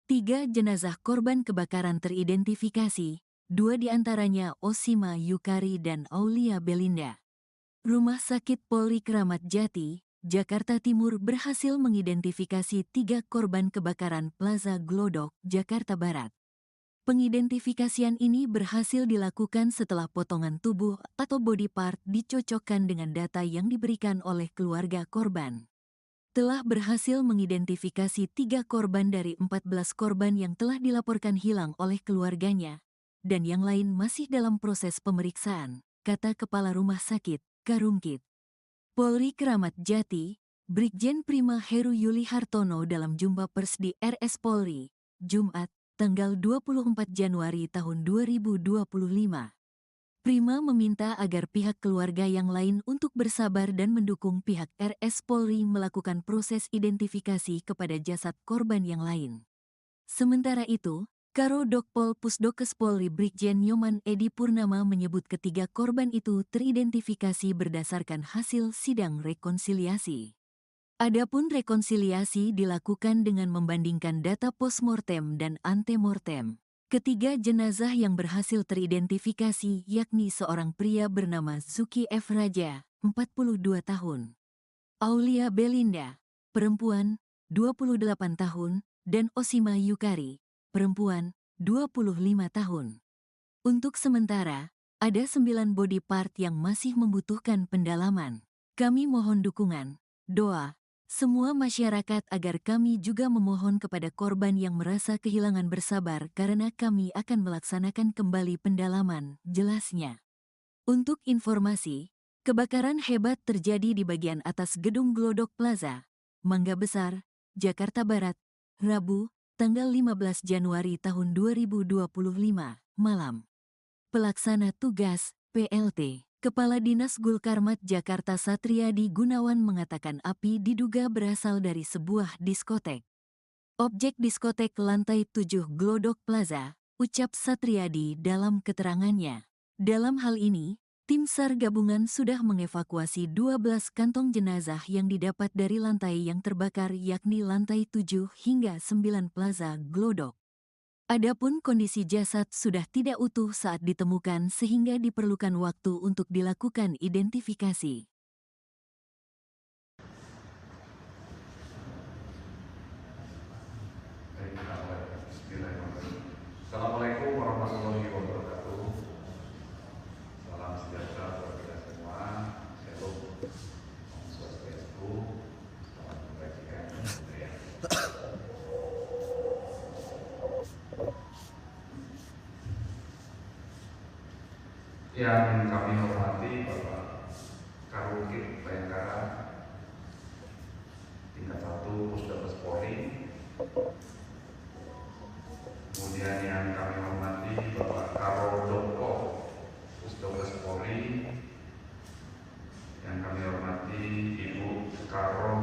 3 jenazah korban kebakaran teridentifikasi, 2 diantaranya Osima Yukari dan Aulia Belinda. Rumah Sakit Polri Kramat Jati, Jakarta Timur berhasil mengidentifikasi 3 korban kebakaran Plaza Glodok, Jakarta Barat. Pengidentifikasian ini berhasil dilakukan setelah potongan tubuh atau body part dicocokkan dengan data yang diberikan oleh keluarga korban. Telah berhasil mengidentifikasi 3 korban dari 14 korban yang telah dilaporkan hilang oleh keluarganya, dan yang lain masih dalam proses pemeriksaan, kata Kepala Rumah Sakit, Karungkit. Polri Kramat Jati, Brigjen Prima Heru Yuli Hartono dalam jumpa pers di RS Polri, Jumat, tanggal 24 Januari tahun 2025. Prima meminta agar pihak keluarga yang lain untuk bersabar dan mendukung pihak RS Polri melakukan proses identifikasi kepada jasad korban yang lain. Sementara itu, Karo Dokpol Pusdokes Polri Brigjen Nyoman Edi Purnama menyebut ketiga korban itu teridentifikasi berdasarkan hasil sidang rekonsiliasi. Adapun rekonsiliasi dilakukan dengan membandingkan data postmortem dan antemortem. Ketiga jenazah yang berhasil teridentifikasi yakni seorang pria bernama Zuki F. Raja, 42 tahun, Aulia Belinda, perempuan, 28 tahun, dan Osima Yukari, perempuan, 25 tahun. Untuk sementara, ada 9 body part yang masih membutuhkan pendalaman. Kami mohon dukungan, doa, semua masyarakat agar kami juga memohon kepada korban yang merasa kehilangan bersabar karena kami akan melaksanakan kembali pendalaman, jelasnya. Untuk informasi, kebakaran hebat terjadi di bagian atas gedung Glodok Plaza, Mangga Besar, Jakarta Barat, Rabu, tanggal 15 Januari tahun 2025, malam. Pelaksana Tugas, PLT. Kepala Dinas Gulkarmat Jakarta Satriadi Gunawan mengatakan api diduga berasal dari sebuah diskotek. Objek diskotek lantai 7 Glodok Plaza, ucap Satriadi dalam keterangannya. Dalam hal ini, tim SAR gabungan sudah mengevakuasi 12 kantong jenazah yang didapat dari lantai yang terbakar yakni lantai 7 hingga 9 Plaza Glodok. Adapun kondisi jasad sudah tidak utuh saat ditemukan sehingga diperlukan waktu untuk dilakukan identifikasi. Assalamualaikum warahmatullahi wabarakatuh. Salam sejahtera bagi kita semua. Shalom, Om Swastiastu, salam kebajikan. Yang kami hormati Bapak Karungkit Bayangkara, tingkat 1 Pusdokes Polri. Kemudian yang kami hormati Bapak Karo Dokpol Pusdokes Polri, yang kami hormati Ibu Karo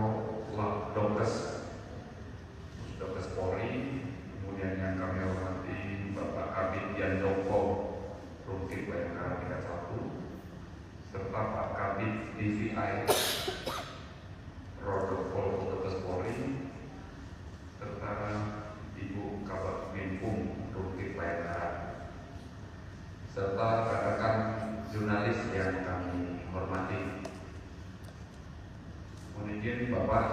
Dokes Pusdokes Polri, kemudian yang kami hormati Bapak Kabid Yandoko Rungkit Bayangkara tingkat 1, serta Pak Kabid DVI Rodokpol Pusdokes Polri, serta Ibu Kabak Binkum Rungkit Bayangkara, serta rekan-rekan jurnalis yang kami hormati. Kemudian Bapak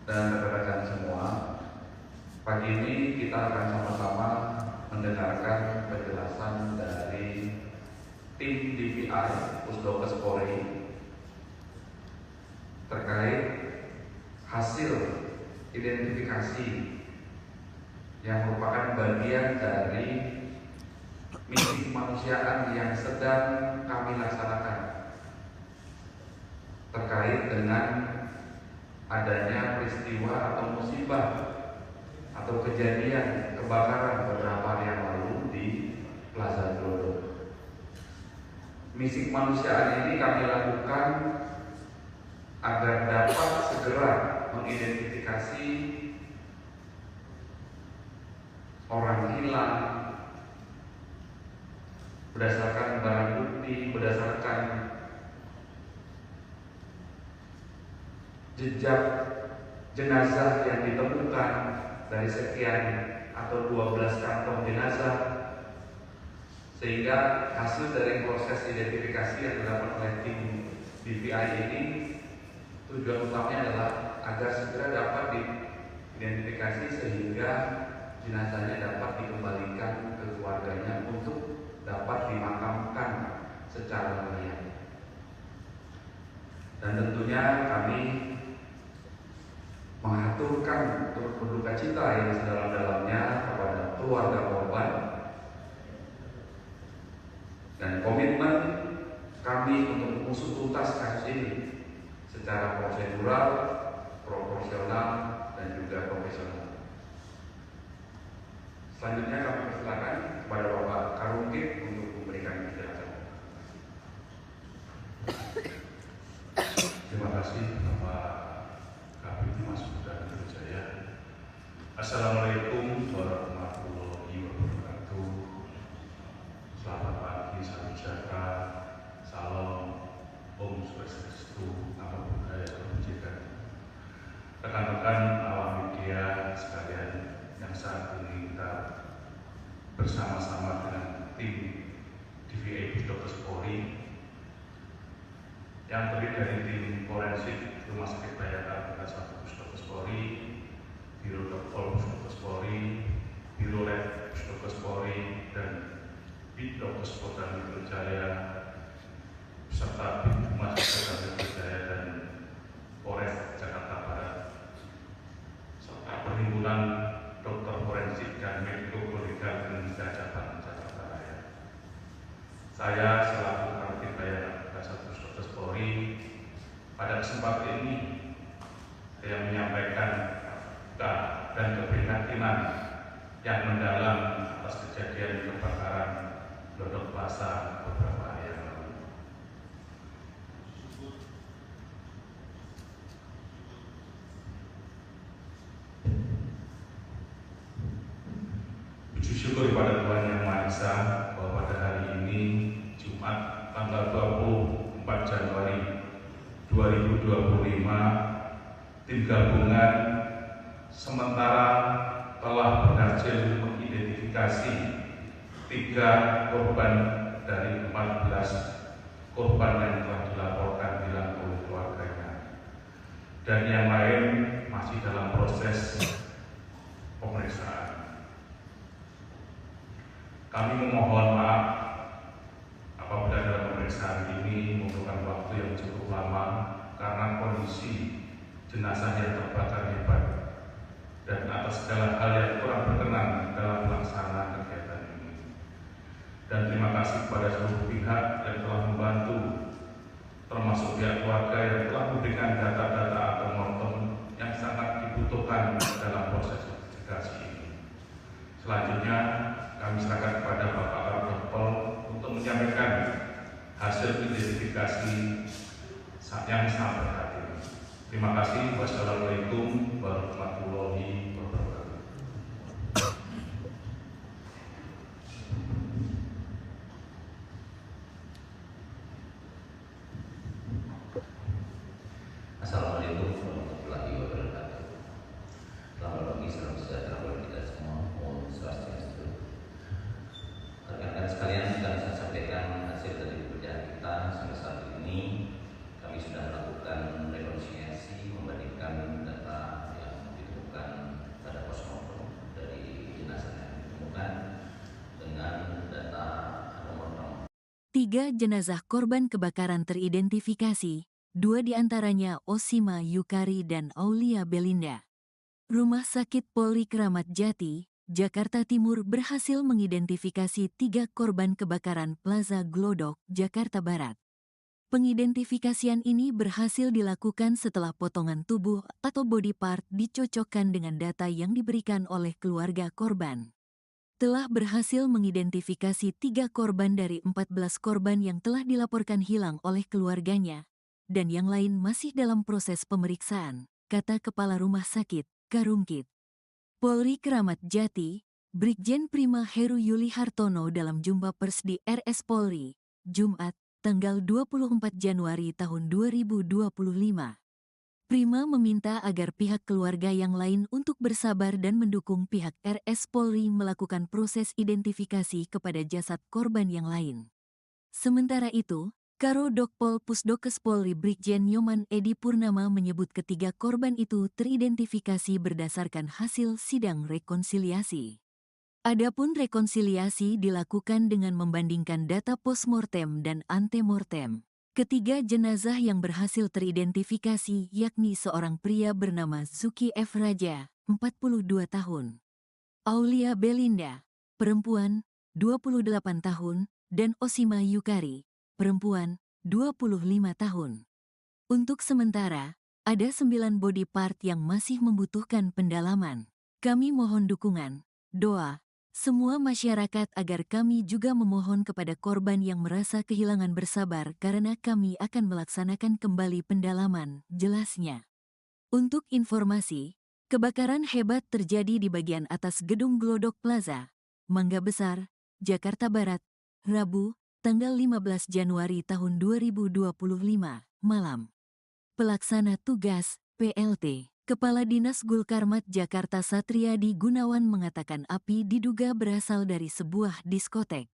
dan rekan-rekan semua, pagi ini kita akan sama-sama mendengarkan penjelasan dari tim DVI Pusdokes Polri terkait hasil identifikasi yang merupakan bagian dari misi kemanusiaan yang sedang kami laksanakan terkait dengan adanya peristiwa atau musibah atau kejadian kebakaran beberapa hari yang lalu di Plaza Glodok. Misi kemanusiaan ini kami lakukan agar dapat segera mengidentifikasi orang hilang berdasarkan barang bukti, berdasarkan jejak jenazah yang ditemukan, dari sekian atau 12 kantong jenazah, sehingga hasil dari proses identifikasi yang dilakukan oleh tim DVI ini tujuan utamanya adalah agar segera dapat diidentifikasi sehingga jenazahnya dapat dikembalikan ke keluarganya untuk dapat dimakamkan secara layak. Dan tentunya kami mengaturkan turut berduka cita yang sedalam-dalamnya kepada keluarga korban dan komitmen kami untuk mengusut tuntas kasus ini secara prosedural, proporsional, dan juga profesional. Selanjutnya kami persilakan kepada Bapak Karungkit untuk memberikan penjelasan. Terima kasih Bapak Kabid Humas Polda Metro Jaya. Assalamualaikum warahmatullahi wabarakatuh. Selamat pagi, salam sejahtera, salam Om Swastiastu, Namo Buddhaya, Salam Kebajikan. Rekan-rekan awak media sekalian yang saat ini kita bersama-sama dengan tim DVI Puskesmas Polri yang terdiri dari tim forensik Rumah Sakit Bayangkara Tingkat 1 Puskesmas Polri, Biro Dokpol Puskesmas Polri, Biro Lab Puskesmas Polri, dan Bidokes Polda Metro Jaya, serta Bidhumas Polda Metro Jaya dan Polres Jakarta Barat, serta Perhimpunan Dokter Forensik dan Mediko Legal Indonesia Cabang Jakarta Raya. Saya selaku Kabid Bayangkara Tingkat 1 Puskesmas Polri pada kesempatan ini saya menyampaikan duka dan keprihatinan yang mendalam atas kejadian kebakaran Glodok Plaza beberapa hari yang lalu. Puji syukur kepada Tuhan Yang Maha Esa bahwa pada hari ini Jumat tanggal 24 Januari 2025 tim gabungan sementara telah berhasil mengidentifikasi 3 korban dari 14 korban yang telah dilaporkan hilang oleh keluarganya, dan yang lain masih dalam proses pemeriksaan. Kami memohon maaf apabila dalam pemeriksaan ini membutuhkan waktu yang cukup lama karena kondisi jenazah yang terbakar hebat dan atas segala hal yang kurang berkenan dalam pelaksanaan kegiatan ini. Dan terima kasih kepada seluruh pihak yang telah membantu, termasuk pihak keluarga yang telah memberikan data-data atau mortem yang sangat dibutuhkan dalam proses investigasi ini. Selanjutnya kami serahkan kepada Bapak Kapolri untuk menyampaikan hasil identifikasi yang sangat berarti. Terima kasih. Wassalamualaikum warahmatullahi wabarakatuh. Assalamualaikum warahmatullahi wabarakatuh. Selamat pagi, salam sejahtera buat kita semua. Om Swastiastu. Rekan-rekan sekalian, akan saya sampaikan hasil dari pekerjaan kita sampai saat ini. Kami sudah melakukan rekonsiliasi membandingkan data yang ditemukan pada postmortem dari jenazah yang ditemukan dengan data antemortem. 3 jenazah korban kebakaran teridentifikasi, 2 diantaranya Osima Yukari dan Aulia Belinda. Rumah Sakit Polri Kramat Jati, Jakarta Timur berhasil mengidentifikasi 3 korban kebakaran Plaza Glodok, Jakarta Barat. Pengidentifikasian ini berhasil dilakukan setelah potongan tubuh atau body part dicocokkan dengan data yang diberikan oleh keluarga korban. Telah berhasil mengidentifikasi 3 korban dari 14 korban yang telah dilaporkan hilang oleh keluarganya, dan yang lain masih dalam proses pemeriksaan, kata Kepala Rumah Sakit, Karungkit. Polri Kramat Jati, Brigjen Prima Heru Yuli Hartono dalam jumpa pers di RS Polri, Jumat, tanggal 24 Januari tahun 2025. Prima meminta agar pihak keluarga yang lain untuk bersabar dan mendukung pihak RS Polri melakukan proses identifikasi kepada jasad korban yang lain. Sementara itu, Karo Dokpol Pusdokes Polri Brigjen Nyoman Edi Purnama menyebut ketiga korban itu teridentifikasi berdasarkan hasil sidang rekonsiliasi. Adapun rekonsiliasi dilakukan dengan membandingkan data postmortem dan antemortem. Ketiga jenazah yang berhasil teridentifikasi yakni seorang pria bernama Zuki F. Raja, 42 tahun, Aulia Belinda, perempuan, 28 tahun, dan Osima Yukari, perempuan, 25 tahun. Untuk sementara, ada 9 body part yang masih membutuhkan pendalaman. Kami mohon dukungan, doa, semua masyarakat agar kami juga memohon kepada korban yang merasa kehilangan bersabar karena kami akan melaksanakan kembali pendalaman, jelasnya. Untuk informasi, kebakaran hebat terjadi di bagian atas gedung Glodok Plaza, Mangga Besar, Jakarta Barat, Rabu, tanggal 15 Januari tahun 2025, malam. Pelaksana tugas, PLT. Kepala Dinas Gulkarmat Jakarta Satriadi Gunawan mengatakan api diduga berasal dari sebuah diskotek.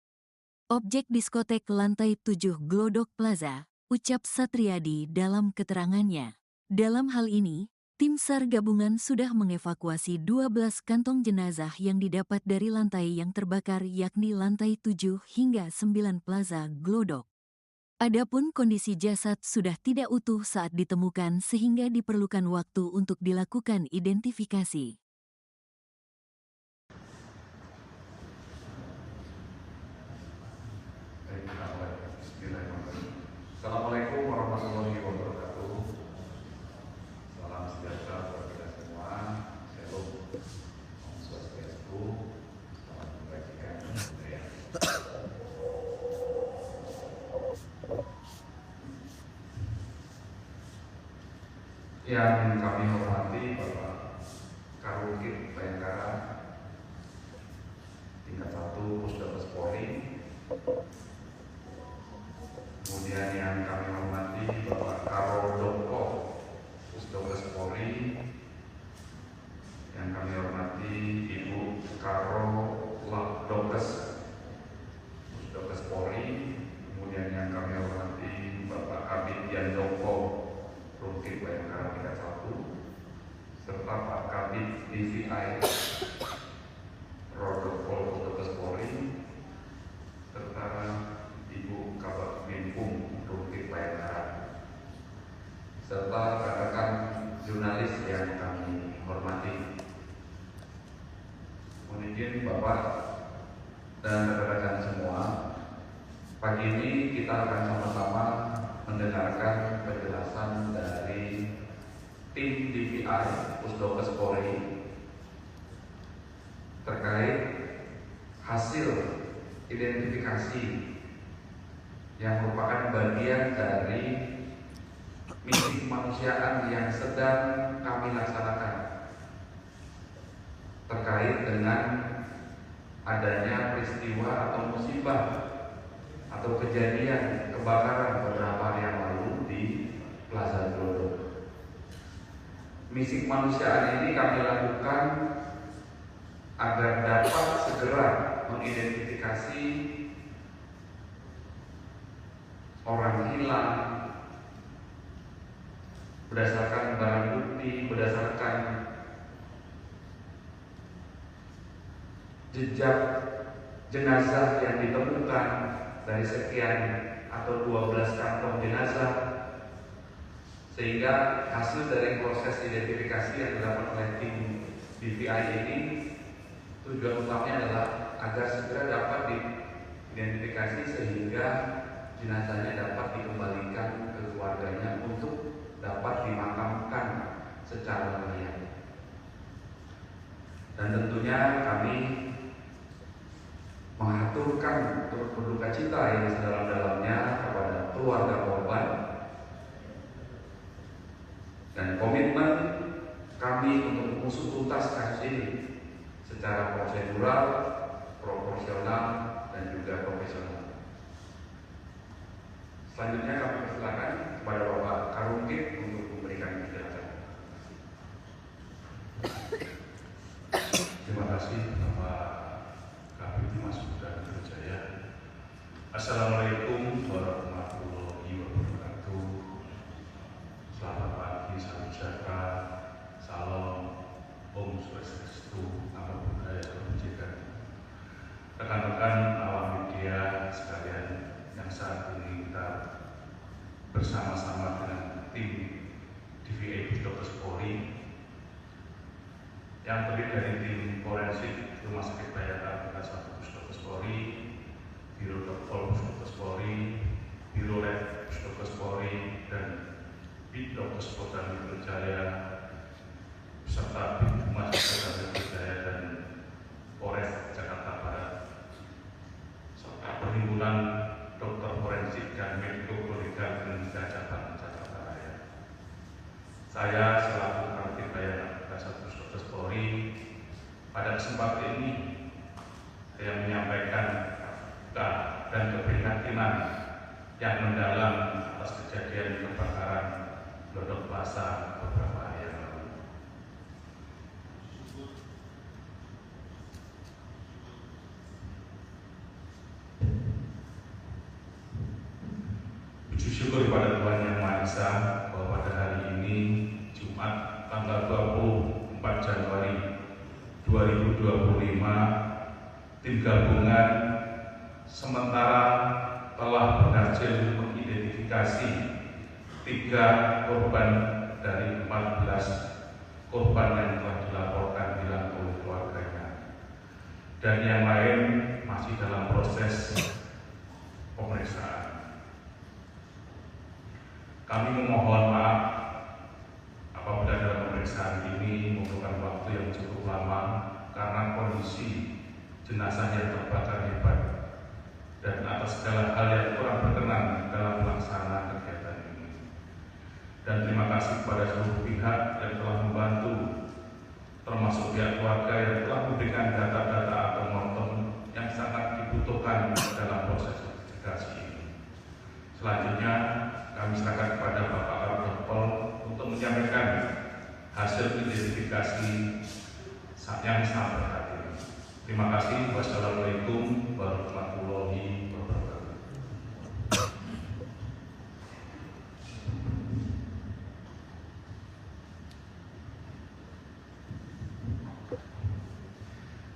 Objek diskotek lantai 7 Glodok Plaza, ucap Satriadi dalam keterangannya. Dalam hal ini, tim SAR gabungan sudah mengevakuasi 12 kantong jenazah yang didapat dari lantai yang terbakar yakni lantai 7 hingga 9 Plaza Glodok. Adapun kondisi jasad sudah tidak utuh saat ditemukan sehingga diperlukan waktu untuk dilakukan identifikasi. Assalamualaikum warahmatullahi wabarakatuh. Salam sejahtera buat kita semua. Shalom, Om Swastiastu, salam kebajikan. Yang kami hormati Bapak Karukit Bayangkara, tingkat 1 Pusdokes Polri. Kemudian yang kami hormati Bapak Karo Dokpol Pusdokes Polri. Yang kami hormati Ibu Karo Dokes Pusdokes Polri. Kemudian yang kami hormati Bapak Kabid Yandoko Rumkit Bayangkara tingkat 1, serta Pak Kabid DVI Rodokpol Pusdokes Polri, serta Ibu Kabak Binkum Rumkit Bayangkara, serta rekan-rekan jurnalis yang kami hormati. Mohon izin Bapak dan rekan-rekan semua, pagi ini kita akan sama-sama mendengarkan penjelasan dari tim DVI Pusdokes Polri terkait hasil identifikasi yang merupakan bagian dari misi kemanusiaan yang sedang kami laksanakan terkait dengan adanya peristiwa atau musibah atau kejadian kebakaran beberapa hari yang lalu di Plaza Glodok. Misi kemanusiaan ini kami lakukan agar dapat segera mengidentifikasi orang hilang berdasarkan barang bukti, berdasarkan jejak jenazah yang ditemukan dari sekian atau 12 kantong jenazah, sehingga hasil dari proses identifikasi yang dilakukan oleh tim DVI ini tujuan utamanya adalah agar segera dapat diidentifikasi sehingga jenazahnya dapat dikembalikan ke keluarganya untuk dapat dimakamkan secara layak. Dan tentunya kami mengaturkan turut berduka cita yang sedalam-dalamnya kepada keluarga korban dan komitmen kami untuk mengusut tuntas kasus ini secara prosedural, proporsional, dan juga profesional. Selanjutnya kami persilakan kepada Bapak Karukit untuk memberikan penjelasan. sejahtera, salam, Om Swastiastu, nama budaya kebajikan. Rekan-rekan awam media sekalian yang saat ini kita bersama-sama dengan tim DVA Puskesmas Polri yang terdiri dari tim forensik Rumah Sakit Bayangkara Tingkat 1 Puskesmas Polri, Biro Dokpol Puskesmas Polri, Biro Lab Puskesmas Polri, dan Bidokes Polda Metro Jaya, beserta Bidhumas Polda Metro Jaya dan Polres Jakarta Barat, serta Perhimpunan Dokter Forensik dan Mediko-Legal Indonesia Cabang Jakarta Raya. Saya selaku Kanit Bayangkara Tingkat 1 Puskesmas Polri pada kesempatan ini saya menyampaikan duka dan keprihatinan yang mendalam atas kejadian kebakaran Glodok Plaza beberapa hari yang lalu. Puji syukur kepada Tuhan Yang Maha Esa bahwa pada hari ini Jumat tanggal 24 Januari 2025 tim gabungan sementara telah berhasil mengidentifikasi 3 korban dari 14 korban yang telah dilaporkan hilang oleh keluarganya, dan yang lain masih dalam proses pemeriksaan. Kami memohon maaf apabila dalam pemeriksaan ini membutuhkan waktu yang cukup lama karena kondisi jenazah yang terbakar hebat dan atas segala hal yang kurang berkenan dalam pelaksanaan kegiatan ini. Dan terima kasih kepada seluruh pihak yang telah membantu, termasuk pihak keluarga yang telah memberikan data-data atau mortem yang sangat dibutuhkan dalam proses investigasi ini. Selanjutnya kami serahkan kepada Bapak Kapolri untuk menyampaikan hasil identifikasi yang sangat berhati. Terima kasih. Wassalamualaikum warahmatullahi wabarakatuh.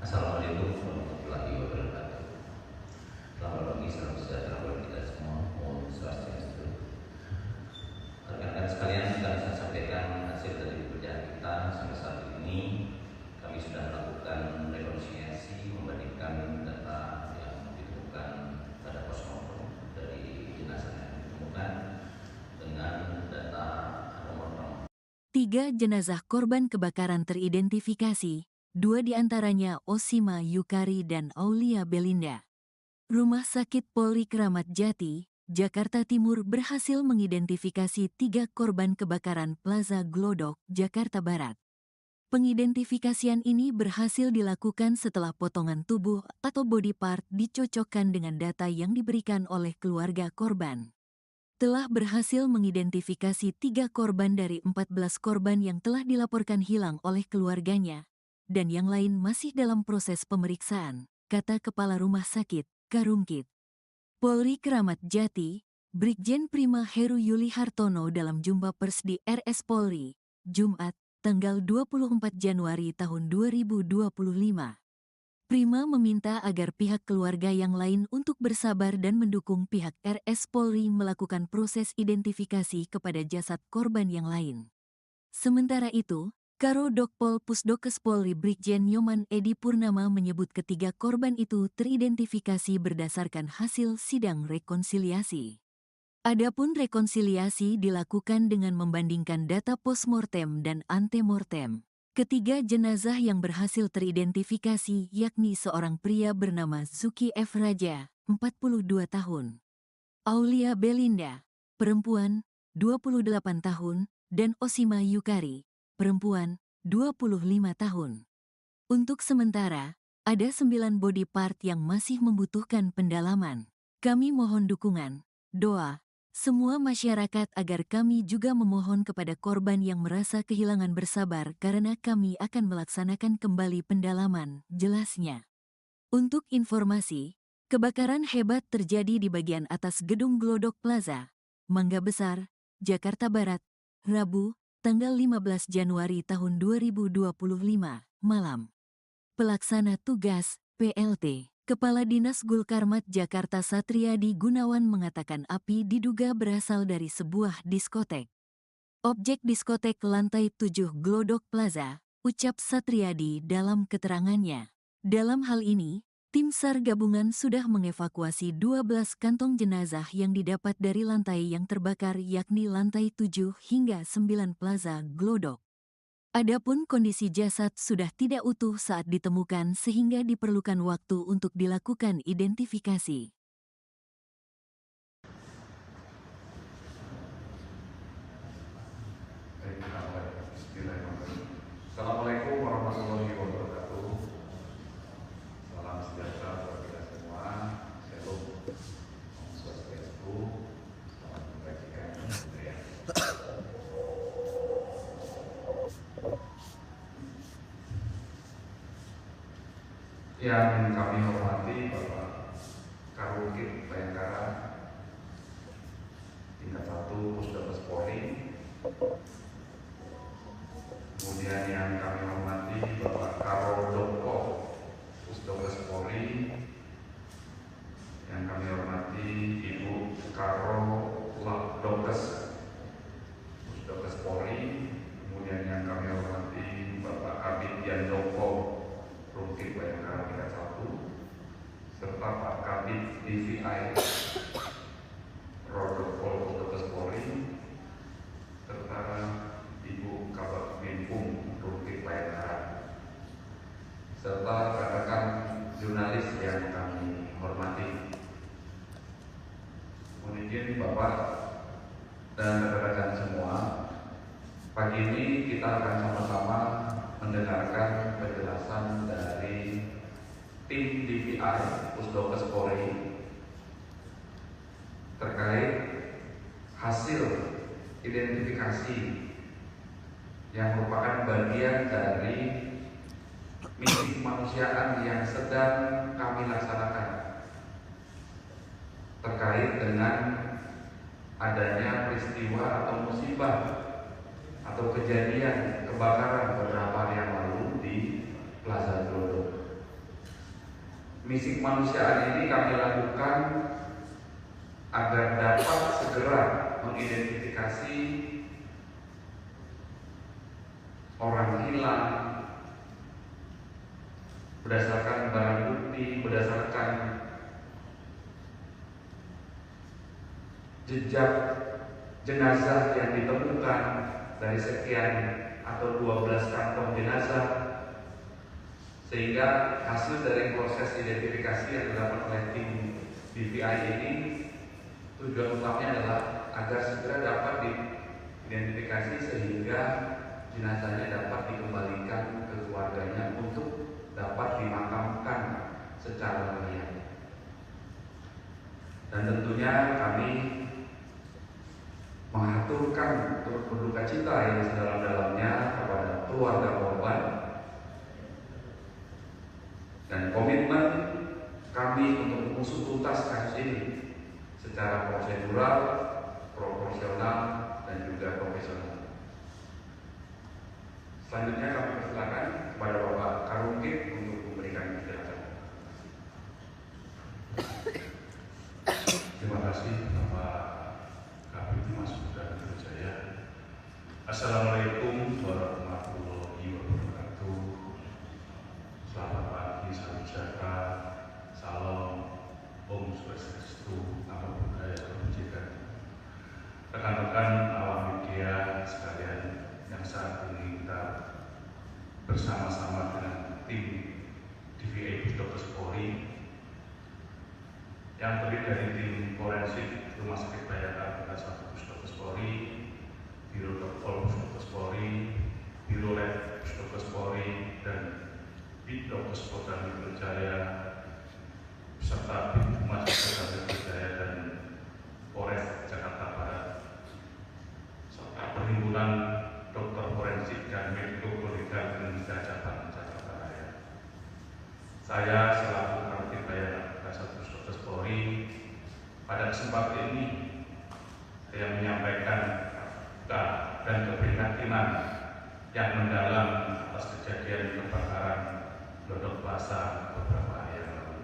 Assalamualaikum warahmatullahi wabarakatuh. Selamat pagi, salam sejahtera bagi kita semua. Om Swastiastu. Rekan-rekan sekalian, akan saya sampaikan hasil dari pekerjaan kita sampai saat ini. Kami sudah melakukan rekonsiliasi membandingkan data yang ditemukan pada postmortem dari jenazah yang ditemukan dengan data antemortem. 3 jenazah korban kebakaran teridentifikasi, 2 diantaranya Osima Yukari dan Aulia Belinda. Rumah Sakit Polri Kramat Jati, Jakarta Timur berhasil mengidentifikasi 3 korban kebakaran Plaza Glodok, Jakarta Barat. Pengidentifikasian ini berhasil dilakukan setelah potongan tubuh atau body part dicocokkan dengan data yang diberikan oleh keluarga korban. Telah berhasil mengidentifikasi 3 korban dari 14 korban yang telah dilaporkan hilang oleh keluarganya, dan yang lain masih dalam proses pemeriksaan, kata Kepala Rumah Sakit, Karungkit. Polri Kramat Jati, Brigjen Prima Heru Yuli Hartono dalam jumpa pers di RS Polri, Jumat, tanggal 24 Januari tahun 2025. Prima meminta agar pihak keluarga yang lain untuk bersabar dan mendukung pihak RS Polri melakukan proses identifikasi kepada jasad korban yang lain. Sementara itu, Karo Dokpol Pusdokes Polri Brigjen Nyoman Edi Purnama menyebut ketiga korban itu teridentifikasi berdasarkan hasil sidang rekonsiliasi. Adapun rekonsiliasi dilakukan dengan membandingkan data postmortem dan antemortem. Ketiga jenazah yang berhasil teridentifikasi yakni seorang pria bernama Zuki F. Raja, 42 tahun. Aulia Belinda, perempuan, 28 tahun, dan Osima Yukari, perempuan, 25 tahun. Untuk sementara, ada 9 body part yang masih membutuhkan pendalaman. Kami mohon dukungan, doa, semua masyarakat agar kami juga memohon kepada korban yang merasa kehilangan bersabar karena kami akan melaksanakan kembali pendalaman, jelasnya. Untuk informasi, kebakaran hebat terjadi di bagian atas gedung Glodok Plaza, Mangga Besar, Jakarta Barat, Rabu, tanggal 15 Januari tahun 2025, malam. Pelaksana Tugas, PLT, Kepala Dinas Gulkarmat Jakarta Satriadi Gunawan mengatakan api diduga berasal dari sebuah diskotek. Objek diskotek lantai 7 Glodok Plaza, ucap Satriadi dalam keterangannya. Dalam hal ini, tim SAR gabungan sudah mengevakuasi 12 kantong jenazah yang didapat dari lantai yang terbakar yakni lantai 7 hingga 9 Plaza Glodok. Adapun kondisi jasad sudah tidak utuh saat ditemukan sehingga diperlukan waktu untuk dilakukan identifikasi. Assalamualaikum warahmatullahi wabarakatuh. Salam sejahtera buat kita semua. Shalom, Om Swastiastu, salam kebajikan. Yang kami hormati Bapak Karukit Bayangkara, tingkat 1 Pusdokes Polri. Kemudian yang kami hormati Bapak Karo Doko, Pusdokes Polri. Yang kami hormati Ibu Karo Dokes, Pusdokes Polri. Kemudian yang kami hormati Bapak Kabid Yandoko, Rumkit Bayangkara tingkat 1, serta Pak Kabid DVI Rodopol Pusdokes Polri, serta Ibu Kabak Binkum Rumkit Bayangkara, serta rekan-rekan jurnalis yang kami hormati. Kemudian Bapak dan rekan-rekan semua, pagi ini kita akan sama-sama mendengarkan penjelasan dari tim DVI Pusdokes Polri terkait hasil identifikasi yang merupakan bagian dari misi kemanusiaan yang sedang kami laksanakan terkait dengan adanya peristiwa atau musibah atau kejadian kebakaran beberapa hari yang lalu di Plaza Glodok. Misi kemanusiaan ini kami lakukan agar dapat segera mengidentifikasi orang hilang berdasarkan barang bukti, berdasarkan jejak jenazah yang ditemukan dari sekian atau 12 kantong jenazah, sehingga hasil dari proses identifikasi yang dilakukan oleh tim DVI ini tujuan utamanya adalah agar segera dapat diidentifikasi sehingga jenazahnya dapat dikembalikan ke keluarganya untuk dapat dimakamkan secara layak. Dan tentunya kami mengaturkan turut berduka cita yang sedalam-dalamnya kepada keluarga korban dan komitmen kami untuk mengusut tuntas kasus ini secara prosedural, proporsional, dan juga profesional. Selanjutnya kami persilakan kepada Bapak Karukit untuk memberikan penjelasan. Terima kasih Bapak Kabid Mas Budha Jaya. Assalamualaikum warahmatullahi wabarakatuh. Selamat pagi, salam sejahtera, salam Om Swastiastu, nama budaya kebajikan. Rekan-rekan awak media sekalian yang saat ini kita bersama-sama dengan tim DVI Pusdokes Polri yang terdiri dari tim forensik Rumah Sakit Bayangkara tingkat 1 Pusdokes Polri, Biro Dokpol Pusdokes Polri, Biro Lab Pusdokes Polri, dan Bidokes Polda Metro Jaya, serta Bidhumas Polda Metro Jaya dan Polres Jakarta Barat, serta Perhimpunan Dokter Forensik dan Mediko-Legal Indonesia Cabang Jakarta Raya. Saya selaku Kabid Bayangkara 1 Pusdokes Polri pada kesempatan ini saya menyampaikan dan keprihatinan keprihatinan yang mendalam atas kejadian kebakaran Glodok Plaza beberapa hari yang lalu.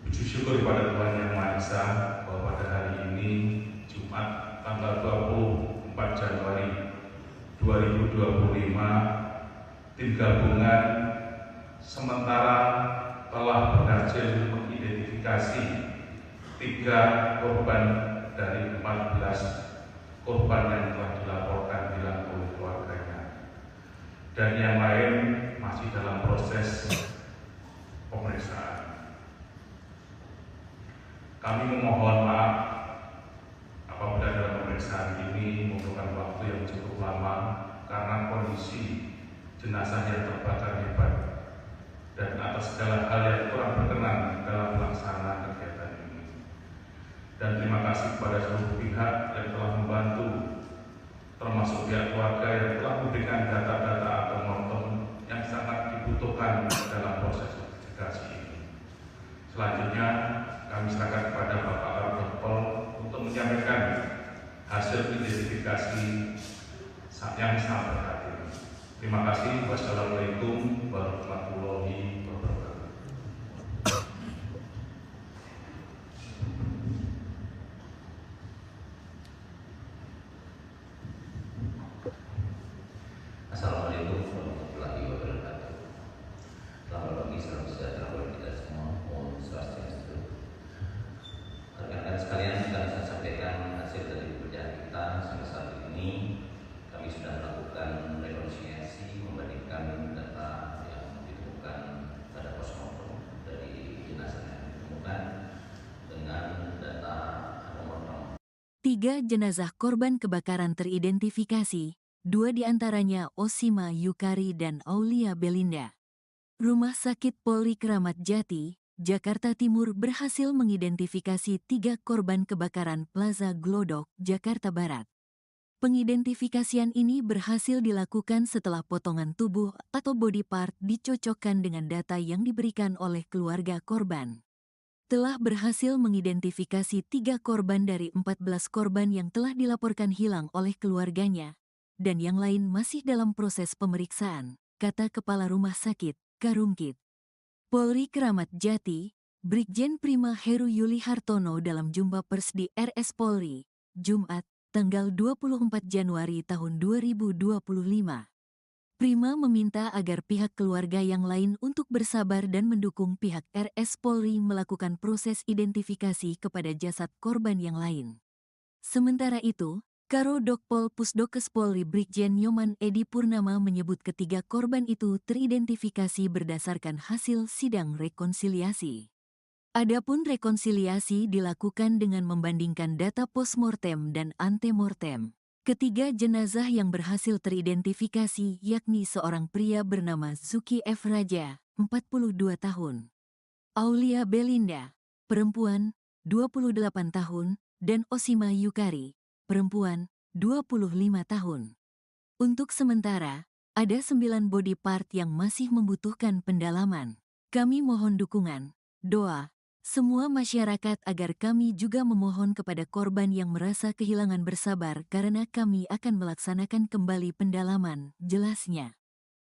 Puji syukur kepada Tuhan Yang Maha Esa bahwa pada hari ini Jumat tanggal 24 Januari 2025 tim gabungan sementara telah berhasil mengidentifikasi 3 korban dari 14 korban yang telah dilaporkan hilang oleh keluarganya, dan yang lain masih dalam proses pemeriksaan. Kami memohon maaf apabila dalam pemeriksaan ini membutuhkan waktu yang cukup lama karena kondisi jenazah yang terbakar hebat dan atas segala hal yang kurang berkenan dalam pelaksanaan kegiatan ini. Dan terima kasih kepada seluruh pihak yang telah membantu, termasuk pihak keluarga yang telah memberikan data-data atau mortem yang sangat dibutuhkan dalam proses identifikasi ini. Selanjutnya kami serahkan kepada Bapak Kapolri untuk menyampaikan hasil identifikasi yang sangat berarti. Terima kasih. Wassalamualaikum warahmatullahi wabarakatuh. Assalamualaikum warahmatullahi wabarakatuh. Selamat pagi, salam sejahtera bagi kita semua. Om Swastiastu. Rekan-rekan sekalian, akan saya sampaikan hasil dari pekerjaan kita sampai saat ini. Kami sudah melakukan rekonsiliasi membandingkan data yang ditemukan pada postmortem dari jenazah yang ditemukan dengan data antemortem. 3 jenazah korban kebakaran teridentifikasi, 2 diantaranya Osima Yukari dan Aulia Belinda. Rumah Sakit Polri Kramat Jati, Jakarta Timur berhasil mengidentifikasi 3 korban kebakaran Plaza Glodok, Jakarta Barat. Pengidentifikasian ini berhasil dilakukan setelah potongan tubuh atau body part dicocokkan dengan data yang diberikan oleh keluarga korban. Telah berhasil mengidentifikasi 3 korban dari 14 korban yang telah dilaporkan hilang oleh keluarganya, dan yang lain masih dalam proses pemeriksaan, kata Kepala Rumah Sakit, Karungkit. Polri Kramat Jati, Brigjen Prima Heru Yuli Hartono dalam jumpa pers di RS Polri, Jumat, tanggal 24 Januari tahun 2025. Prima meminta agar pihak keluarga yang lain untuk bersabar dan mendukung pihak RS Polri melakukan proses identifikasi kepada jasad korban yang lain. Sementara itu, Karo Dokpol Pusdokes Polri Brigjen Nyoman Edi Purnama menyebut ketiga korban itu teridentifikasi berdasarkan hasil sidang rekonsiliasi. Adapun rekonsiliasi dilakukan dengan membandingkan data postmortem dan antemortem. Ketiga jenazah yang berhasil teridentifikasi yakni seorang pria bernama Zuki F. Raja, 42 tahun. Aulia Belinda, perempuan, 28 tahun, dan Osima Yukari, perempuan, 25 tahun. Untuk sementara, ada 9 body part yang masih membutuhkan pendalaman. Kami mohon dukungan, doa, semua masyarakat agar kami juga memohon kepada korban yang merasa kehilangan bersabar karena kami akan melaksanakan kembali pendalaman, jelasnya.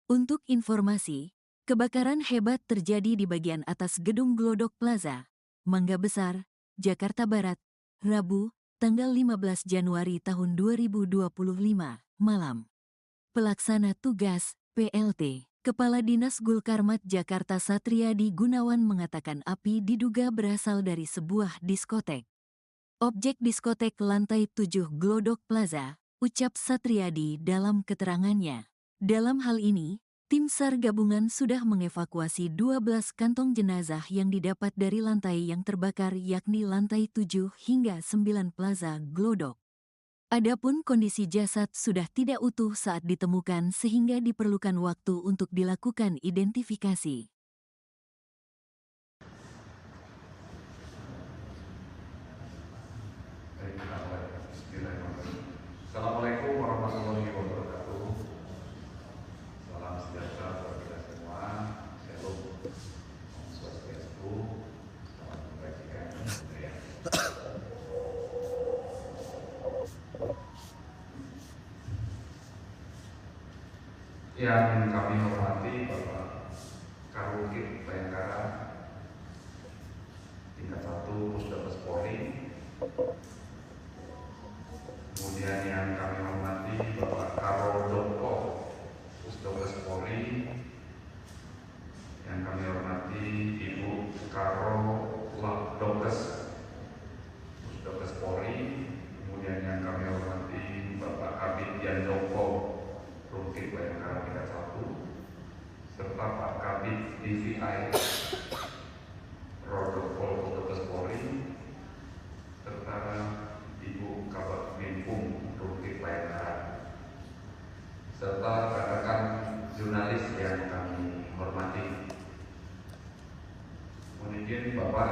Untuk informasi, kebakaran hebat terjadi di bagian atas gedung Glodok Plaza, Mangga Besar, Jakarta Barat, Rabu, tanggal 15 Januari tahun 2025, malam. Pelaksana tugas, PLT. Kepala Dinas Gulkarmat Jakarta Satriadi Gunawan mengatakan api diduga berasal dari sebuah diskotek. Objek diskotek lantai 7 Glodok Plaza, ucap Satriadi dalam keterangannya. Dalam hal ini, tim SAR gabungan sudah mengevakuasi 12 kantong jenazah yang didapat dari lantai yang terbakar yakni lantai 7 hingga 9 Plaza Glodok. Adapun kondisi jasad sudah tidak utuh saat ditemukan sehingga diperlukan waktu untuk dilakukan identifikasi. Assalamualaikum warahmatullahi wabarakatuh. Salam sejahtera bagi kita semua. Shalom. yang kami hormati Bapak Karukit Bayangkara tingkat 1 Pusdokes Polri, kemudian yang kami hormati Bapak Karo Doko Pusdokes Polri, yang kami hormati Ibu Karo Dokes Pusdokes Polri, kemudian yang kami hormati Bapak Kabid Yandoko Rumkit Bayangkara tingkat 1, serta Pak Kabid DVI Rodopol Pusdokes Polri, serta Ibu Kabak Binpum Rumkit Bayangkara, serta rekan-rekan jurnalis yang kami hormati. Mungkin Bapak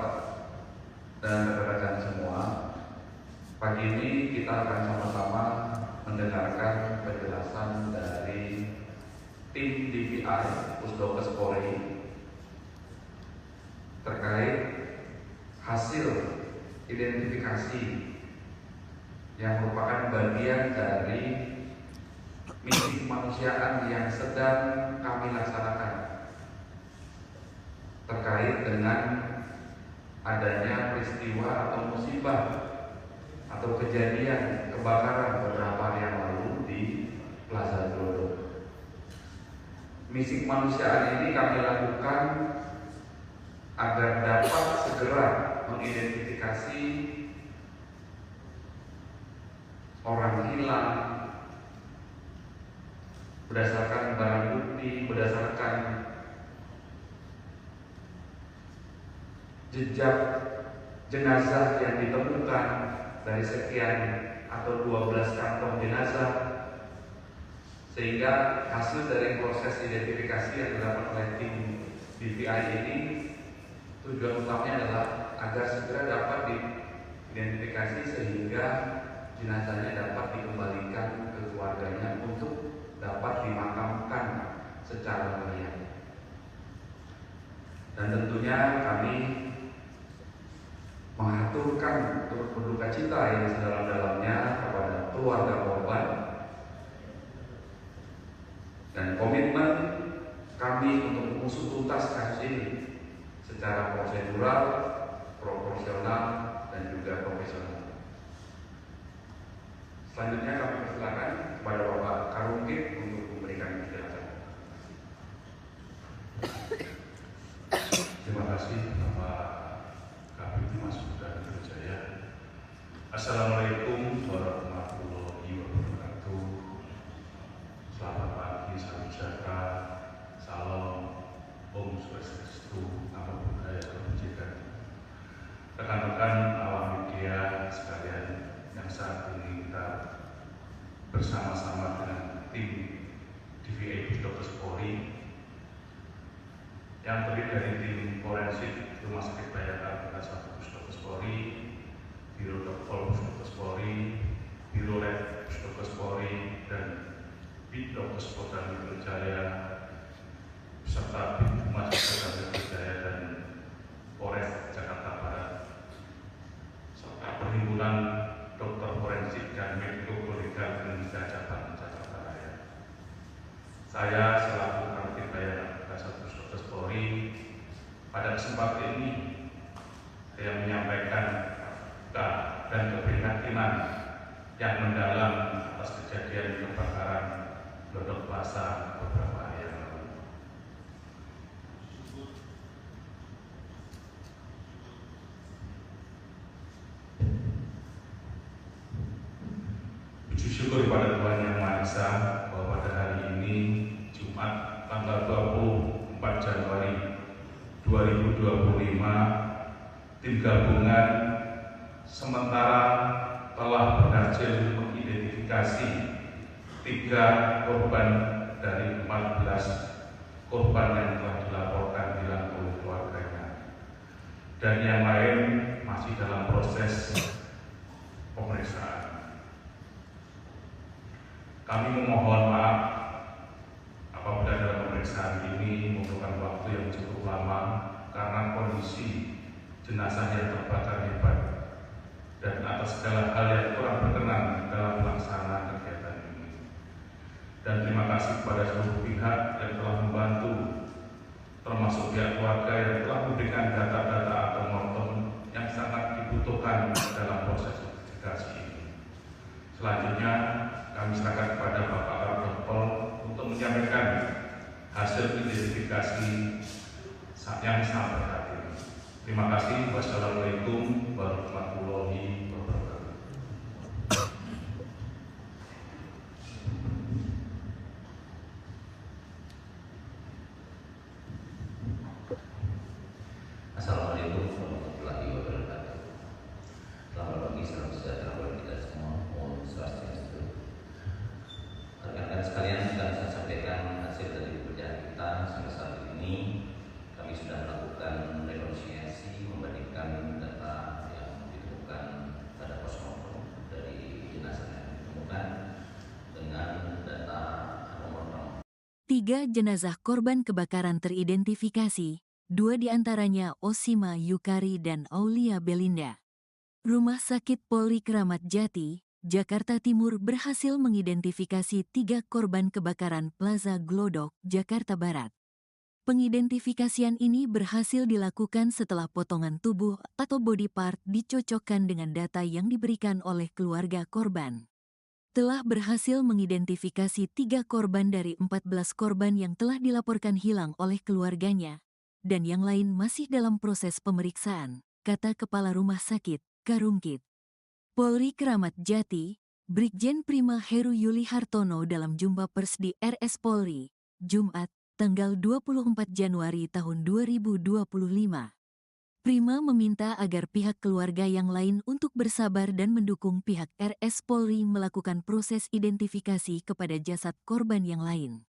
dan rekan-rekan semua, pagi ini kita akan sama-sama mendengarkan penjelasan dari tim DVI Pusdokes Polri terkait hasil identifikasi yang merupakan bagian dari misi kemanusiaan yang sedang kami laksanakan terkait dengan adanya peristiwa atau musibah atau kejadian kebakaran beberapa hari yang lalu di Plaza Glodok. Misi kemanusiaan ini kami lakukan agar dapat segera mengidentifikasi orang hilang berdasarkan barang bukti, berdasarkan jejak jenazah yang ditemukan dari sekian atau 12 kantong jenazah, sehingga hasil dari proses identifikasi yang dilakukan oleh tim DVI ini tujuan utamanya adalah agar segera dapat diidentifikasi sehingga jenazahnya dapat dikembalikan ke keluarganya untuk dapat dimakamkan secara meriah. Dan tentunya kami mengaturkan turut berduka cita yang sedalam-dalamnya kepada keluarga korban dan komitmen kami untuk mengusut tuntas kasus ini secara prosedural, proporsional, dan juga profesional. Selanjutnya kami persilakan kepada Bapak Karukit untuk memberikan penjelasan. Terima kasih Bapak Kabid Mas Budha Jaya. Assalamualaikum warahmatullahi wabarakatuh. Selamat pagi, salam sejahtera, salam, Om Swastiastu, Namo Buddhaya, kebajikan. Rekan-rekan awam media sekalian yang saat ini kita bersama-sama dengan tim DVI Pusdokes Polri yang terdiri dari tim forensik Rumah Sakit Bayangkara tingkat 1 Pusdokes Polri, Biro Dokpol Pusdokes Polri, Biro Lab Pusdokes Polri, dan Bidokes Polda Metro Jaya, serta Bidhumas Polda Metro Jaya dan Polres Jakarta Barat, serta Perhimpunan Dokter Forensik dan Mediko-Legal Indonesia Cabang Jakarta Raya. Saya selaku Kabid Bayangkara tingkat 1 Pusdokes Polri pada kesempatan ini saya menyampaikan duka dan keprihatinan yang mendalam atas kejadian kebakaran Glodok Plaza beberapa hari yang lalu. Puji syukur kepada Tuhan Yang Maha Esa bahwa pada hari ini Jumat tanggal 24 Januari 2025 tim gabungan sementara telah berhasil mengidentifikasi 3 korban dari 14 korban yang telah dilaporkan hilang oleh keluarganya, dan yang lain masih dalam proses pemeriksaan. Kami memohon maaf apabila dalam pemeriksaan ini membutuhkan waktu yang cukup lama karena kondisi jenazah yang terbakar hebat dan atas segala hal yang kurang berkenan dalam pelaksanaan kegiatan ini. Dan terima kasih kepada seluruh pihak yang telah membantu, termasuk pihak keluarga yang telah memberikan data-data atau mortem yang sangat dibutuhkan dalam proses identifikasi ini. Selanjutnya, kami serahkan kepada Bapak Kapolri untuk menyampaikan hasil identifikasi yang sangat berarti. Terima kasih. Wassalamualaikum warahmatullahi wabarakatuh. Assalamualaikum warahmatullahi wabarakatuh. Selamat pagi, salam sejahtera bagi kita semua. Om Swastiastu. Rekan-rekan sekalian, akan saya sampaikan hasil dari pekerjaan kita sampai saat ini. Kami sudah melakukan rekonsiliasi membandingkan data yang ditemukan pada postmortem dari jenazah yang ditemukan dengan data anomortem. 3 jenazah korban kebakaran teridentifikasi, 2 diantaranya Osima Yukari dan Aulia Belinda. Rumah Sakit Polri Kramat Jati, Jakarta Timur berhasil mengidentifikasi 3 korban kebakaran Plaza Glodok, Jakarta Barat. Pengidentifikasian ini berhasil dilakukan setelah potongan tubuh atau body part dicocokkan dengan data yang diberikan oleh keluarga korban. Telah berhasil mengidentifikasi 3 korban dari 14 korban yang telah dilaporkan hilang oleh keluarganya, dan yang lain masih dalam proses pemeriksaan, kata Kepala Rumah Sakit, Karungkit. Polri Kramat Jati, Brigjen Prima Heru Yuli Hartono dalam jumpa pers di RS Polri, Jumat, tanggal 24 Januari tahun 2025. Prima meminta agar pihak keluarga yang lain untuk bersabar dan mendukung pihak RS Polri melakukan proses identifikasi kepada jasad korban yang lain.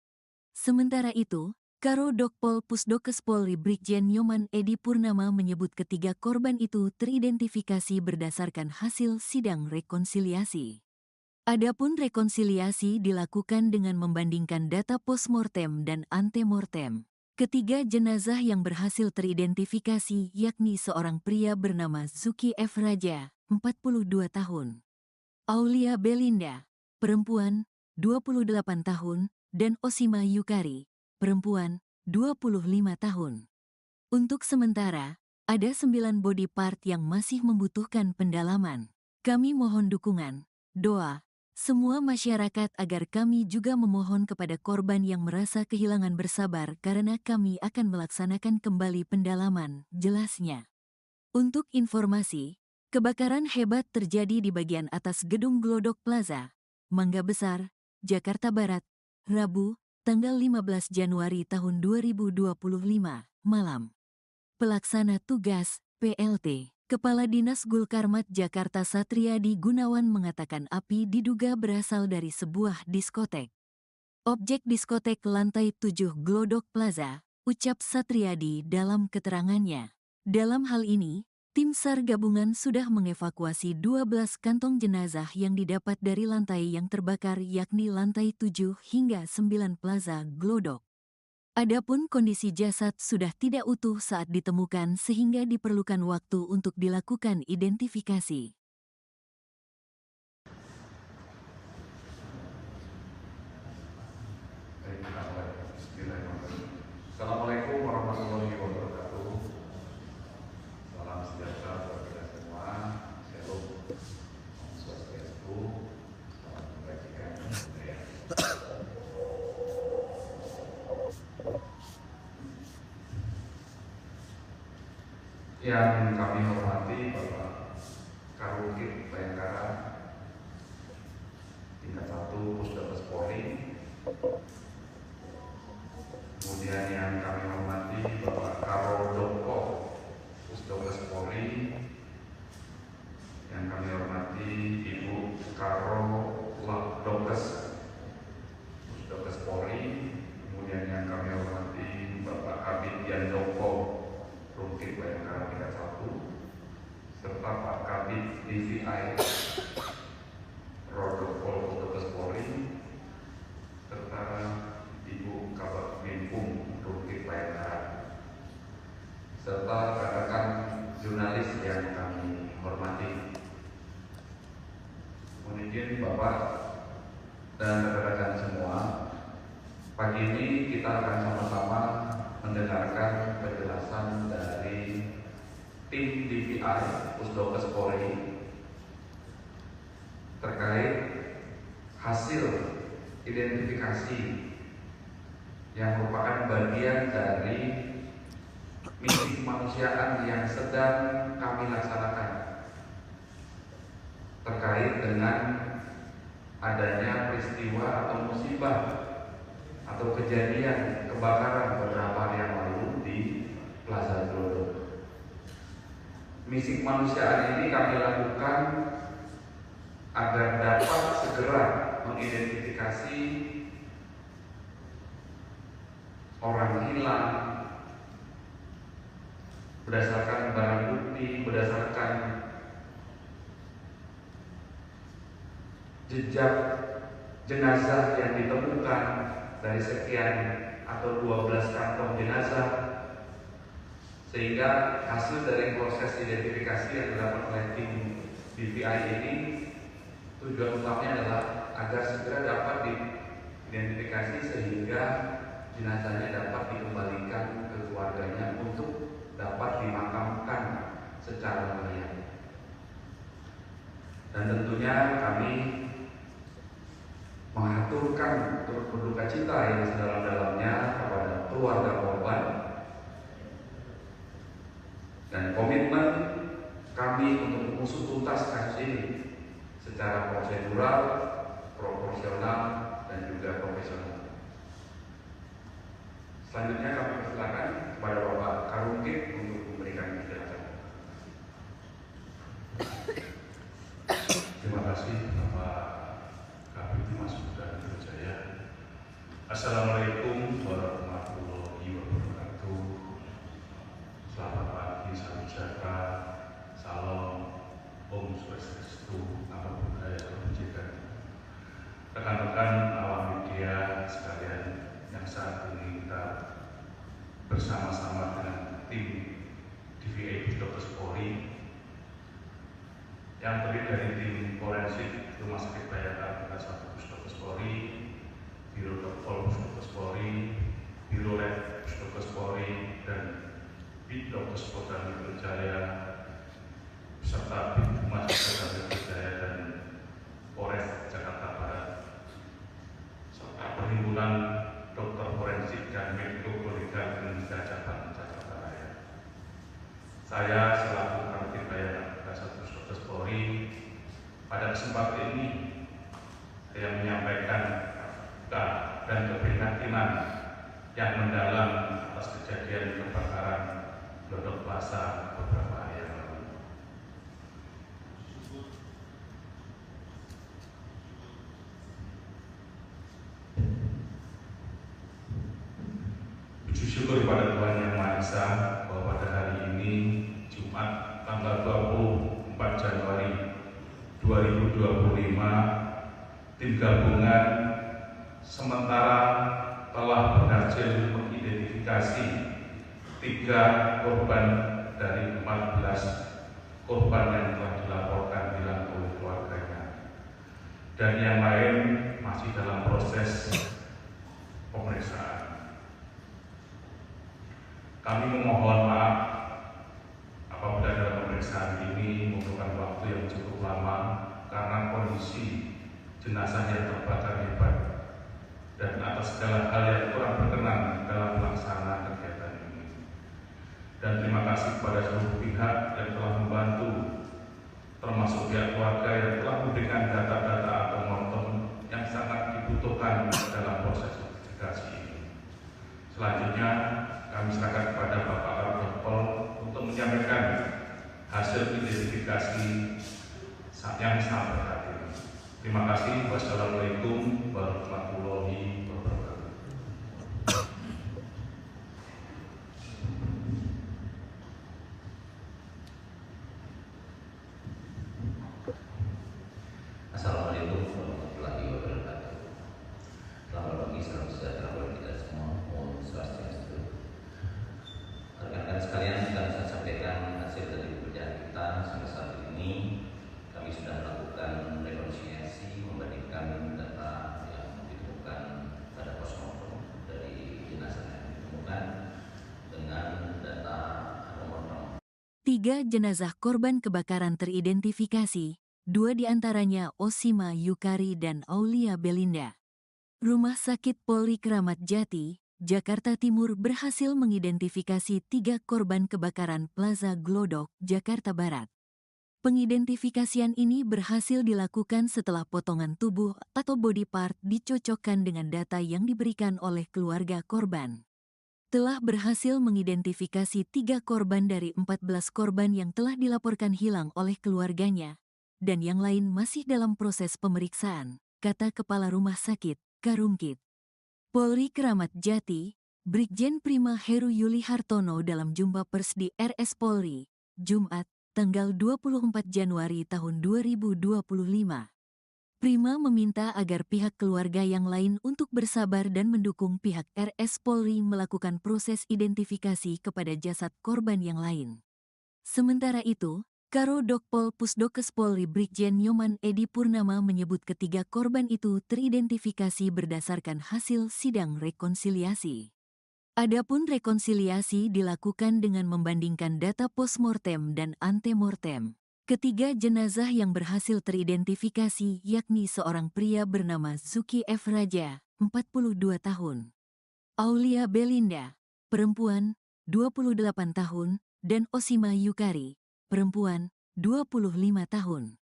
Sementara itu, Karo Dokpol Pusdokes Polri Brigjen Nyoman Edi Purnama menyebut ketiga korban itu teridentifikasi berdasarkan hasil sidang rekonsiliasi. Adapun rekonsiliasi dilakukan dengan membandingkan data postmortem dan antemortem. Ketiga jenazah yang berhasil teridentifikasi yakni seorang pria bernama Zuki F. Raja, 42 tahun. Aulia Belinda, perempuan, 28 tahun, dan Osima Yukari, perempuan, 25 tahun. Untuk sementara, ada 9 body part yang masih membutuhkan pendalaman. Kami mohon dukungan, doa, semua masyarakat agar kami juga memohon kepada korban yang merasa kehilangan bersabar karena kami akan melaksanakan kembali pendalaman, jelasnya. Untuk informasi, kebakaran hebat terjadi di bagian atas gedung Glodok Plaza, Mangga Besar, Jakarta Barat, Rabu, tanggal 15 Januari tahun 2025, malam. Pelaksana tugas, PLT. Kepala Dinas Gulkarmat Jakarta Satriadi Gunawan mengatakan api diduga berasal dari sebuah diskotek. Objek diskotek lantai 7 Glodok Plaza, ucap Satriadi dalam keterangannya. Dalam hal ini, tim SAR gabungan sudah mengevakuasi 12 kantong jenazah yang didapat dari lantai yang terbakar yakni lantai 7 hingga 9 Plaza Glodok. Adapun kondisi jasad sudah tidak utuh saat ditemukan sehingga diperlukan waktu untuk dilakukan identifikasi. Assalamualaikum warahmatullahi wabarakatuh. Salam sejahtera buat kita semua. Shalom. Om Swastiastu. Salam kebajikan. Yang kami hormati Bapak Karungkit Bayangkara, tingkat 1 Pusdokes Polri. Kemudian yang kami hormati Bapak Karo Dokpol Pusdokes Polri. Yang kami hormati Ibu Karo Dokes Pusdokes Polri. Kemudian yang kami hormati Bapak Kabid Yandoko Rungkit Bayangkara tingkat 1, serta Pak Kabid DVI Rodokpol Pusdokes Polri, serta Ibu Kabak Binkum Rungkit Bayangkara, serta rekan-rekan jurnalis yang kami hormati. Kemudian Bapak dan rekan-rekan semua, Pagi ini kita akan sama-sama mendengarkan penjelasan dari tim DPI Pusdokes Polri terkait hasil identifikasi yang merupakan bagian dari misi kemanusiaan yang sedang kami laksanakan terkait dengan adanya peristiwa atau musibah atau kejadian kebakaran beberapa hari yang lalu di Plaza Glodok. Misi kemanusiaan ini kami lakukan agar dapat segera mengidentifikasi orang hilang berdasarkan barang bukti, berdasarkan jejak jenazah yang ditemukan dari sekian atau 12 kantong jenazah, sehingga hasil dari proses identifikasi yang dilakukan oleh tim DPI ini tujuan utamanya adalah agar segera dapat diidentifikasi sehingga jenazahnya dapat dikembalikan ke keluarganya untuk dapat dimakamkan secara layak. Dan tentunya kami mengaturkan turut berduka cita yang sedalam-dalamnya kepada keluarga korban dan komitmen kami untuk mengusut tuntas kasus ini secara prosedural, proporsional, dan juga profesional. Selanjutnya kami persilakan kepada Bapak Karungkit untuk memberikan penjelasan. Terima kasih Bapak Kabid Humas Polda Metro Jaya. Assalamualaikum warahmatullahi wabarakatuh. Selamat pagi, salam sejahtera, salam, Om Swastiastu, Namo Buddhaya, Salam kebajikan. Rekan-rekan awak media sekalian yang saat ini kita bersama-sama dengan tim DPI Pusdokes Polri yang terdiri dari tim forensik Rumah Sakit Bayangkara Tingkat 1 Pusdokes Polri, Biro Dokpol Pusdokes Polri, Biro Lab Pusdokes Polri, dan Bidokes Polda Metro Jaya, serta Bidhumas Polda Metro Jaya dan Polres Jakarta Barat, serta Perhimpunan Dokter Forensik dan Mediko-Legal Indonesia Cabang Jakarta Raya. Saya selaku Kabid Bayangkara Tingkat 1 Pusdokes Polri pada kesempatan ini saya menyampaikan duka dan keprihatinan yang mendalam atas kejadian kebakaran Glodok Plaza beberapa hari yang lalu. Puji syukur kepada Tuhan Yang Maha Esa bahwa pada hari ini Jumat tanggal 24 Januari 2025 tim gabungan sementara telah berhasil mengidentifikasi 3 korban dari 14 korban yang telah dilaporkan hilang oleh keluarganya, dan yang lain masih dalam proses pemeriksaan. Kami memohon maaf apabila dalam pemeriksaan ini membutuhkan waktu yang cukup lama karena kondisi jenazah yang terbakar hebat dan atas segala hal yang kurang berkenan dalam pelaksanaan kegiatan ini. Dan terima kasih kepada seluruh pihak yang telah membantu, termasuk pihak keluarga yang telah memberikan data-data atau mortem yang sangat dibutuhkan dalam proses investigasi ini. Selanjutnya kami serahkan kepada Bapak Kapolri untuk menyampaikan hasil identifikasi yang sangat berarti. Terima kasih. Wassalamualaikum warahmatullahi wabarakatuh. Assalamualaikum warahmatullahi wabarakatuh. Selamat pagi, salam sejahtera bagi kita semua. Om Swastiastu. Rekan-rekan sekalian, akan saya sampaikan hasil dari pekerjaan kita sampai saat ini. Kami sudah melakukan rekonsiliasi, membandingkan data yang ditemukan 3 jenazah korban kebakaran teridentifikasi, 2 diantaranya Osima Yukari dan Aulia Belinda. Rumah Sakit Polri Kramat Jati, Jakarta Timur berhasil mengidentifikasi 3 korban kebakaran Plaza Glodok, Jakarta Barat. Pengidentifikasian ini berhasil dilakukan setelah potongan tubuh atau body part dicocokkan dengan data yang diberikan oleh keluarga korban. Telah berhasil mengidentifikasi 3 korban dari 14 korban yang telah dilaporkan hilang oleh keluarganya, dan yang lain masih dalam proses pemeriksaan, kata Kepala Rumah Sakit, Karungkit. Polri Kramat Jati, Brigjen Prima Heru Yuli Hartono dalam jumpa pers di RS Polri, Jumat, tanggal 24 Januari tahun 2025. Prima meminta agar pihak keluarga yang lain untuk bersabar dan mendukung pihak RS Polri melakukan proses identifikasi kepada jasad korban yang lain. Sementara itu, Karo Dokpol Pusdokes Polri Brigjen Nyoman Edi Purnama menyebut ketiga korban itu teridentifikasi berdasarkan hasil sidang rekonsiliasi. Adapun rekonsiliasi dilakukan dengan membandingkan data postmortem dan antemortem. Ketiga jenazah yang berhasil teridentifikasi yakni seorang pria bernama Zuki F. Raja, 42 tahun, Aulia Belinda, perempuan, 28 tahun, dan Osima Yukari, perempuan, 25 tahun.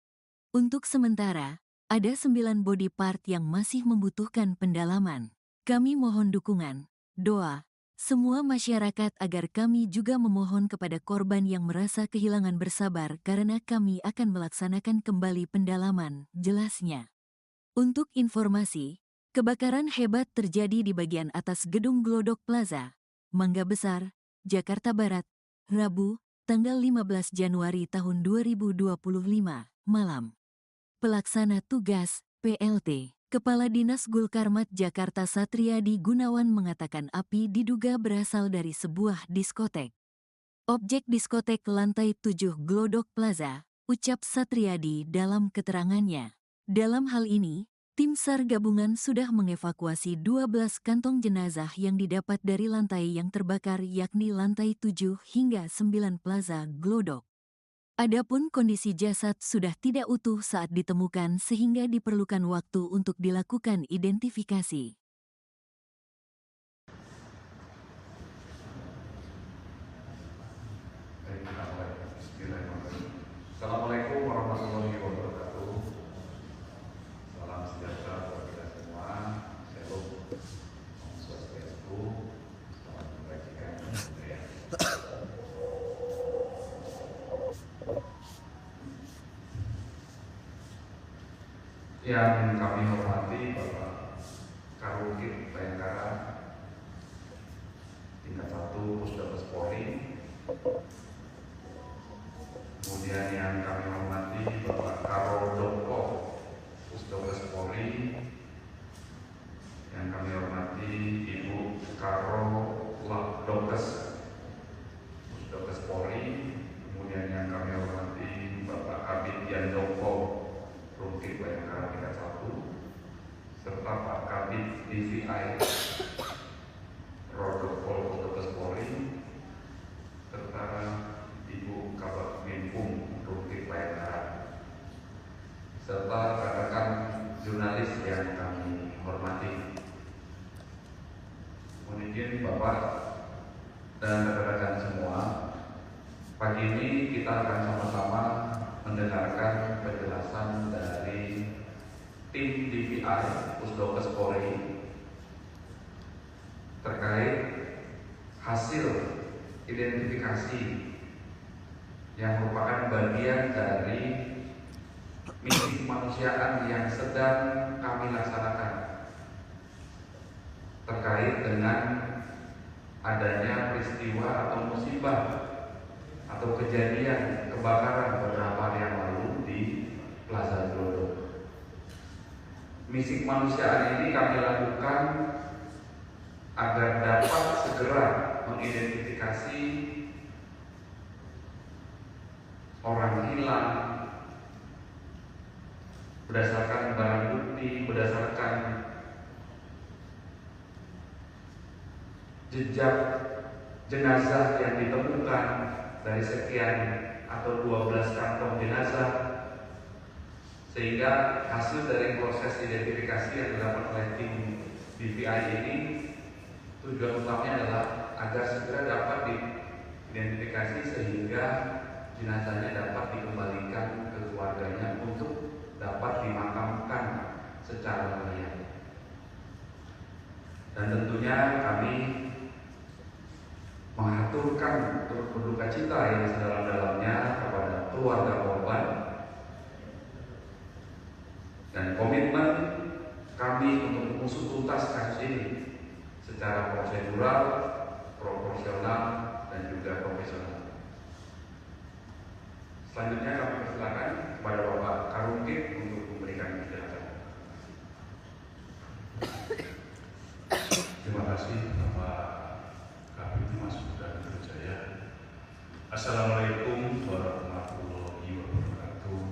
Untuk sementara, ada 9 body part yang masih membutuhkan pendalaman. Kami mohon dukungan, doa, semua masyarakat agar kami juga memohon kepada korban yang merasa kehilangan bersabar karena kami akan melaksanakan kembali pendalaman, jelasnya. Untuk informasi, kebakaran hebat terjadi di bagian atas gedung Glodok Plaza, Mangga Besar, Jakarta Barat, Rabu, tanggal 15 Januari tahun 2025, malam. Pelaksana tugas, PLT. Kepala Dinas Gulkarmat Jakarta Satriadi Gunawan mengatakan api diduga berasal dari sebuah diskotek. Objek diskotek lantai 7 Glodok Plaza, ucap Satriadi dalam keterangannya. Dalam hal ini, tim SAR gabungan sudah mengevakuasi 12 kantong jenazah yang didapat dari lantai yang terbakar yakni lantai 7 hingga 9 Plaza Glodok. Adapun kondisi jasad sudah tidak utuh saat ditemukan sehingga diperlukan waktu untuk dilakukan identifikasi. Assalamualaikum warahmatullahi wabarakatuh. Salam sejahtera buat kita semua. Shalom, Om Swastiastu, selamat kebajikan. Yang kami hormati Bapak Karungkit Bayangkara, tingkat 1 Pusdokes Polri. Kemudian yang kami hormati Bapak Karo Dokpol Pusdokes Polri. Yang kami hormati Ibu Karo Lakdokes Pusdokes Polri. Kemudian yang kami hormati Bapak Kabid Yandoko Rungkit Bayangkara tingkat 1, serta Pak Kabid DVI Rodokpol Pusdokes Polri, serta Ibu Kabak Binkum Rungkit Bayangkara, serta rekan-rekan jurnalis yang kami hormati. Mohon izin Bapak dan rekan-rekan semua, pagi ini kita akan sama-sama mendengarkan penjelasan dari tim DVI Pusdokes Polri terkait hasil identifikasi yang merupakan bagian dari misi kemanusiaan yang sedang kami laksanakan terkait dengan adanya peristiwa atau musibah atau kejadian kebakaran beberapa hari yang lalu di Plaza Glodok. Misi kemanusiaan ini kami lakukan agar dapat segera mengidentifikasi orang hilang berdasarkan barang bukti, berdasarkan jejak jenazah yang ditemukan, dari sekian atau 12 kantong jenazah, sehingga hasil dari proses identifikasi yang dilakukan oleh tim DVI ini tujuan utamanya adalah agar segera dapat diidentifikasi sehingga jenazahnya dapat dikembalikan ke keluarganya untuk dapat dimakamkan secara layak. Dan tentunya kami mengaturkan turut berduka cita yang sedalam-dalamnya kepada keluarga korban dan komitmen kami untuk mengusut tuntas kasus ini secara prosedural, proporsional, dan juga profesional. Selanjutnya kami persilakan kepada Bapak Karungkit untuk memberikan penjelasan. Terima kasih Bapak Kabid Humas Polda Metro Jaya. Assalamualaikum warahmatullahi wabarakatuh.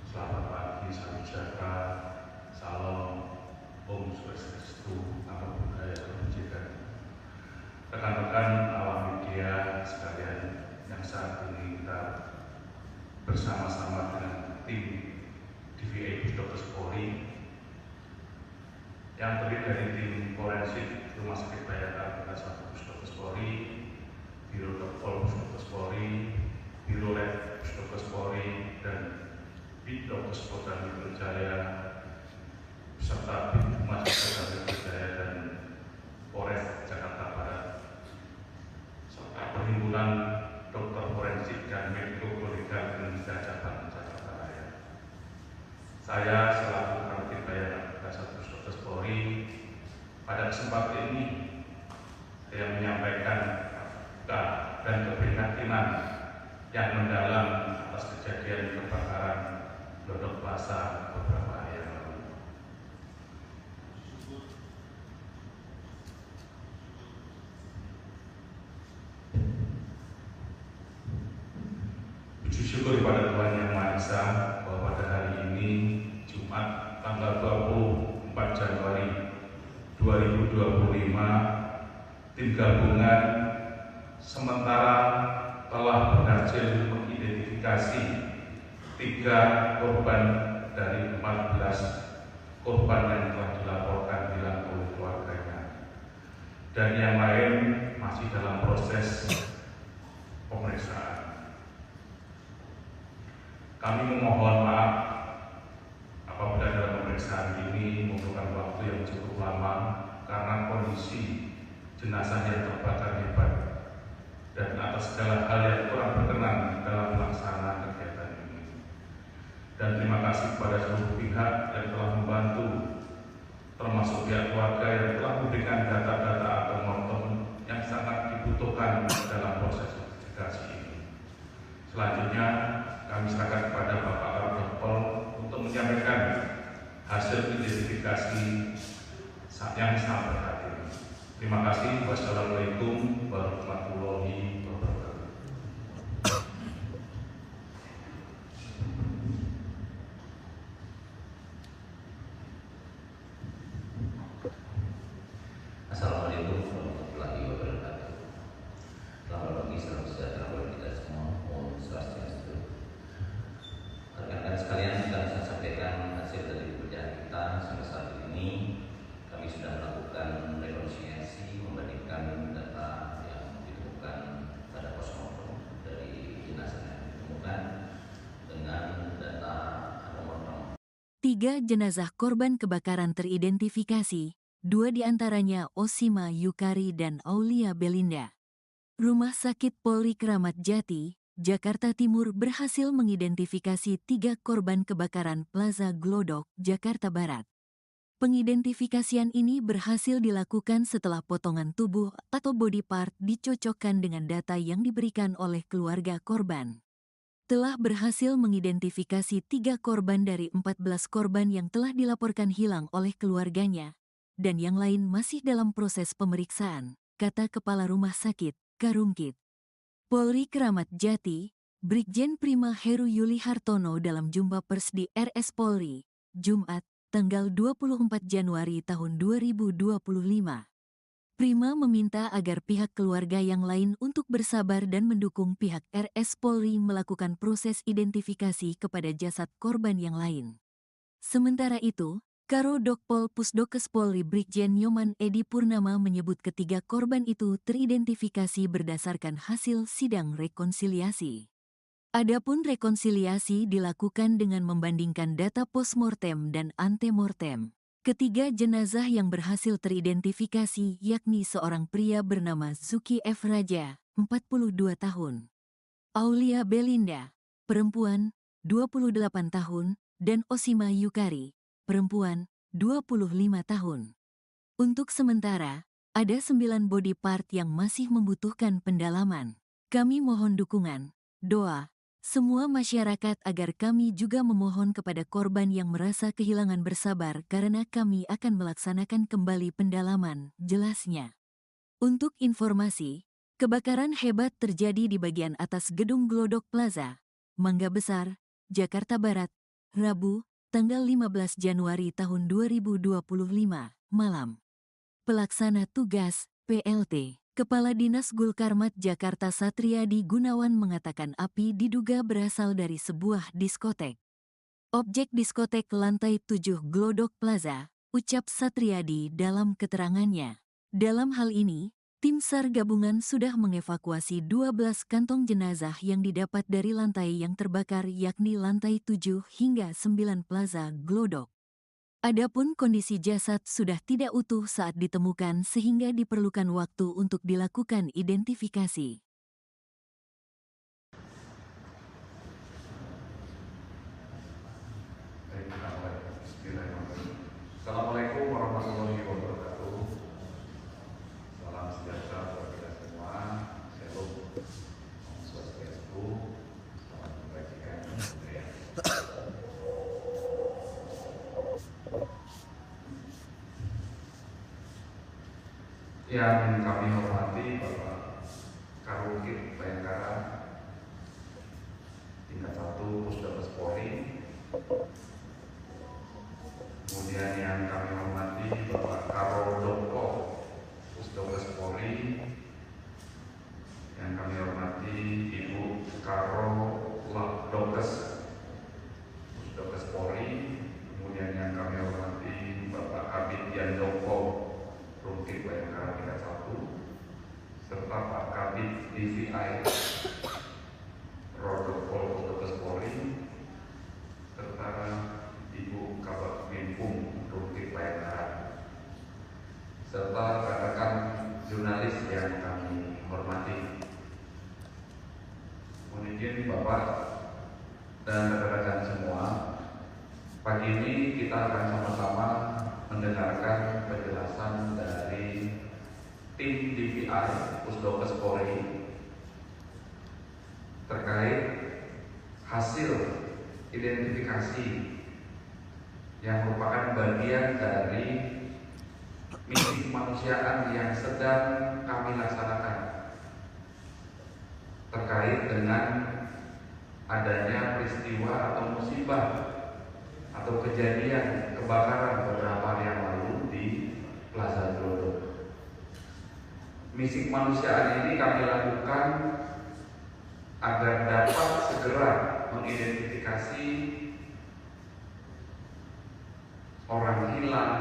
Selamat pagi, salam sejahtera, salam, Om Swastiastu, Namo Buddhaya, Salam kebajikan. Rekan-rekan awak media sekalian yang saat ini kita bersama-sama dengan tim DVI Puskesmas Polri yang terdiri dari tim forensik Rumah Sakit Bayangkara Tingkat 1 Puskesmas Polri, Biro Dokpol Puskesmas Polri, Biro Lab Puskesmas Polri, dan Bidokes Polda Metro Jaya, serta Bidhumas Polda Metro Jaya dan Polres Jakarta Barat, serta Perhimpunan Dokter Forensik dan Mediko Legal Indonesia Cabang Jakarta Raya. Saya selaku Kabid Bayangkara Tingkat 1 Puskesmas Polri pada kesempatan ini saya menyampaikan duka dan keprihatinan yang mendalam atas kejadian kebakaran Glodok Plaza beberapa hari yang lalu. Puji syukur kepada Tuhan Yang Maha Esa bahwa pada hari ini Jumat tanggal 24 Januari 2025 tim gabungan sementara telah berhasil mengidentifikasi 3 korban dari 14 korban yang telah dilaporkan hilang oleh keluarganya, dan yang lain masih dalam proses pemeriksaan. Kami memohon maaf apabila dalam pemeriksaan ini membutuhkan waktu yang cukup lama karena kondisi jenazah yang terbakar hebat dan atas segala hal yang kurang berkenan dalam pelaksanaan kegiatan ini. Dan terima kasih kepada seluruh pihak yang telah membantu, termasuk pihak keluarga yang telah memberikan data-data atau mortem yang sangat dibutuhkan dalam proses investigasi ini. Selanjutnya kami serahkan kepada Bapak Kapolri untuk menyampaikan hasil identifikasi yang sangat berarti. Terima kasih. Wassalamualaikum warahmatullahi wabarakatuh. Assalamualaikum warahmatullahi wabarakatuh. Selamat pagi, salam sejahtera bagi kita semua. Om Swastiastu. Rekan-rekan sekalian, akan saya sampaikan hasil dari pekerjaan kita sampai saat ini. Kami sudah melakukan rekonsiliasi membandingkan data yang ditemukan pada postmortem dari jenazah yang ditemukan dengan data antemortem. 3 jenazah korban kebakaran teridentifikasi, 2 diantaranya Osima Yukari dan Aulia Belinda. Rumah Sakit Polri Kramat Jati, Jakarta Timur berhasil mengidentifikasi 3 korban kebakaran Plaza Glodok, Jakarta Barat. Pengidentifikasian ini berhasil dilakukan setelah potongan tubuh atau body part dicocokkan dengan data yang diberikan oleh keluarga korban. Telah berhasil mengidentifikasi 3 korban dari 14 korban yang telah dilaporkan hilang oleh keluarganya, dan yang lain masih dalam proses pemeriksaan, kata Kepala Rumah Sakit, Karungkit Polri Kramat Jati, Brigjen Prima Heru Yuli Hartono dalam jumpa pers di RS Polri, Jumat, tanggal 24 Januari tahun 2025. Prima meminta agar pihak keluarga yang lain untuk bersabar dan mendukung pihak RS Polri melakukan proses identifikasi kepada jasad korban yang lain. Sementara itu, Karo Dokpol Pusdokes Polri Brigjen Nyoman Edi Purnama menyebut ketiga korban itu teridentifikasi berdasarkan hasil sidang rekonsiliasi. Adapun rekonsiliasi dilakukan dengan membandingkan data postmortem dan antemortem. Ketiga jenazah yang berhasil teridentifikasi yakni seorang pria bernama Zuki F. Raja, 42 tahun, Aulia Belinda, perempuan, 28 tahun, dan Osima Yukari, perempuan, 25 tahun. Untuk sementara, ada 9 body part yang masih membutuhkan pendalaman. Kami mohon dukungan, doa, semua masyarakat agar kami juga memohon kepada korban yang merasa kehilangan bersabar karena kami akan melaksanakan kembali pendalaman, jelasnya. Untuk informasi, kebakaran hebat terjadi di bagian atas gedung Glodok Plaza, Mangga Besar, Jakarta Barat, Rabu, tanggal 15 Januari tahun 2025, malam. Pelaksana tugas, PLT. Kepala Dinas Gulkarmat Jakarta Satriadi Gunawan mengatakan api diduga berasal dari sebuah diskotek. Objek diskotek lantai 7 Glodok Plaza, ucap Satriadi dalam keterangannya. Dalam hal ini, tim SAR gabungan sudah mengevakuasi 12 kantong jenazah yang didapat dari lantai yang terbakar yakni lantai 7 hingga 9 Plaza Glodok. Adapun kondisi jasad sudah tidak utuh saat ditemukan sehingga diperlukan waktu untuk dilakukan identifikasi. Assalamualaikum warahmatullahi wabarakatuh. Salam sejahtera buat kita semua. Shalom. Om Swastiastu. Salam kebajikan. Yang kami hormati Bapak Karukit Bayangkara, tingkat 1 Pusdokes Polri. Kemudian yang kami hormati Bapak Karo Dokpol Pusdokes Polri. Yang kami hormati Ibu Karo Dokes Pusdokes Polri. Kemudian yang kami hormati Bapak Kabid Yandoko Rumkit Bayangkara tingkat 1, serta Pak Kabid DVI Rodokpol Pusdokes Polri, serta Ibu Kabak Binkum Rumkit Bayangkara, serta rekan-rekan jurnalis yang kami hormati. Mohon izin Bapak dan rekan-rekan semua, pagi ini kita akan sama-sama mendengarkan penjelasan dari tim DVI Pusdokes Polri terkait hasil identifikasi yang merupakan bagian dari misi kemanusiaan yang sedang kami laksanakan terkait dengan adanya peristiwa atau musibah atau kejadian kebakaran beberapa hari yang lalu di Plaza Glodok. Misi kemanusiaan ini kami lakukan agar dapat segera mengidentifikasi orang hilang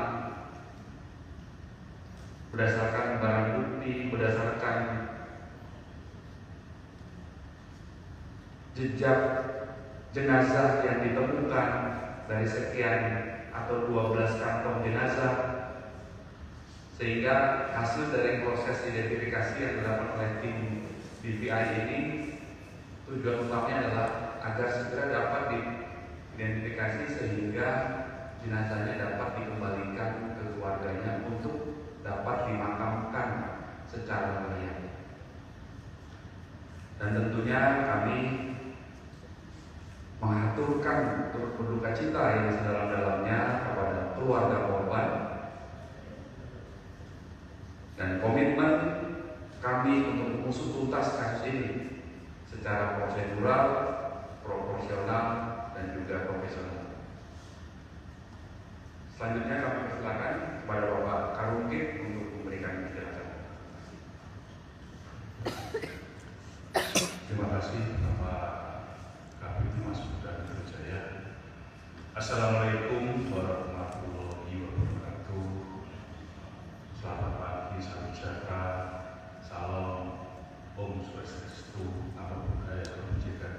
berdasarkan barang bukti, berdasarkan jejak jenazah yang ditemukan dari sekian atau 12 kantong jenazah, sehingga hasil dari proses identifikasi yang dilakukan oleh tim DVI ini tujuan utamanya adalah agar segera dapat diidentifikasi sehingga jenazahnya dapat dikembalikan ke keluarganya untuk dapat dimakamkan secara meriah. Dan tentunya kami mengaturkan turut berduka cita yang sedalam-dalamnya kepada keluarga korban dan komitmen kami untuk mengusut tuntas kasus ini secara prosedural, proporsional, dan juga profesional. Selanjutnya kami persilakan kepada Bapak Karukit untuk memberikan penjelasan. kasih Bapak Kabid Humas Polda Metro Jaya. Assalamualaikum warahmatullahi wabarakatuh. Selamat pagi, salam sejahtera, salam, Om Swastiastu, Namo Buddhaya, Salam kebajikan.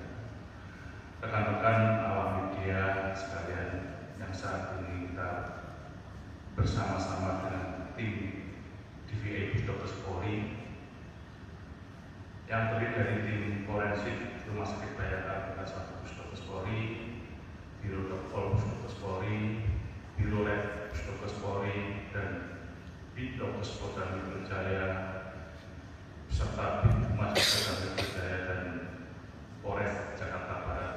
Rekan-rekan awak media sekalian yang saat ini kita bersama-sama dengan tim DVA Puskesmas Polri yang terdiri dari tim forensik Rumah Sakit Bayangkara Tingkat 1 Puskesmas Polri, Biro Dokpol Puskesmas Polri, Biro Lab Puskesmas Polri, dan Bidokes Polda Metro Jaya, serta Bid Humas Polda Metro Jaya dan Polres Jakarta Barat,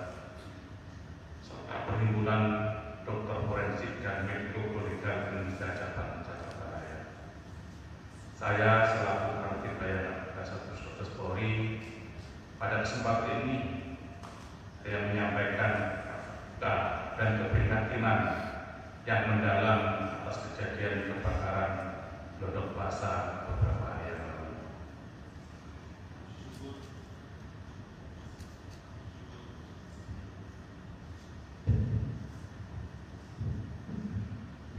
serta Perhimpunan Dokter Forensik dan Mediko Legal Indonesia Cabang Jakarta Raya. Saya selaku Kabid Bayangkara Tingkat 1 Puskesmas Polri pada kesempatan ini saya menyampaikan duka dan keprihatinan yang mendalam atas kejadian kebakaran Glodok Plaza beberapa hari yang lalu.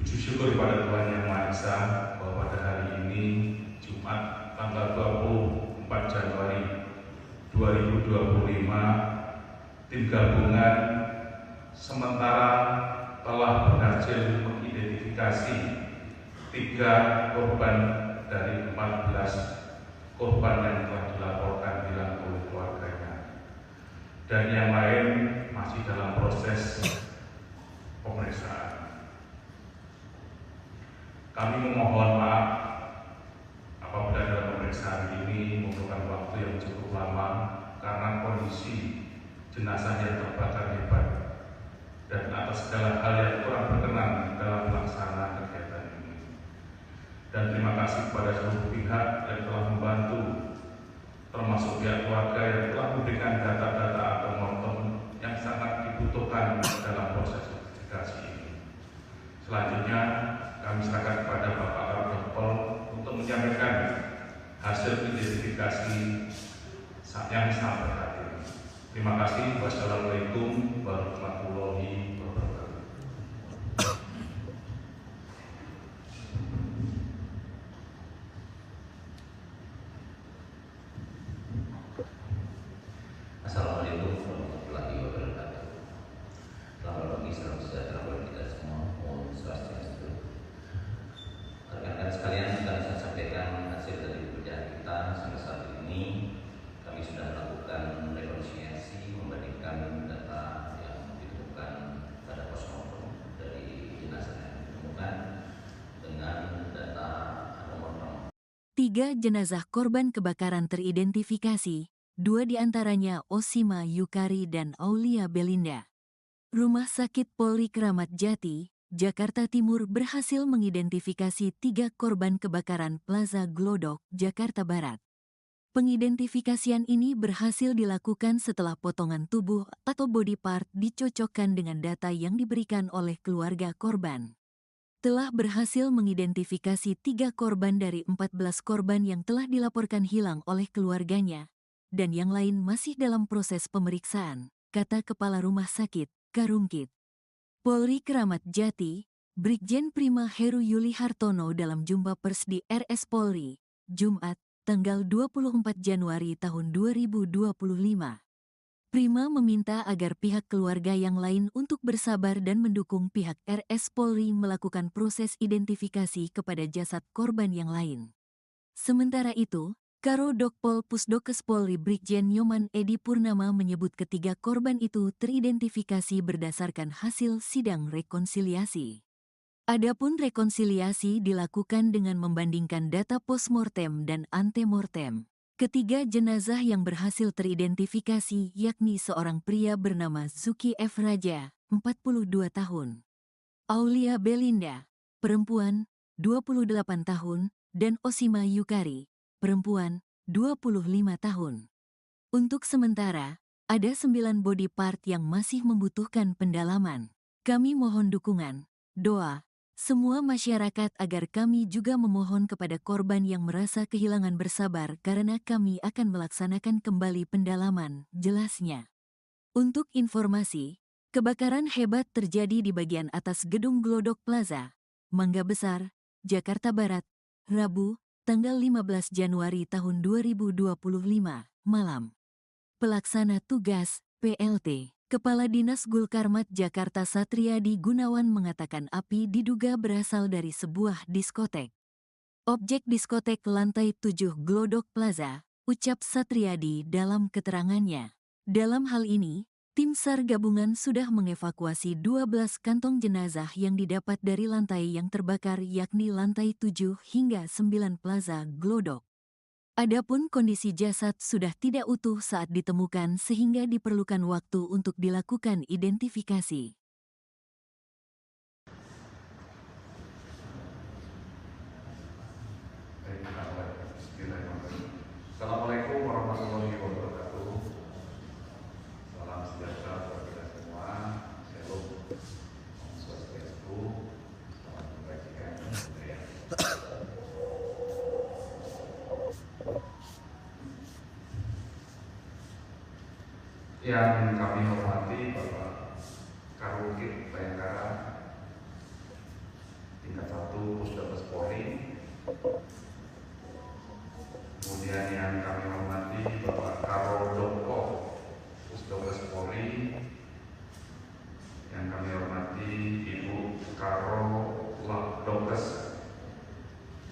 Puji syukur kepada Tuhan Yang Maha Esa bahwa pada hari ini Jumat tanggal 24 Januari 2025 tim gabungan sementara telah berhasil mengidentifikasi 3 korban dari 14 korban yang telah dilaporkan hilang oleh keluarganya, dan yang lain masih dalam proses pemeriksaan. Kami memohon maaf apabila dalam pemeriksaan ini memerlukan waktu yang cukup lama karena kondisi jenazah yang terbakar hebat dan atas segala hal yang kurang berkenan dalam pelaksanaan kegiatan ini. Dan terima kasih kepada seluruh pihak yang telah membantu, termasuk pihak keluarga yang telah memberikan data-data atau mortem yang sangat dibutuhkan dalam proses identifikasi ini. Selanjutnya kami serahkan kepada Bapak Kapolri untuk menyampaikan hasil identifikasi yang sangat berarti. Terima kasih. Wassalamualaikum warahmatullahi wabarakatuh. Assalamualaikum warahmatullahi wabarakatuh. Selamat pagi, salam sejahtera bagi kita semua. Om Swastiastu. Rekan-rekan sekalian, akan saya sampaikan hasil dari pekerjaan kita sampai saat ini. Kami sudah melakukan rekonsiliasi membandingkan data yang ditemukan pada postmortem dari jenazah yang ditemukan dengan data antemortem. 3 jenazah korban kebakaran teridentifikasi, 2 diantaranya Osima Yukari dan Aulia Belinda. Rumah Sakit Polri Kramat Jati, Jakarta Timur berhasil mengidentifikasi 3 korban kebakaran Plaza Glodok, Jakarta Barat. Pengidentifikasian ini berhasil dilakukan setelah potongan tubuh atau body part dicocokkan dengan data yang diberikan oleh keluarga korban. Telah berhasil mengidentifikasi 3 korban dari 14 korban yang telah dilaporkan hilang oleh keluarganya, dan yang lain masih dalam proses pemeriksaan, kata Kepala Rumah Sakit, Karungkit. Polri Kramat Jati, Brigjen Prima Heru Yuli Hartono dalam jumpa pers di RS Polri, Jumat, tanggal 24 Januari tahun 2025. Prima meminta agar pihak keluarga yang lain untuk bersabar dan mendukung pihak RS Polri melakukan proses identifikasi kepada jasad korban yang lain. Sementara itu, Karo Dokpol Pusdokes Polri Brigjen Nyoman Edi Purnama menyebut ketiga korban itu teridentifikasi berdasarkan hasil sidang rekonsiliasi. Adapun rekonsiliasi dilakukan dengan membandingkan data postmortem dan antemortem. Ketiga jenazah yang berhasil teridentifikasi yakni seorang pria bernama Zuki F. Raja, 42 tahun. Aulia Belinda, perempuan, 28 tahun, dan Osima Yukari, perempuan, 25 tahun. Untuk sementara, ada 9 body part yang masih membutuhkan pendalaman. Kami mohon dukungan, doa, semua masyarakat agar kami juga memohon kepada korban yang merasa kehilangan bersabar karena kami akan melaksanakan kembali pendalaman, jelasnya. Untuk informasi, kebakaran hebat terjadi di bagian atas gedung Glodok Plaza, Mangga Besar, Jakarta Barat, Rabu, tanggal 15 Januari tahun 2025, malam. Pelaksana tugas, PLT. Kepala Dinas Gulkarmat Jakarta Satriadi Gunawan mengatakan api diduga berasal dari sebuah diskotek. Objek diskotek lantai 7 Glodok Plaza, ucap Satriadi dalam keterangannya. Dalam hal ini, tim SAR gabungan sudah mengevakuasi 12 kantong jenazah yang didapat dari lantai yang terbakar yakni lantai 7 hingga 9 Plaza Glodok. Adapun kondisi jasad sudah tidak utuh saat ditemukan sehingga diperlukan waktu untuk dilakukan identifikasi. Assalamualaikum warahmatullahi wabarakatuh. Salam sejahtera buat kita semua. Shalom. Om Swastiastu. Salam kebajikan. Yang kami hormati Bapak Karukit Bayangkara tingkat 1 Pusdokes Polri. Kemudian yang kami hormati Bapak Karo Doko Pusdokes Polri. Yang kami hormati Ibu Karo Dokes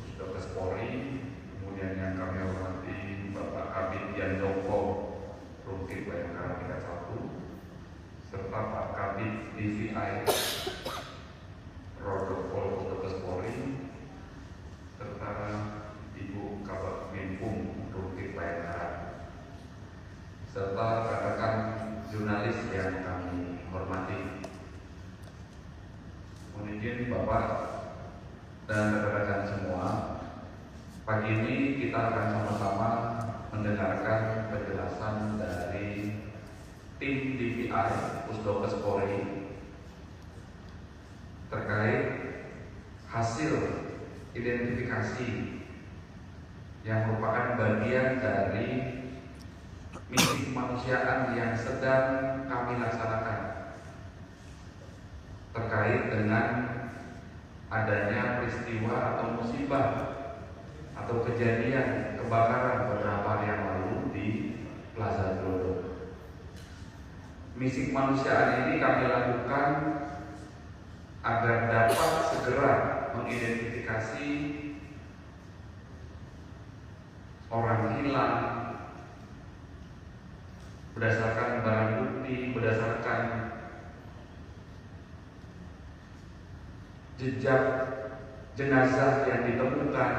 Pusdokes Polri. Kemudian yang kami hormati Bapak Kabid Yandoko Rumkit Bayangkara tingkat 1, serta Pak Kabid DVI Rodopol Pusdokes Polri, serta Ibu Kabak Minkum Rumkit Bayangkara, serta rekan-rekan jurnalis yang kami hormati. Mohon izin Bapak dan rekan-rekan semua, pagi ini kita akan sama-sama mendengarkan penjelasan dari tim DVI Pusdokes Polri terkait hasil identifikasi yang merupakan bagian dari misi kemanusiaan yang sedang kami laksanakan terkait dengan adanya peristiwa atau musibah atau kejadian kebakaran beberapa hari yang lalu di Plaza Glodok. Misi kemanusiaan ini kami lakukan agar dapat segera mengidentifikasi orang hilang berdasarkan barang bukti, berdasarkan jejak jenazah yang ditemukan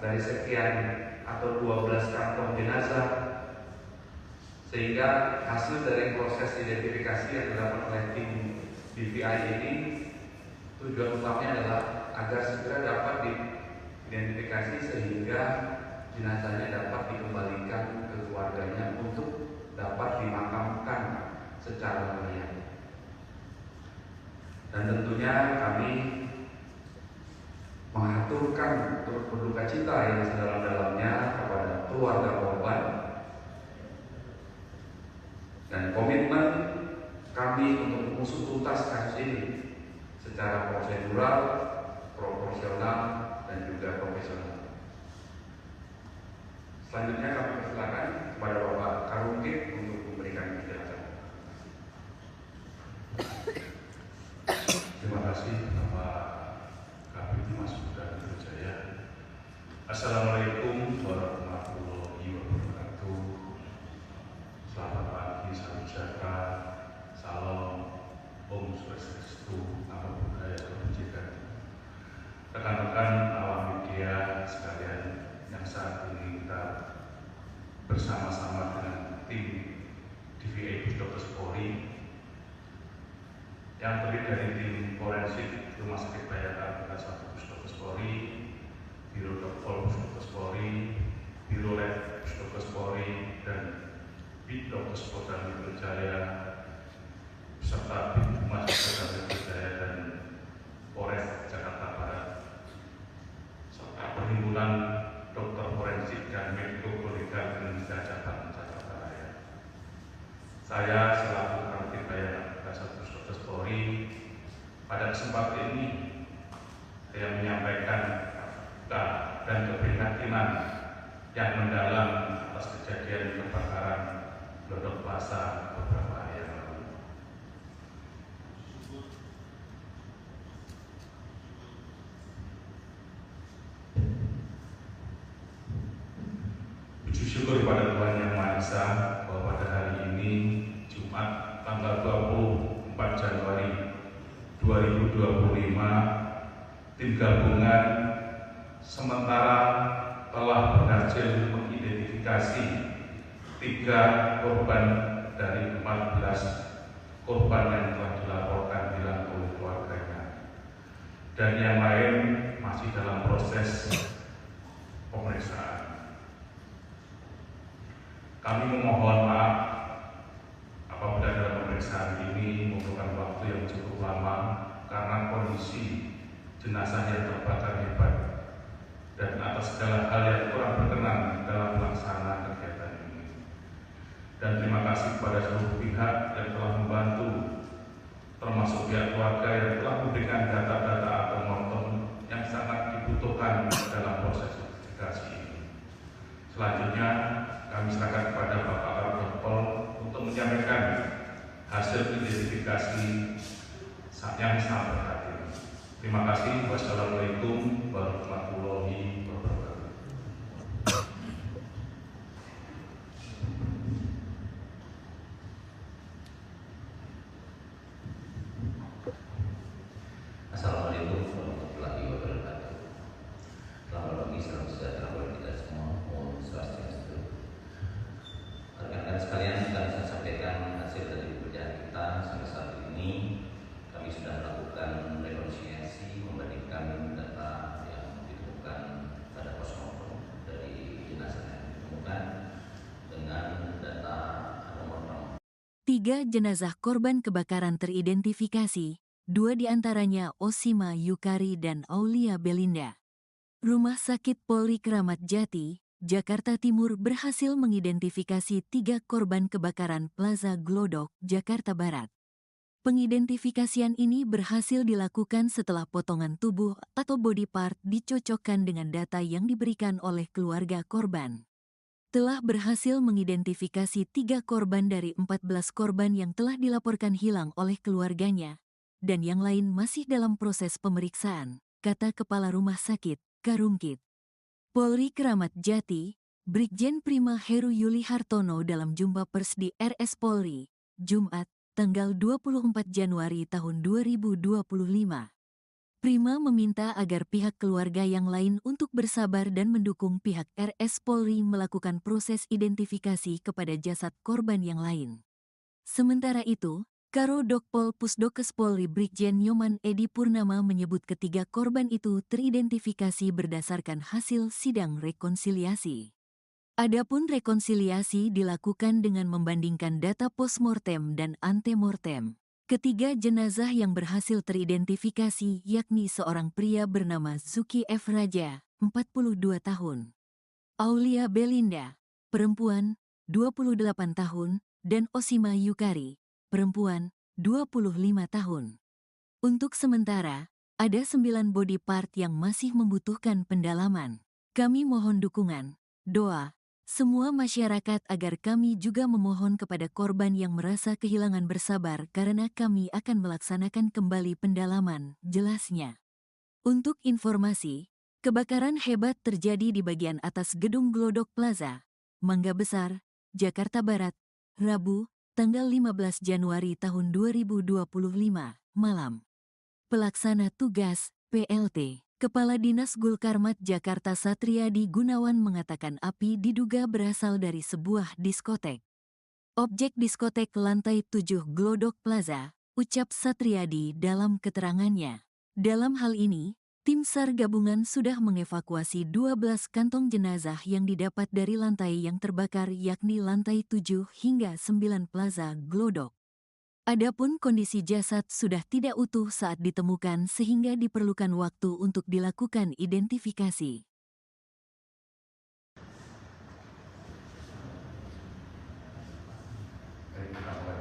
dari sekian atau 12 kantong jenazah, sehingga hasil dari proses identifikasi yang dilakukan oleh tim DVI ini tujuan utamanya adalah agar segera dapat diidentifikasi sehingga jenazahnya dapat dikembalikan ke keluarganya untuk dapat dimakamkan secara meriah. Dan tentunya kami mengaturkan turut berduka cita yang sedalam-dalamnya kepada keluarga korban dan komitmen kami untuk mengusut tuntas kasus ini secara prosedural, proporsional, dan juga profesional. Selanjutnya kami persilakan kepada Bapak Karukit untuk memberikan penjelasan. Terima kasih Bapak Kabid Mas Budha Jaya. Assalamualaikum warahmatullahi wabarakatuh. Selamat pagi, salam sejahtera, salam Om Swastiastu, nama budaya kebajikan. Rekan-rekan awam media sekalian yang saat ini kita bersama-sama dengan tim DVI Pusdokes Polri yang terdiri dari tim forensik Rumah Sakit Bayangkara tingkat 1 Pusdokes Polri, Biro Dokpol Pusdokes Polri, Biro Lab Pusdokes Polri, dan Bitdokes Polda Metro Jaya, serta Bid Humas Polda Metro Jaya dan Polres Jakarta Saya selaku Kanit Bayangan Kasat Puskesmas Polri pada kesempatan ini saya menyampaikan duka dan keprihatinan yang mendalam atas kejadian kebakaran Glodok Plaza beberapa hari yang lalu. Puji syukur kepada Tuhan Yang Maha Esa bahwa pada hari ini Jumat tanggal 24 Januari 2025 tim gabungan sementara telah berhasil mengidentifikasi 3 korban dari 14 korban yang telah dilaporkan hilang oleh keluarganya, dan yang lain masih dalam proses pemeriksaan. Kami memohon maaf apabila dalam pemeriksaan ini membutuhkan waktu yang cukup lama karena kondisi jenazah yang terbakar hebat dan atas segala hal yang kurang berkenan dalam pelaksanaan kegiatan ini. Dan terima kasih kepada seluruh pihak yang telah membantu, termasuk pihak keluarga yang telah memberikan data-data atau mortem yang sangat dibutuhkan dalam proses identifikasi ini. Selanjutnya kami serahkan kepada Bapak Kapolri untuk menyampaikan hasil identifikasi yang sangat berarti. Terima kasih. Wassalamualaikum warahmatullahi wabarakatuh. Assalamualaikum warahmatullahi wabarakatuh. Selamat pagi, salam sejahtera bagi kita semua. Om Swastiastu. Rekan-rekan sekalian, akan saya sampaikan hasil dari pekerjaan kita sampai saat ini. Kami sudah melakukan rekonsiliasi membandingkan data yang ditemukan pada postmortem dari jenazah yang ditemukan dengan data antemortem. 3 jenazah korban kebakaran teridentifikasi, 2 diantaranya Osima Yukari dan Aulia Belinda. Rumah Sakit Polri Kramat Jati, Jakarta Timur berhasil mengidentifikasi 3 korban kebakaran Plaza Glodok, Jakarta Barat. Pengidentifikasian ini berhasil dilakukan setelah potongan tubuh atau body part dicocokkan dengan data yang diberikan oleh keluarga korban. Telah berhasil mengidentifikasi 3 korban dari 14 korban yang telah dilaporkan hilang oleh keluarganya, dan yang lain masih dalam proses pemeriksaan, kata Kepala Rumah Sakit, Karungkit. Polri Kramat Jati, Brigjen Prima Heru Yuli Hartono dalam jumpa pers di RS Polri, Jumat, tanggal 24 Januari tahun 2025. Prima meminta agar pihak keluarga yang lain untuk bersabar dan mendukung pihak RS Polri melakukan proses identifikasi kepada jasad korban yang lain. Sementara itu, Karo Dokpol Pusdokes Polri Brigjen Nyoman Edi Purnama menyebut ketiga korban itu teridentifikasi berdasarkan hasil sidang rekonsiliasi. Adapun rekonsiliasi dilakukan dengan membandingkan data postmortem dan antemortem. Ketiga jenazah yang berhasil teridentifikasi yakni seorang pria bernama Zuki F. Raja, 42 tahun, Aulia Belinda, perempuan, 28 tahun, dan Osima Yukari, perempuan, 25 tahun. Untuk sementara, ada 9 body part yang masih membutuhkan pendalaman. Kami mohon dukungan, doa, semua masyarakat agar kami juga memohon kepada korban yang merasa kehilangan bersabar karena kami akan melaksanakan kembali pendalaman, jelasnya. Untuk informasi, kebakaran hebat terjadi di bagian atas gedung Glodok Plaza, Mangga Besar, Jakarta Barat, Rabu, tanggal 15 Januari tahun 2025, malam. Pelaksana tugas, PLT. Kepala Dinas Gulkarmat Jakarta Satriadi Gunawan mengatakan api diduga berasal dari sebuah diskotek. Objek diskotek lantai 7 Glodok Plaza, ucap Satriadi dalam keterangannya. Dalam hal ini, tim SAR gabungan sudah mengevakuasi 12 kantong jenazah yang didapat dari lantai yang terbakar yakni lantai 7 hingga 9 Plaza Glodok. Adapun kondisi jasad sudah tidak utuh saat ditemukan sehingga diperlukan waktu untuk dilakukan identifikasi. Baik, kita mulai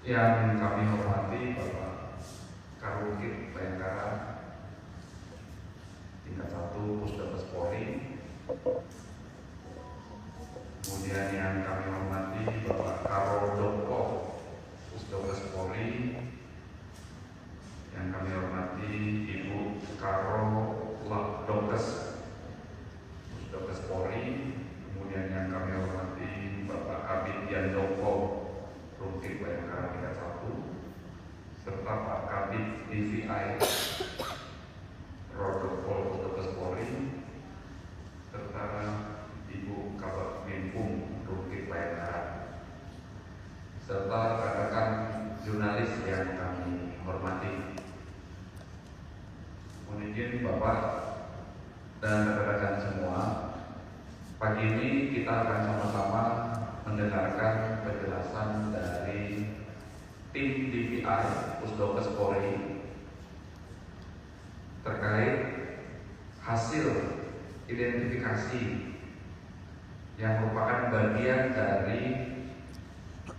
Yang kami hormati Bapak Karungkit Bayangkara tingkat 1 Pusdokes Polri. Kemudian yang kami hormati Bapak Karo Doko Pusdokes Polri. Yang kami hormati Ibu Karo Dokes Pusdokes Polri. Kemudian yang kami hormati Bapak Kabid Yandoko Rungkit Bayangkara tingkat 1, serta Pak Kabid DVI Rodopol Pusdokes Polri, serta Ibu Kabak Minkum Rungkit Bayangkara, serta rekan-rekan jurnalis yang kami hormati. Mohon izin Bapak dan rekan-rekan semua, pagi ini kita akan sama-sama mendengarkan penjelasan dari tim DVI Pusdokes Polri terkait hasil identifikasi yang merupakan bagian dari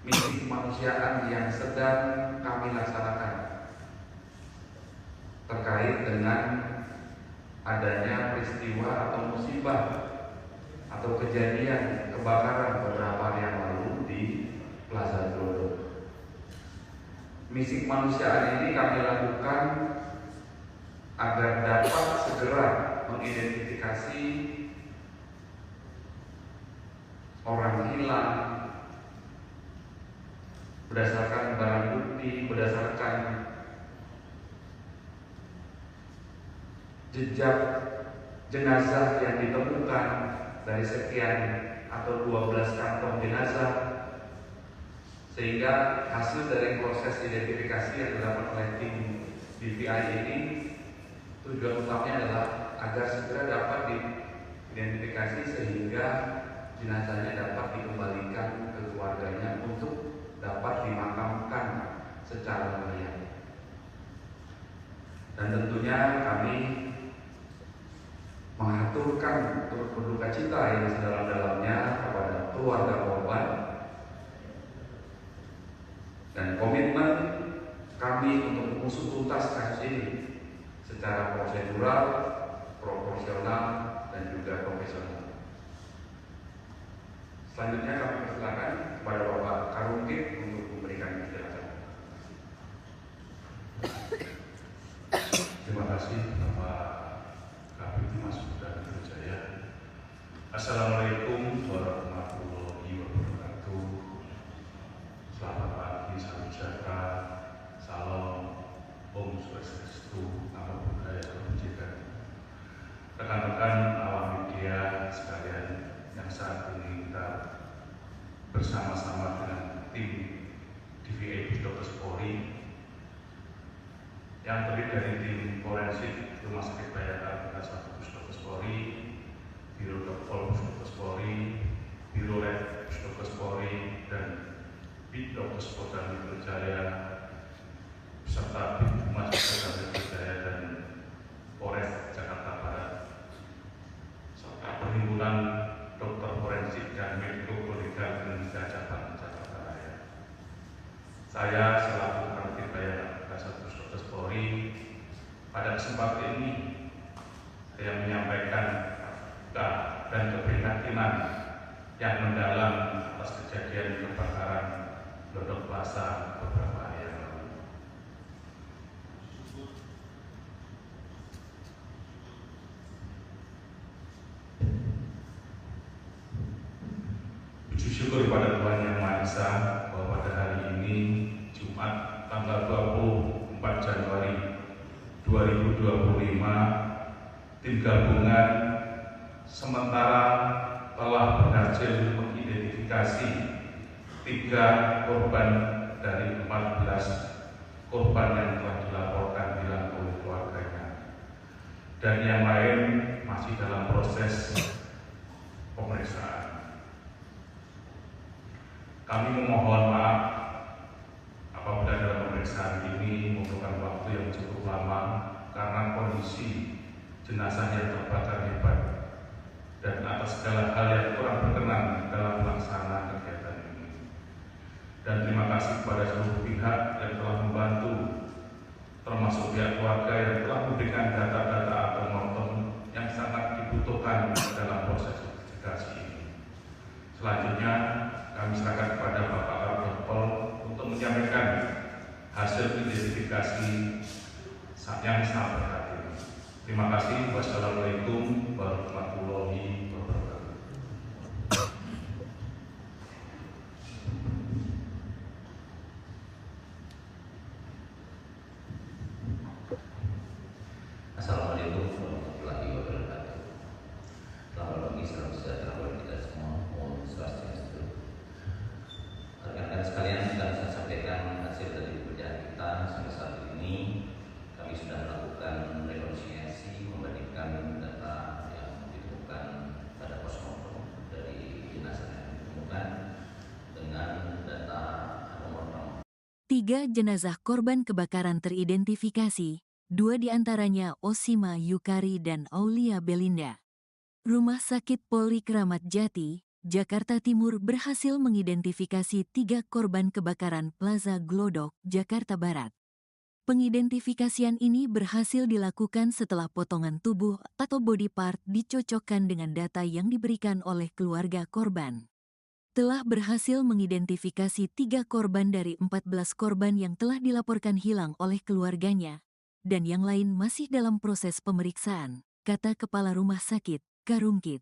misi kemanusiaan yang sedang kami laksanakan terkait dengan adanya peristiwa atau musibah atau kejadian kebakaran beberapa hari yang lalu di Plaza Glodok. Misi kemanusiaan ini kami lakukan agar dapat segera mengidentifikasi orang hilang berdasarkan barang bukti, berdasarkan jejak jenazah yang ditemukan dari sekian atau 12 kantong jenazah, sehingga hasil dari proses identifikasi yang dilakukan oleh tim DVI ini tujuan utamanya adalah agar segera dapat diidentifikasi sehingga jenazahnya dapat dikembalikan ke keluarganya untuk dapat dimakamkan secara layak. Dan tentunya kami mengaturkan turut berduka cita yang sedalam-dalamnya kepada keluarga korban dan komitmen kami untuk mengusut tuntas kasus ini secara prosedural, proporsional, dan juga profesional. Selanjutnya kami persilakan kepada Bapak Karungkit untuk memberikan penjelasan. Terima kasih Bapak Kabid Mas Budha Jaya. Assalamualaikum warahmatullahi wabarakatuh. Selamat pagi, salam sejahtera, salam Om Swastiastu, Namo Buddhaya, Salam Kebajikan. Rekan-rekan awak media sekalian yang saat ini kita bersama-sama dengan tim DVI Pusdokes Polri yang terdiri dari tim forensik Rumah Sakit Bayangkara tingkat 1 Pusdokes Polri, Biro Dokpol Pusdokes Polri, Biro Red Pusdokes Polri, dan Bidokes Polda Metro Jaya, serta Bidhumas Polda Metro Jaya dan Polres Jakarta Barat, serta Perhimpunan Dokter Forensik dan Mediko-Legal Indonesia Cabang Jakarta Raya. Saya selaku Kabid Bayangkara tingkat 1 Pusdokes Polri pada kesempatan ini saya menyampaikan duka dan keprihatinan yang mendalam atas kejadian kebakaran Glodok Plaza beberapa hari yang lalu. Puji syukur kepada Tuhan Yang Maha Esa bahwa pada hari ini Jumat tanggal 24 Januari 2025 tim gabungan sementara telah berhasil mengidentifikasi 3 korban dari 14 korban yang telah dilaporkan hilang oleh keluarganya, dan yang lain masih dalam proses pemeriksaan. Kami memohon maaf apabila dalam pemeriksaan ini membutuhkan waktu yang cukup lama karena kondisi jenazah yang terbakar hebat dan atas segala hal yang kurang berkenan dalam pelaksanaan kegiatan ini. Dan terima kasih kepada seluruh pihak yang telah membantu, termasuk pihak keluarga yang telah memberikan data-data atau mortem yang sangat dibutuhkan dalam proses investigasi ini. Selanjutnya, kami serahkan kepada Bapak Kapolri untuk menyampaikan hasil identifikasi yang sangat berarti. Terima kasih. Wassalamualaikum warahmatullahi wabarakatuh. Assalamualaikum warahmatullahi wabarakatuh. Selamat pagi, salam sejahtera bagi kita semua. Om Swastiastu. Rekan-rekan sekalian, akan saya sampaikan hasil dari pekerjaan kita sampai saat ini. Kami sudah melakukan rekonsiliasi, membandingkan data yang ditemukan pada postmortem dari jenazah yang ditemukan dengan data antemortem. 3 jenazah korban kebakaran teridentifikasi, 2 diantaranya Osima Yukari dan Aulia Belinda. Rumah Sakit Polri Kramat Jati, Jakarta Timur berhasil mengidentifikasi 3 korban kebakaran Plaza Glodok, Jakarta Barat. Pengidentifikasian ini berhasil dilakukan setelah potongan tubuh atau body part dicocokkan dengan data yang diberikan oleh keluarga korban. Telah berhasil mengidentifikasi 3 korban dari 14 korban yang telah dilaporkan hilang oleh keluarganya, dan yang lain masih dalam proses pemeriksaan, kata Kepala Rumah Sakit, Karungkit.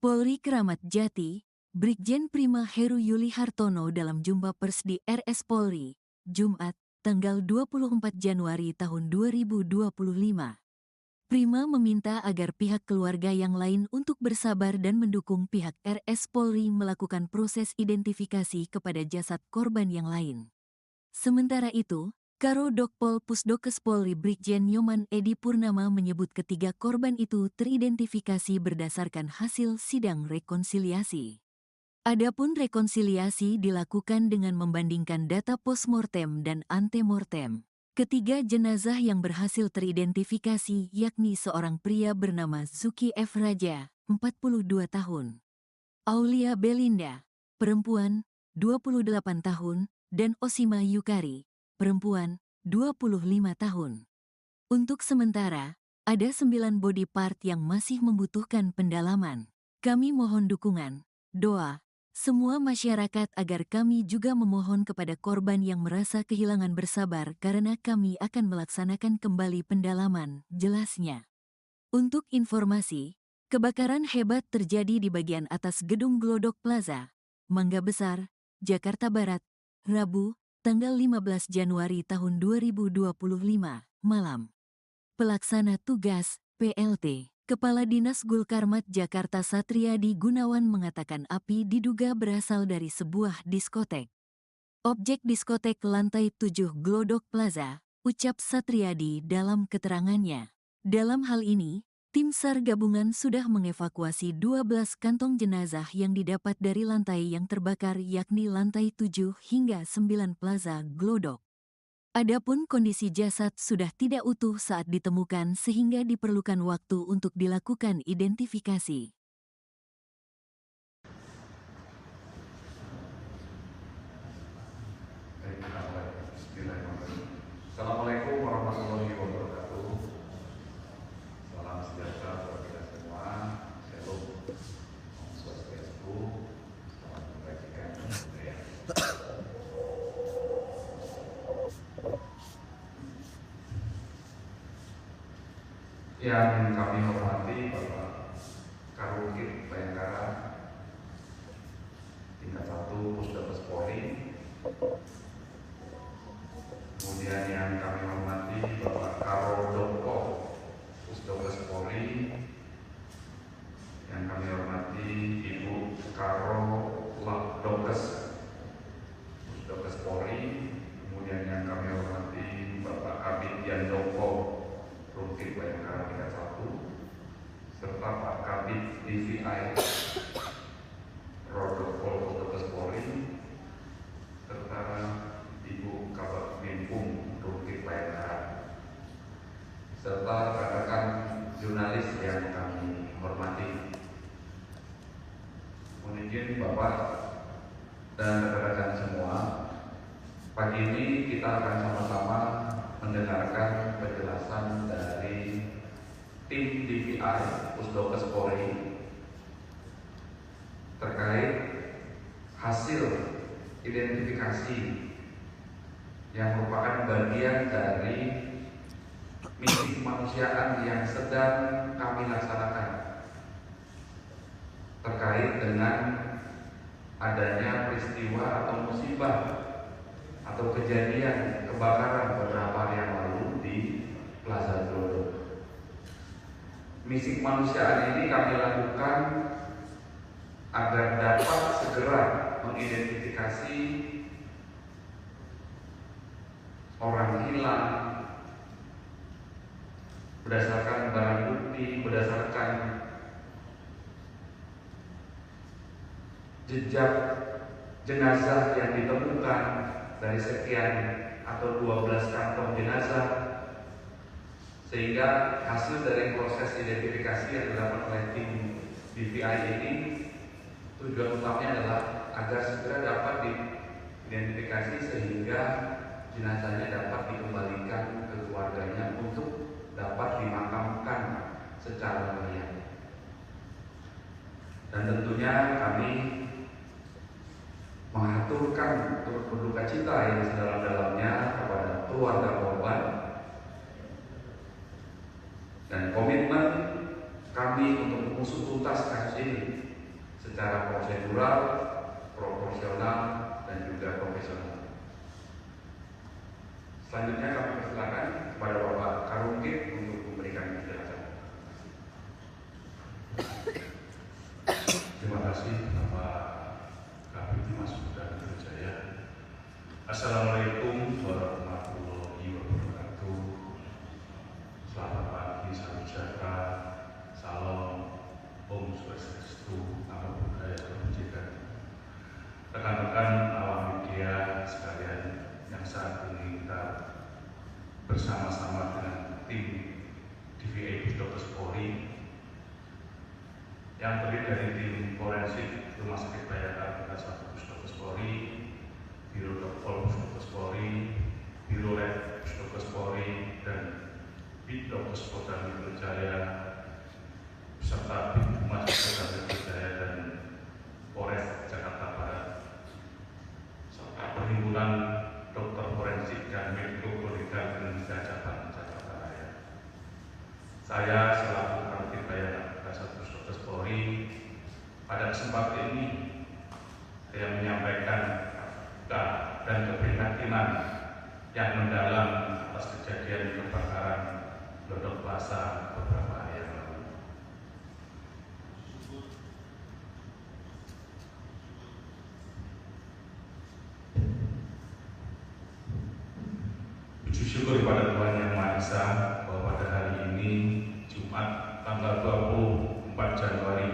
Polri Kramat Jati, Brigjen Prima Heru Yuli Hartono dalam jumpa pers di RS Polri, Jumat, tanggal 24 Januari tahun 2025. Prima meminta agar pihak keluarga yang lain untuk bersabar dan mendukung pihak RS Polri melakukan proses identifikasi kepada jasad korban yang lain. Sementara itu, Karo Dokpol Pusdokes Polri Brigjen Nyoman Edi Purnama menyebut ketiga korban itu teridentifikasi berdasarkan hasil sidang rekonsiliasi. Adapun rekonsiliasi dilakukan dengan membandingkan data postmortem dan antemortem. Ketiga jenazah yang berhasil teridentifikasi yakni seorang pria bernama Zuki F. Raja, 42 tahun. Aulia Belinda, perempuan, 28 tahun, dan Osima Yukari, perempuan, 25 tahun. Untuk sementara, ada 9 body part yang masih membutuhkan pendalaman. Kami mohon dukungan, doa, semua masyarakat agar kami juga memohon kepada korban yang merasa kehilangan bersabar karena kami akan melaksanakan kembali pendalaman, jelasnya. Untuk informasi, kebakaran hebat terjadi di bagian atas gedung Glodok Plaza, Mangga Besar, Jakarta Barat, Rabu, tanggal 15 Januari tahun 2025, malam. Pelaksana tugas, PLT. Kepala Dinas Gulkarmat Jakarta Satriadi Gunawan mengatakan api diduga berasal dari sebuah diskotek. Objek diskotek lantai 7 Glodok Plaza, ucap Satriadi dalam keterangannya. Dalam hal ini, tim SAR gabungan sudah mengevakuasi 12 kantong jenazah yang didapat dari lantai yang terbakar yakni lantai 7 hingga 9 Plaza Glodok. Adapun kondisi jasad sudah tidak utuh saat ditemukan sehingga diperlukan waktu untuk dilakukan identifikasi. Assalamualaikum warahmatullahi wabarakatuh. Salam sejahtera bagi kita semua. Shalom. Om Swastiastu. Selamat membagikan budaya. Yang kami hormati Bapak Karungkit Bayangkara tingkat 1 Pusdokes Polri. Kemudian yang kami hormati Bapak Karo Dokpol Pusdokes Polri. Yang kami hormati Ibu Karo Dokes Pusdokes Polri. Kemudian yang kami hormati Bapak Kabid Yandoko Rungkit Bayangkara tingkat 1, serta Pak Kabid DVI Rodokpol Pusdokes Polri, serta Ibu Kabak Binpum Rungkit Bayangkara, serta rekan-rekan jurnalis yang kami hormati. Mohon izin Bapak dan rekan-rekan semua, Pagi ini kita akan sama-sama mendengarkan penjelasan dari tim DPI Pusdokes Polri terkait hasil identifikasi yang merupakan bagian dari misi kemanusiaan yang sedang kami laksanakan terkait dengan adanya peristiwa atau musibah atau kejadian kebakaran beberapa hari yang lalu di Plaza Glodok. Misi kemanusiaan ini kami lakukan agar dapat segera mengidentifikasi orang hilang berdasarkan barang bukti, berdasarkan jejak jenazah yang ditemukan dari sekian atau 12 kantong jenazah, sehingga hasil dari proses identifikasi yang dilakukan oleh tim DPI ini tujuan utamanya adalah agar segera dapat diidentifikasi sehingga jenazahnya dapat dikembalikan ke keluarganya untuk dapat dimakamkan secara layak. Dan tentunya kami mengaturkan turut berduka cita yang sedalam-dalamnya kepada keluarga korban dan komitmen kami untuk mengusut tuntas kasus ini secara prosedural, proporsional, dan juga profesional. Selanjutnya kami persilakan kepada Bapak Karungkit untuk memberikan penjelasan. Terima kasih Bapak Kabid Humas Polda Metro Jaya. Assalamualaikum warahmatullahi wabarakatuh. Selamat pagi, salam sejahtera, salam, Om Swastiastu, Namo Buddhaya, Salam Kebajikan. Rekan-rekan awak media sekalian yang saat ini kita bersama-sama dengan tim DPI Pusdokes Polri yang terdiri dari tim forensik Rumah Sakit Bayangkara Tingkat 1 Pusdokes Polri, Biro Dokpol Pusdokes Polri, Biro Lab Pusdokes Polri, dan Bitdokes Polda Metro Jaya, beserta Bid Humas Polda Metro Jaya dan Polres Jakarta Barat, serta Perhimpunan Dokter Forensik dan Mediko Legal Indonesia Cabang Jakarta Raya. Saya selaku Kabid Bayangkara Tingkat 1 Pusdokes Polri pada kesempatan ini saya menyampaikan duka dan keprihatinan yang mendalam atas kejadian kebakaran Glodok Plaza beberapa hari yang lalu. Puji syukur kepada Tuhan Yang Maha Esa bahwa pada hari ini Jumat tanggal 24 Januari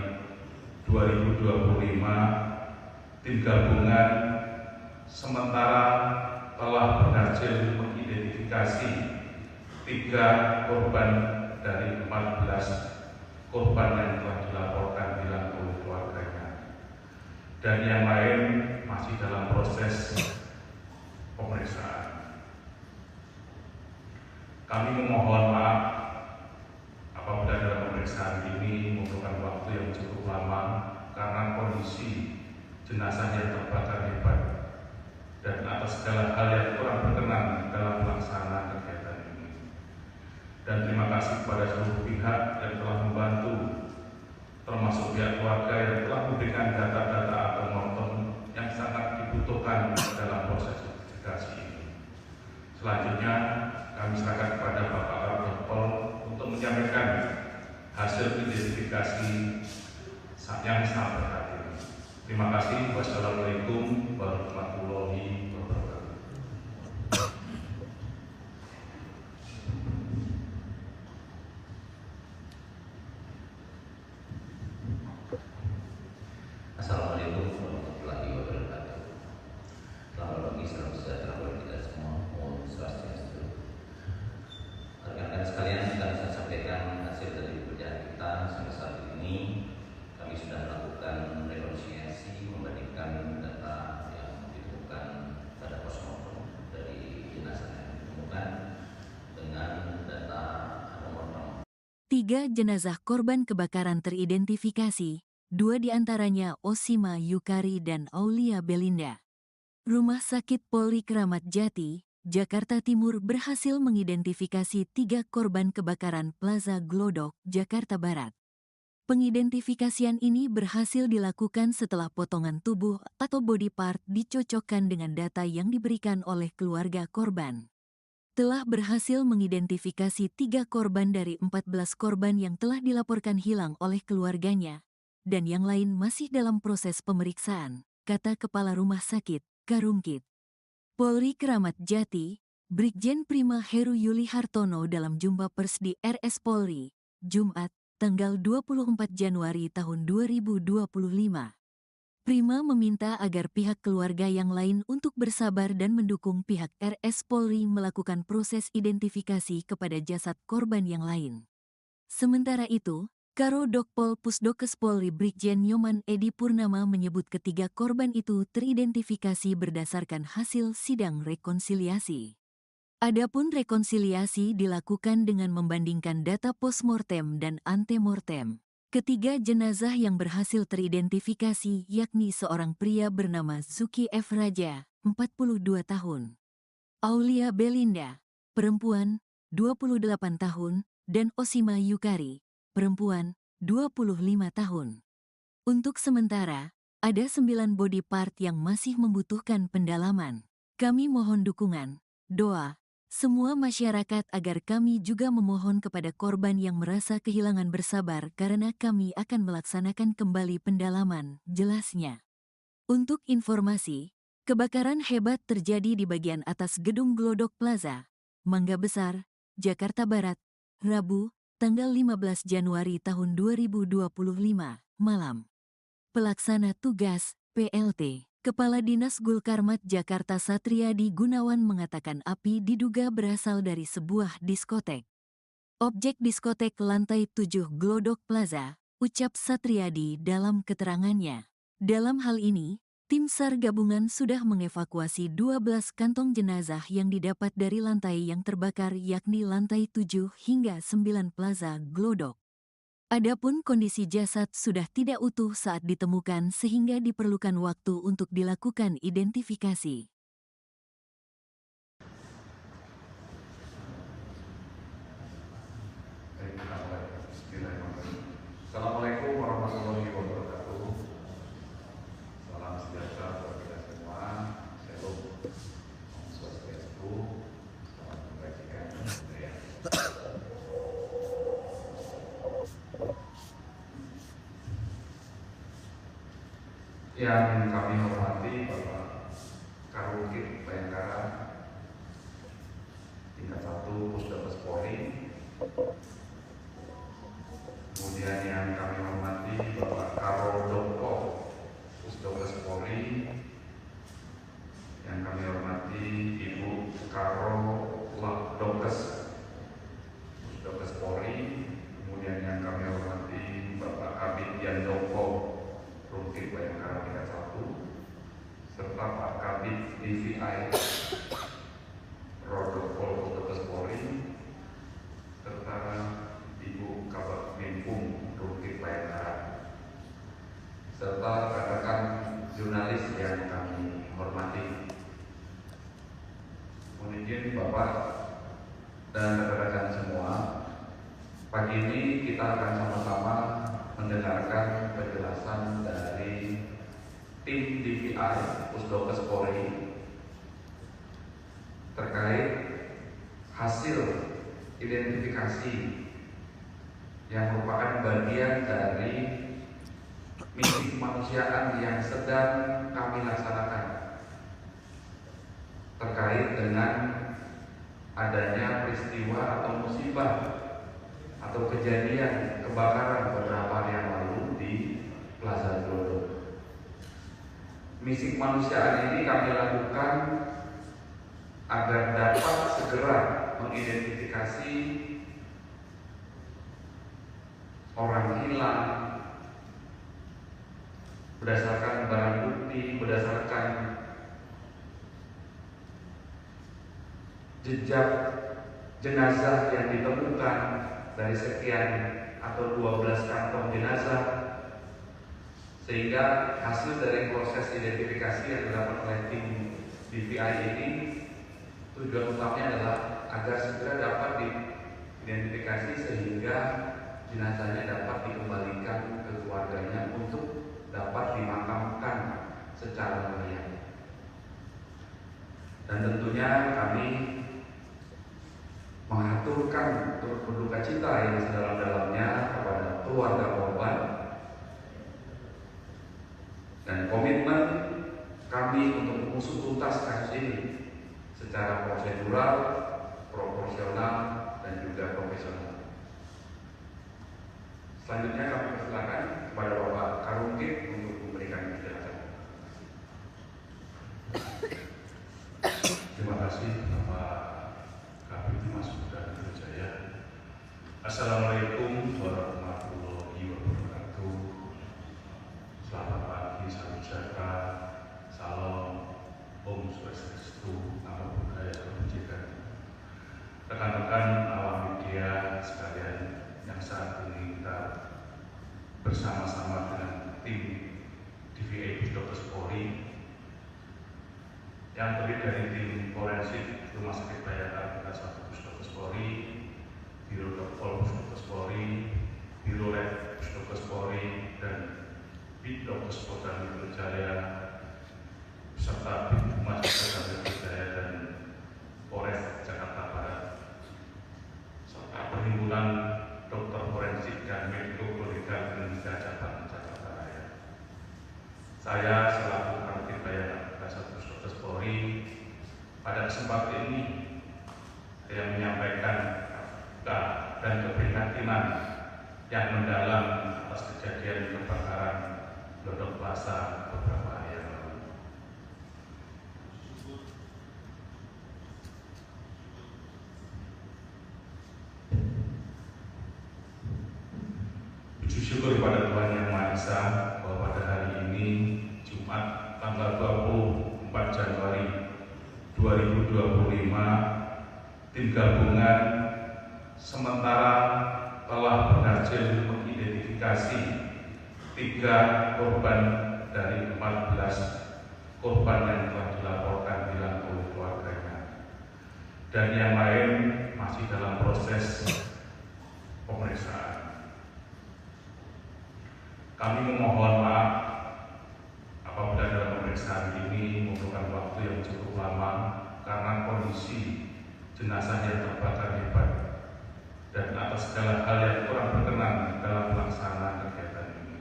2025 tim gabungan sementara telah berhasil mengidentifikasi 3 korban dari 14 korban yang telah dilaporkan hilang oleh keluarganya, dan yang lain masih dalam proses pemeriksaan. Kami memohon maaf apabila dalam pemeriksaan ini membutuhkan waktu yang cukup lama karena kondisi jenazah yang terbakar hebat dan atas segala hal yang kurang berkenan dalam pelaksanaan kegiatan ini. Dan terima kasih kepada seluruh pihak yang telah membantu, termasuk pihak keluarga yang telah memberikan data-data atau mortem yang sangat dibutuhkan dalam proses investigasi ini. Selanjutnya kami serahkan kepada Bapak Kapolri untuk menyampaikan hasil identifikasi yang sangat berarti. Terima kasih. Wassalamualaikum warahmatullahi wabarakatuh. Assalamualaikum warahmatullahi wabarakatuh. Selamat pagi, salam sejahtera bagi kita semua. Om Swastiastu. Rekan-rekan sekalian, kami saya sampaikan hasil dari pekerjaan kita sampai saat ini. Kami sudah melakukan rekonsiliasi membandingkan data yang ditemukan 3 jenazah korban kebakaran teridentifikasi, 2 diantaranya Osima Yukari dan Aulia Belinda. Rumah Sakit Polri Kramat Jati, Jakarta Timur berhasil mengidentifikasi 3 korban kebakaran Plaza Glodok, Jakarta Barat. Pengidentifikasian ini berhasil dilakukan setelah potongan tubuh atau body part dicocokkan dengan data yang diberikan oleh keluarga korban. Telah berhasil mengidentifikasi 3 korban dari 14 korban yang telah dilaporkan hilang oleh keluarganya, dan yang lain masih dalam proses pemeriksaan, kata Kepala Rumah Sakit, Karungkit. Polri Kramat Jati, Brigjen Prima Heru Yuli Hartono dalam jumpa pers di RS Polri, Jumat, tanggal 24 Januari tahun 2025. Prima meminta agar pihak keluarga yang lain untuk bersabar dan mendukung pihak RS Polri melakukan proses identifikasi kepada jasad korban yang lain. Sementara itu, Karo Dokpol Pusdokes Polri Brigjen Nyoman Edi Purnama menyebut ketiga korban itu teridentifikasi berdasarkan hasil sidang rekonsiliasi. Adapun rekonsiliasi dilakukan dengan membandingkan data postmortem dan antemortem. Ketiga jenazah yang berhasil teridentifikasi yakni seorang pria bernama Zuki F. Raja, 42 tahun. Aulia Belinda, perempuan, 28 tahun, dan Osima Yukari, perempuan, 25 tahun. Untuk sementara, ada 9 body part yang masih membutuhkan pendalaman. Kami mohon dukungan, doa, semua masyarakat agar kami juga memohon kepada korban yang merasa kehilangan bersabar karena kami akan melaksanakan kembali pendalaman, jelasnya. Untuk informasi, kebakaran hebat terjadi di bagian atas gedung Glodok Plaza, Mangga Besar, Jakarta Barat, Rabu, tanggal 15 Januari tahun 2025, malam. Pelaksana tugas, PLT. Kepala Dinas Gulkarmat Jakarta Satriadi Gunawan mengatakan api diduga berasal dari sebuah diskotek. Objek diskotek lantai 7 Glodok Plaza, ucap Satriadi dalam keterangannya. Dalam hal ini, tim SAR gabungan sudah mengevakuasi 12 kantong jenazah yang didapat dari lantai yang terbakar yakni lantai 7 hingga 9 Plaza Glodok. Adapun kondisi jasad sudah tidak utuh saat ditemukan sehingga diperlukan waktu untuk dilakukan identifikasi. Assalamualaikum warahmatullahi wabarakatuh. Salam sejahtera bagi kita semua. Shalom. Om Swastiastu. Salam kebajikan. Yang kami hormati Bapak Karungkit Bayangkara, tingkat 1 Pusdokes Polri. Kemudian yang kami hormati Bapak Karo Dokpol Pusdokes Polri. Yang kami hormati Ibu Karo Dokes Pusdokes Polri. Kemudian yang kami hormati Bapak Kabid Yandoko Rungkit Bayangkara tingkat 1, serta Pak Kabid DVI Rodokpol Pusdokes Polri, serta Ibu Kabak Minkum Rungkit Bayangkara, serta rekan-rekan jurnalis yang kami hormati. Mohon izin Bapak dan rekan-rekan semua, pagi ini kita akan sama-sama mendengarkan penjelasan dari tim DVI Pusdokes Polri terkait hasil identifikasi yang merupakan bagian dari misi kemanusiaan yang sedang kami laksanakan terkait dengan adanya peristiwa atau musibah atau kejadian kebakaran beberapa hari yang lalu di Plaza Glodok. Misi kemanusiaan ini kami lakukan agar dapat segera mengidentifikasi orang hilang berdasarkan barang bukti, berdasarkan jejak jenazah yang ditemukan, dari sekian atau 12 kantong jenazah, sehingga hasil dari proses identifikasi yang dilakukan oleh tim DVI ini tujuan utamanya adalah agar segera dapat diidentifikasi sehingga jenazahnya dapat dikembalikan ke keluarganya untuk dapat dimakamkan secara layak. Dan tentunya kami mengaturkan turut berduka cita yang sedalam-dalamnya kepada keluarga korban, dan komitmen kami untuk mengusut tuntas kasus ini secara prosedural, proporsional, dan juga profesional. Selanjutnya kami persilakan kepada Bapak Karungkit untuk memberikan penjelasan. Terima kasih Bapak Kabid Humas Polda Metro Jaya. Assalamualaikum warahmatullahi wabarakatuh. Selamat pagi, salam sejahtera, salam, Om Swastiastu, Namo Buddhaya, Salam Kebajikan. Rekan-rekan awak media sekalian yang saat ini kita bersama-sama dengan tim DVI Puskesmas Polri yang terdiri dari tim forensik Rumah Sakit Bayangkara Tingkat 1 Puskesmas Polri, Biro Dokpol Puskesmas Polri, Biro Lab Puskesmas Polri, dan Bidokes Polda Metro Jaya, serta Bidhumas Polda Metro Jaya dan Polres Jakarta Barat, serta Perhimpunan Dokter Forensik dan Mediko-Legal Indonesia Cabang Jakarta Raya. Saya selaku Kanit Bayangkara Tingkat 1 Puskesmas Polri pada kesempatan ini saya menyampaikan duka dan keprihatinan yang mendalam atas kejadian kebakaran Glodok Plaza beberapa hari yang lalu. Puji syukur kepada Tuhan Yang Maha Esa bahwa pada hari ini Jumat tanggal 24 Januari 2025 tim gabungan sementara telah berhasil mengidentifikasi 3 korban dari 14 korban yang telah dilaporkan hilang oleh keluarganya, dan yang lain masih dalam proses pemeriksaan. Kami memohon maaf apabila dalam pemeriksaan ini memerlukan waktu yang cukup lama karena kondisi jenazah yang terbakar hebat dan atas segala hal yang kurang berkenan dalam pelaksanaan kegiatan ini.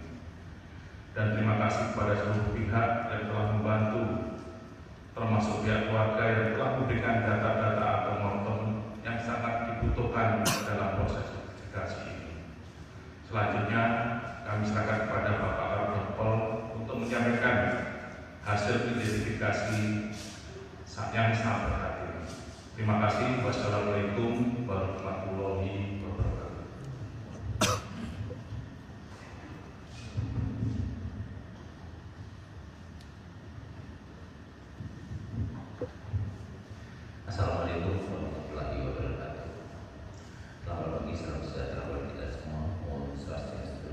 Dan terima kasih kepada seluruh pihak yang telah membantu, termasuk pihak keluarga yang telah memberikan data-data atau momen yang sangat dibutuhkan dalam proses investigasi ini. Selanjutnya kami serahkan kepada Bapak Kapolri untuk menyampaikan hasil identifikasi yang sangat berarti. Terima kasih. Wassalamualaikum warahmatullahi wabarakatuh. Assalamualaikum warahmatullahi wabarakatuh. Selamat pagi, salam sejahtera bagi kita semua. Om Swastiastu.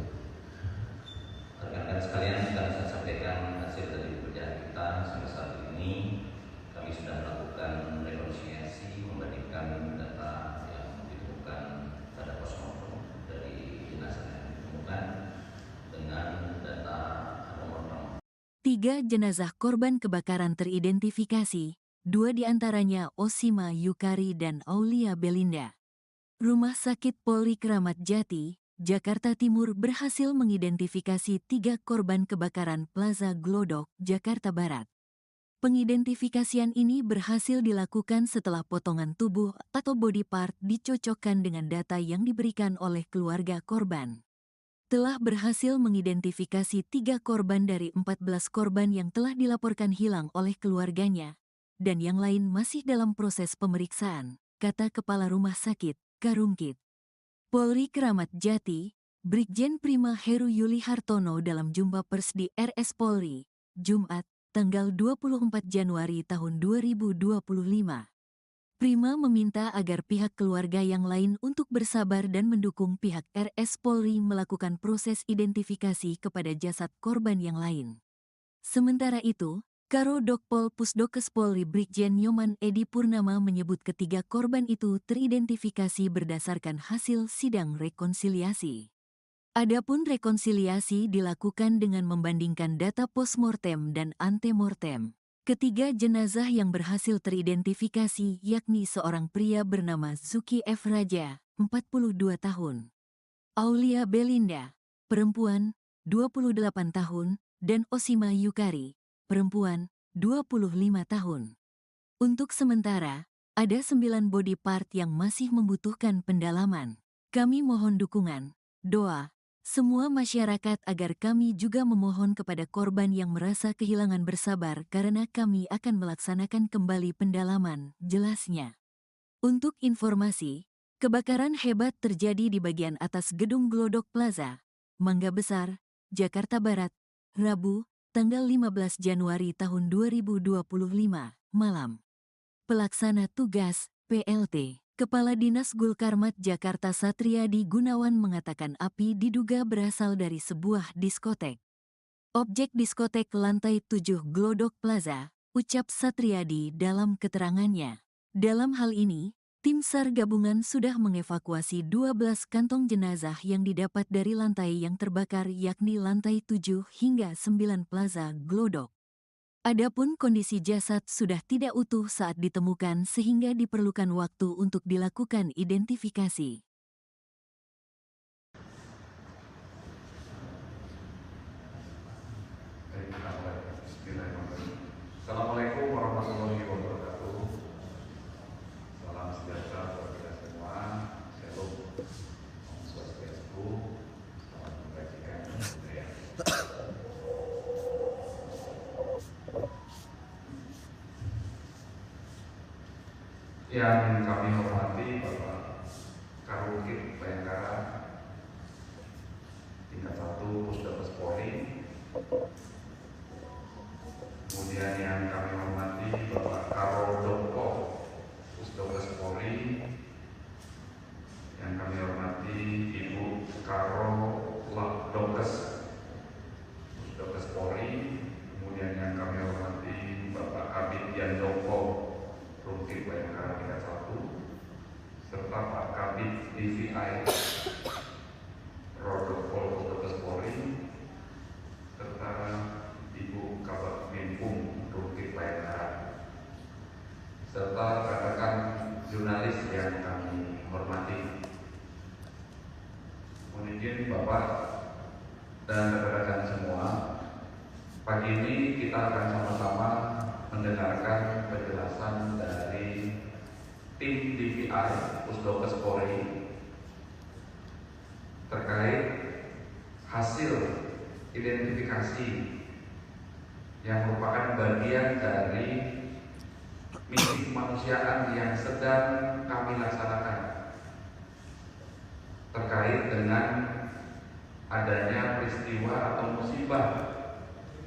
Rekan-rekan sekalian, kami saya sampaikan hasil dari pekerjaan kita sampai saat ini. Kami sudah melakukan rekonsiliasi, membandingkan data yang ditemukan pada postmortem dari jenazah yang ditemukan dengan data antemortem. 3 jenazah korban kebakaran teridentifikasi, 2 diantaranya Osima Yukari dan Aulia Belinda. Rumah Sakit Polri Kramat Jati, Jakarta Timur berhasil mengidentifikasi 3 korban kebakaran Plaza Glodok, Jakarta Barat. Pengidentifikasian ini berhasil dilakukan setelah potongan tubuh atau body part dicocokkan dengan data yang diberikan oleh keluarga korban. Telah berhasil mengidentifikasi 3 korban dari 14 korban yang telah dilaporkan hilang oleh keluarganya, dan yang lain masih dalam proses pemeriksaan, kata Kepala Rumah Sakit, Karungkit Polri Kramat Jati, Brigjen Prima Heru Yuli Hartono dalam jumpa pers di RS Polri, Jumat, tanggal 24 Januari tahun 2025. Prima meminta agar pihak keluarga yang lain untuk bersabar dan mendukung pihak RS Polri melakukan proses identifikasi kepada jasad korban yang lain. Sementara itu, Karo Dokpol Pusdokes Polri Brigjen Nyoman Edi Purnama menyebut ketiga korban itu teridentifikasi berdasarkan hasil sidang rekonsiliasi. Adapun rekonsiliasi dilakukan dengan membandingkan data postmortem dan antemortem. Ketiga jenazah yang berhasil teridentifikasi yakni seorang pria bernama Zuki F. Raja, 42 tahun, Aulia Belinda, perempuan, 28 tahun, dan Osima Yukari, perempuan, 25 tahun. Untuk sementara, ada 9 body part yang masih membutuhkan pendalaman. Kami mohon dukungan, doa, semua masyarakat agar kami juga memohon kepada korban yang merasa kehilangan bersabar karena kami akan melaksanakan kembali pendalaman, jelasnya. Untuk informasi, kebakaran hebat terjadi di bagian atas gedung Glodok Plaza, Mangga Besar, Jakarta Barat, Rabu, tanggal 15 Januari tahun 2025, malam. Pelaksana tugas, PLT. Kepala Dinas Gulkarmat Jakarta Satriadi Gunawan mengatakan api diduga berasal dari sebuah diskotek. Objek diskotek lantai 7 Glodok Plaza, ucap Satriadi dalam keterangannya. Dalam hal ini, tim SAR gabungan sudah mengevakuasi 12 kantong jenazah yang didapat dari lantai yang terbakar yakni lantai 7 hingga 9 Plaza Glodok. Adapun kondisi jasad sudah tidak utuh saat ditemukan sehingga diperlukan waktu untuk dilakukan identifikasi. Assalamualaikum warahmatullahi wabarakatuh. Salam sejahtera buat kita semua. Shalom. Om Swastiastu. Salam kebajikan. Yang kami hormati Bapak Karukit Bayangkara tingkat 1 Pusdokes Polri. Kemudian yang kami hormati Bapak Karo Dokpol Pusdokes Polri. Yang kami hormati Ibu Karo Dokes Pusdokes Polri. Kemudian yang kami hormati Bapak Kabid Yandoko Rumkit Bayangkara tingkat 1, serta Pak Kabid DVI Rodokpol Pusdokes Polri, serta Ibu Kabak Minpum Rumkit Bayangkara, serta rekan-rekan jurnalis yang kami hormati. Mohon izin Bapak dan rekan-rekan semua, pagi ini kita akan sama-sama mendengarkan penjelasan dari tim DVI Pusdokes Polri terkait hasil identifikasi yang merupakan bagian dari misi kemanusiaan yang sedang kami laksanakan terkait dengan adanya peristiwa atau musibah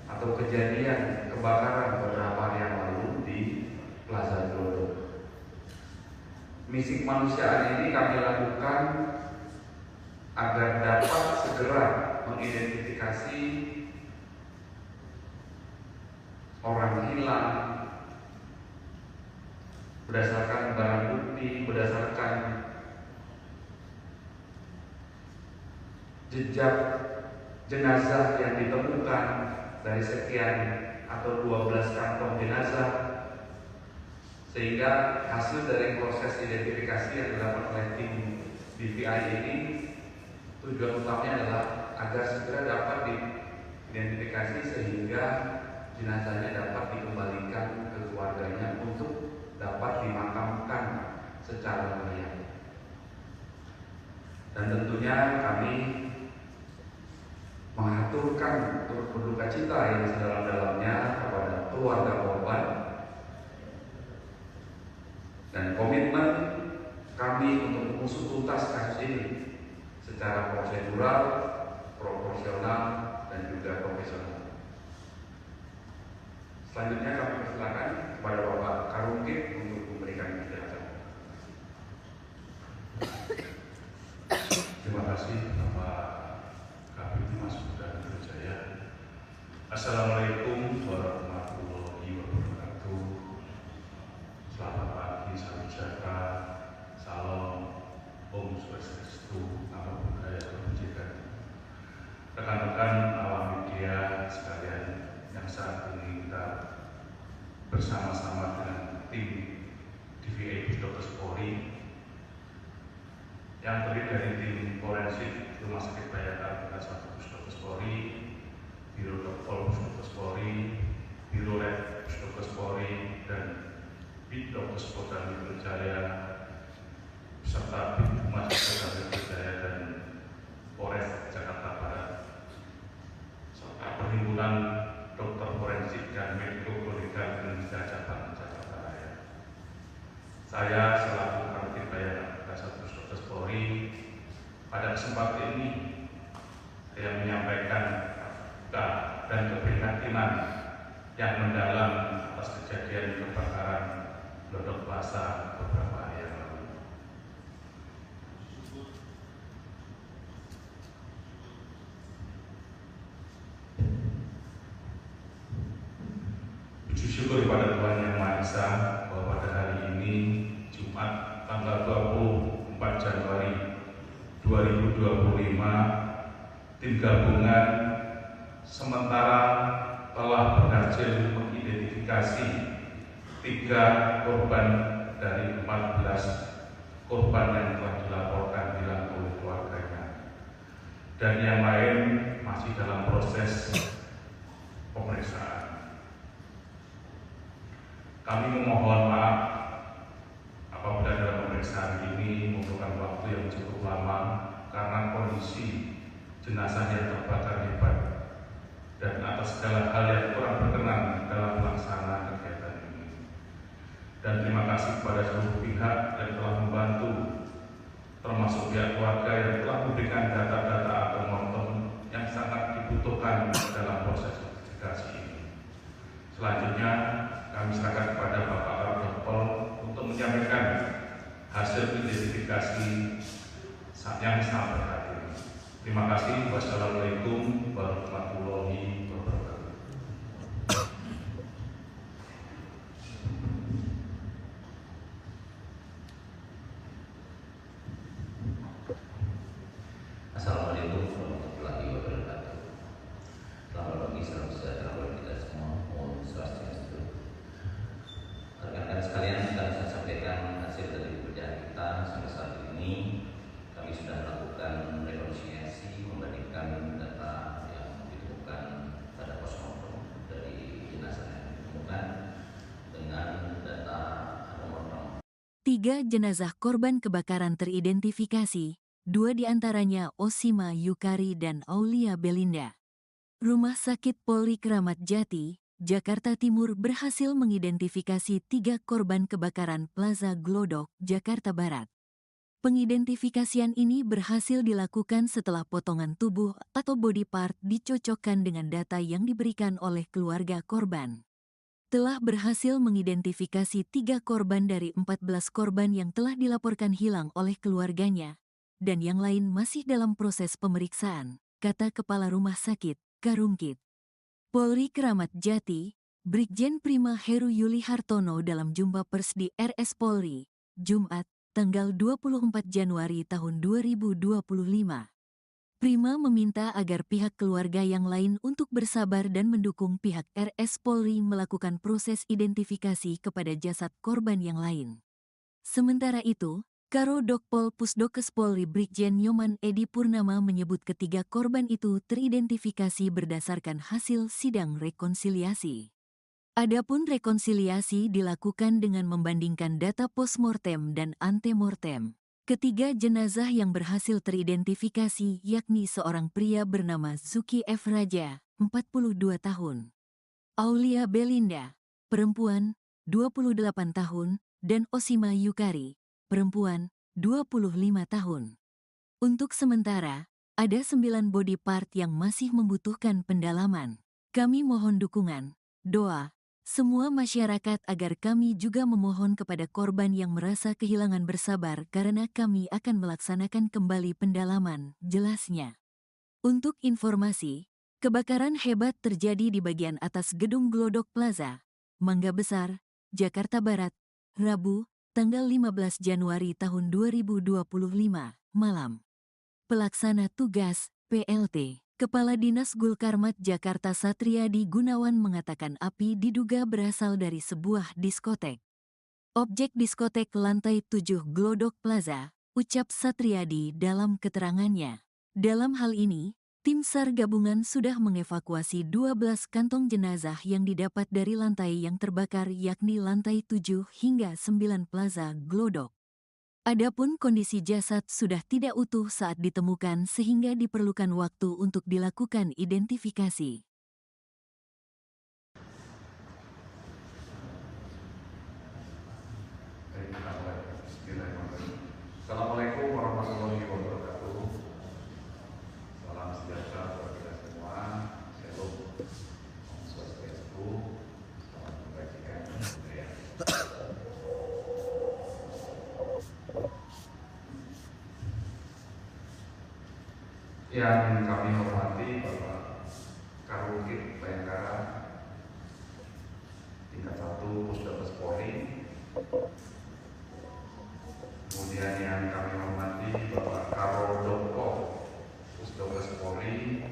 atau kejadian kebakaran beberapa hari yang lalu di Plaza Glodok. Misi kemanusiaan ini kami lakukan agar dapat segera mengidentifikasi orang hilang berdasarkan barang bukti, berdasarkan jejak jenazah yang ditemukan dari sekian atau 12 kantong jenazah, sehingga hasil dari proses identifikasi yang dilakukan oleh tim DVI ini tujuan utamanya adalah agar segera dapat diidentifikasi sehingga jenazahnya dapat dikembalikan ke keluarganya untuk dapat dimakamkan secara meriah. Dan tentunya kami mengaturkan turut berduka cita yang sedalam-dalamnya kepada keluarga korban dan komitmen kami untuk mengusut tuntas kasus ini secara prosedural, proporsional, dan juga profesional. Selanjutnya kami persilakan kepada Bapak Karungkit untuk memberikan penjelasan. Assalamualaikum warahmatullahi wabarakatuh. Selamat pagi, salam sejahtera, salam, Om Swastiastu, Namo Buddhaya, Salam kebajikan. Rekan-rekan awam media sekalian yang saat ini kita bersama-sama dengan tim DVA Puskesmas Polri yang terdiri dari tim forensik Rumah Sakit Bayangkara Tingkat 1 Puskesmas Polri, Biro Dokpol Puskesmas Polri, Biro Lab Puskesmas Polri, dan Bidokes Polda Metro Jaya, serta Bidhumas Polda Metro Jaya dan Polres Jakarta Barat, serta Perhimpunan Dokter Forensik dan Mediko-Legal Indonesia Cabang Jakarta Raya. Saya selaku Kanit Bayangkara Tingkat 1 Puskesmas Polri pada kesempatan ini saya menyampaikan dan keprihatinan yang mendalam atas kejadian kebakaran Glodok Plaza beberapa hari yang lalu. Puji syukur kepada Tuhan Yang Maha Esa bahwa pada hari ini Jumat tanggal 24 Januari 2025 tim gabungan sementara telah berhasil mengidentifikasi 3 korban dari 14 korban yang telah dilaporkan hilang oleh keluarganya, dan yang lain masih dalam proses pemeriksaan. Kami memohon maaf apabila dalam pemeriksaan ini membutuhkan waktu yang cukup lama karena kondisi jenazah yang terbakar hebat dan atas segala hal yang kurang berkenan dalam pelaksanaan kegiatan ini. Dan terima kasih kepada seluruh pihak yang telah membantu, termasuk pihak keluarga yang telah memberikan data-data atau mortem yang sangat dibutuhkan dalam proses investigasi ini. Selanjutnya kami serahkan kepada Bapak Kapolri untuk menyampaikan hasil identifikasi yang sangat berarti. Terima kasih. Wassalamualaikum warahmatullahi wabarakatuh. Assalamualaikum warahmatullahi wabarakatuh. Selamat pagi, salam sejahtera bagi kita semua. Om Swastiastu. Rekan-rekan sekalian, akan saya sampaikan hasil dari pekerjaan kita sampai saat ini. Kami sudah melakukan rekonsiliasi membandingkan data yang ditemukan pada postmortem dari jenazah yang ditemukan dengan data antemortem. 3 jenazah korban kebakaran teridentifikasi, 2 diantaranya Osima Yukari dan Aulia Belinda. Rumah Sakit Polri Kramat Jati, Jakarta Timur berhasil mengidentifikasi 3 korban kebakaran Plaza Glodok, Jakarta Barat. Pengidentifikasian ini berhasil dilakukan setelah potongan tubuh atau body part dicocokkan dengan data yang diberikan oleh keluarga korban. Telah berhasil mengidentifikasi 3 korban dari 14 korban yang telah dilaporkan hilang oleh keluarganya, dan yang lain masih dalam proses pemeriksaan, kata Kepala Rumah Sakit, Karungkit. Polri Kramat Jati, Brigjen Prima Heru Yuli Hartono dalam jumpa pers di RS Polri, Jumat, tanggal 24 Januari tahun 2025. Prima meminta agar pihak keluarga yang lain untuk bersabar dan mendukung pihak RS Polri melakukan proses identifikasi kepada jasad korban yang lain. Sementara itu, Karo Dokpol Pusdokes Polri Brigjen Nyoman Edi Purnama menyebut ketiga korban itu teridentifikasi berdasarkan hasil sidang rekonsiliasi. Adapun rekonsiliasi dilakukan dengan membandingkan data postmortem dan antemortem. Ketiga jenazah yang berhasil teridentifikasi yakni seorang pria bernama Zuki F. Raja, 42 tahun. Aulia Belinda, perempuan, 28 tahun, dan Osima Yukari, perempuan, 25 tahun. Untuk sementara, ada 9 body part yang masih membutuhkan pendalaman. Kami mohon dukungan, doa, semua masyarakat agar kami juga memohon kepada korban yang merasa kehilangan bersabar karena kami akan melaksanakan kembali pendalaman, jelasnya. Untuk informasi, Kebakaran hebat terjadi di bagian atas gedung Glodok Plaza, Mangga Besar, Jakarta Barat, Rabu, tanggal 15 Januari tahun 2025, malam. Pelaksana tugas, PLT, Kepala Dinas Gulkarmat Jakarta Satriadi Gunawan mengatakan api diduga berasal dari sebuah diskotek. Objek diskotek lantai 7 Glodok Plaza, ucap Satriadi dalam keterangannya. Dalam hal ini, tim SAR gabungan sudah mengevakuasi 12 kantong jenazah yang didapat dari lantai yang terbakar yakni lantai 7 hingga 9 Plaza Glodok. Adapun kondisi jasad sudah tidak utuh saat ditemukan sehingga diperlukan waktu untuk dilakukan identifikasi. Assalamualaikum warahmatullahi wabarakatuh. Salam sejahtera buat kita semua. Shalom. Om Swastiastu. Salam kebajikan. Yang kami hormati Bapak Karukit Bayangkara tingkat 1 Pusdokes Polri. Kemudian yang kami hormati Bapak Karo Doko Pusdokes Polri.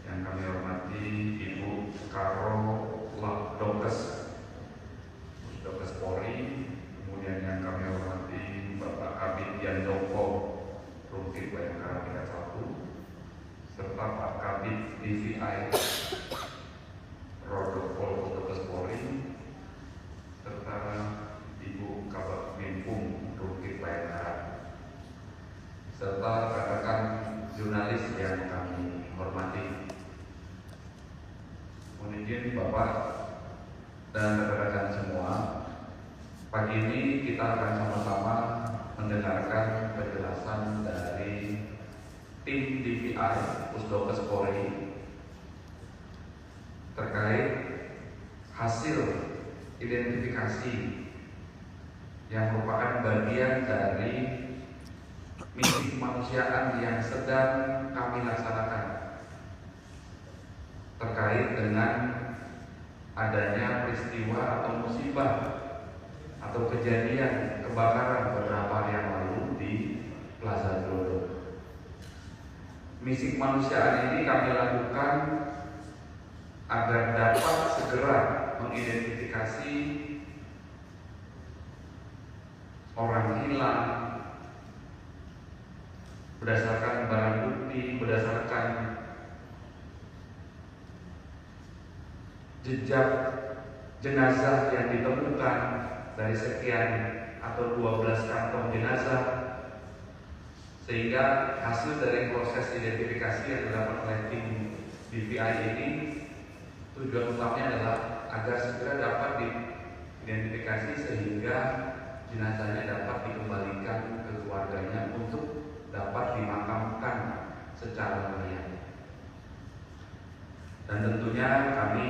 Yang kami hormati Ibu Karo Dokes Pusdokes Polri. Kemudian yang kami hormati Bapak Kabid Yandoko Rumkit Bayangkara tingkat 1, serta Pak Kabid DVI Rodopol Pusdokes Polri, serta Ibu Kabak Binpum Rumkit Bayangkara, serta rekan-rekan jurnalis yang kami hormati. Mohon izin Bapak dan rekan-rekan semua, pagi ini kita akan sama-sama mendengarkan penjelasan dari tim DVI Pusdokes Polri terkait hasil identifikasi yang merupakan bagian dari misi kemanusiaan yang sedang kami laksanakan terkait dengan adanya peristiwa atau musibah atau kejadian kebakaran beberapa hari yang lalu di Plaza Glodok. Misi kemanusiaan ini kami lakukan agar dapat segera mengidentifikasi orang hilang berdasarkan barang bukti, berdasarkan jejak jenazah yang ditemukan dari sekian atau 12 kantong jenazah, sehingga hasil dari proses identifikasi yang dilakukan oleh tim DVI ini tujuan utamanya adalah agar segera dapat diidentifikasi sehingga jenazahnya dapat dikembalikan ke keluarganya untuk dapat dimakamkan secara layak. Dan tentunya kami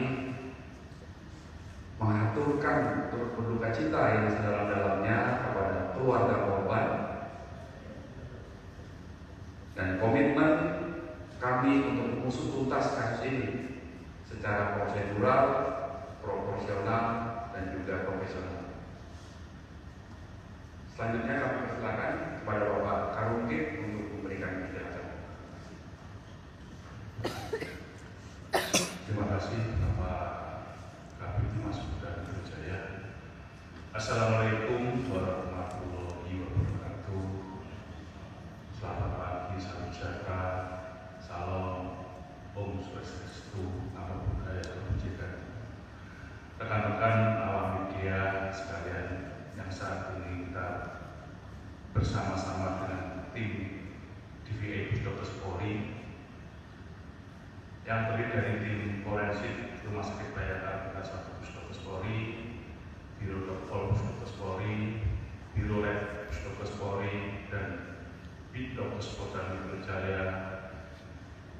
mengaturkan turut berduka cita yang sedalam-dalamnya kepada keluarga korban dan komitmen kami untuk mengusut tuntas kasus ini secara prosedural, proporsional, dan juga profesional. Selanjutnya kami persilakan kepada Bapak Karungkit untuk memberikan penjelasan. Terima kasih Bapak Kabid Mas Budan Jaya. Assalamualaikum warahmatullahi wabarakatuh. Selamat pagi, salam sejahtera, salam Om Swastiastu, nama budaya kebajikan. Rekan-rekan awam media sekalian yang saat ini kita bersama-sama dengan tim DVI Pusdokes Polri yang terdiri dari tim forensik Rumah Sakit Bayangkara tingkat 1 Pusdokes Polri, Biro Dokpol Pusdokes Polri, Biro Lab Pusdokes Polri, dan Bidokes Polda Metro Jaya,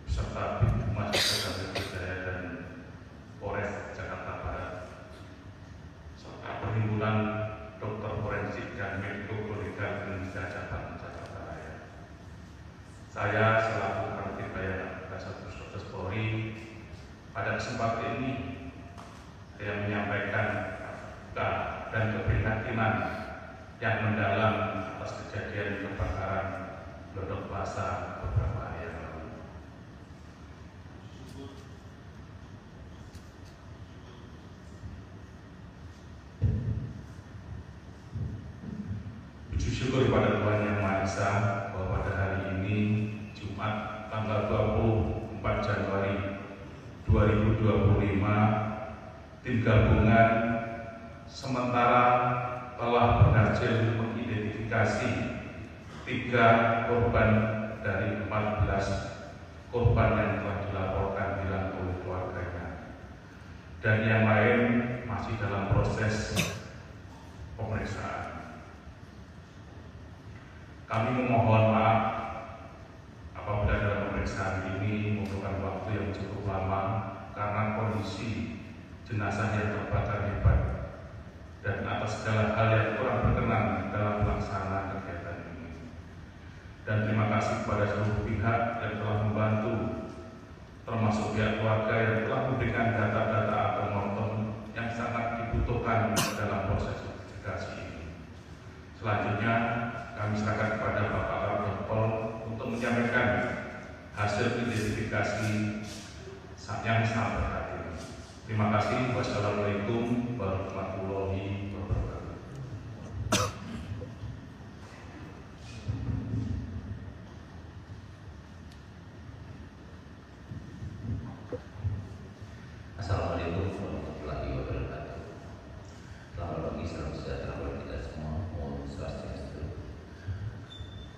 beserta Bidhumas Polda Metro Jaya dan Polres Jakarta Barat, serta Perhimpunan Dokter Forensik dan Mediko-Legal Indonesia Cabang Jakarta Raya. Saya selaku Kabid Bayangkara tingkat 1 Pusdokes saya menyampaikan dan keprihatinan yang mendalam atas kejadian kebakaran Glodok Plaza beberapa hari yang lalu. Puji syukur kepada Tuhan Yang Maha Esa bahwa pada hari ini Jumat tanggal 24 Januari 2025 tim gabungan sementara telah berhasil mengidentifikasi 3 korban dari 14 korban yang telah dilaporkan hilang oleh keluarganya, dan yang lain masih dalam proses pemeriksaan. Kami memohon maaf apabila dalam pemeriksaan ini membutuhkan waktu yang cukup lama karena kondisi jenazah yang terbakar hebat dan atas segala hal yang kurang berkenan dalam pelaksanaan kegiatan ini. Dan terima kasih kepada seluruh pihak yang telah membantu, termasuk pihak keluarga yang telah memberikan data-data atau nonton yang sangat dibutuhkan dalam proses investigasi ini. Selanjutnya kami serahkan kepada Bapak Kapolri untuk menyampaikan hasil identifikasi yang sampai saat ini. Terima kasih. Wassalamualaikum warahmatullahi wabarakatuh. Assalamualaikum warahmatullahi wabarakatuh. Selamat pagi, salam sejahtera bagi kita semua. Om Swastiastu.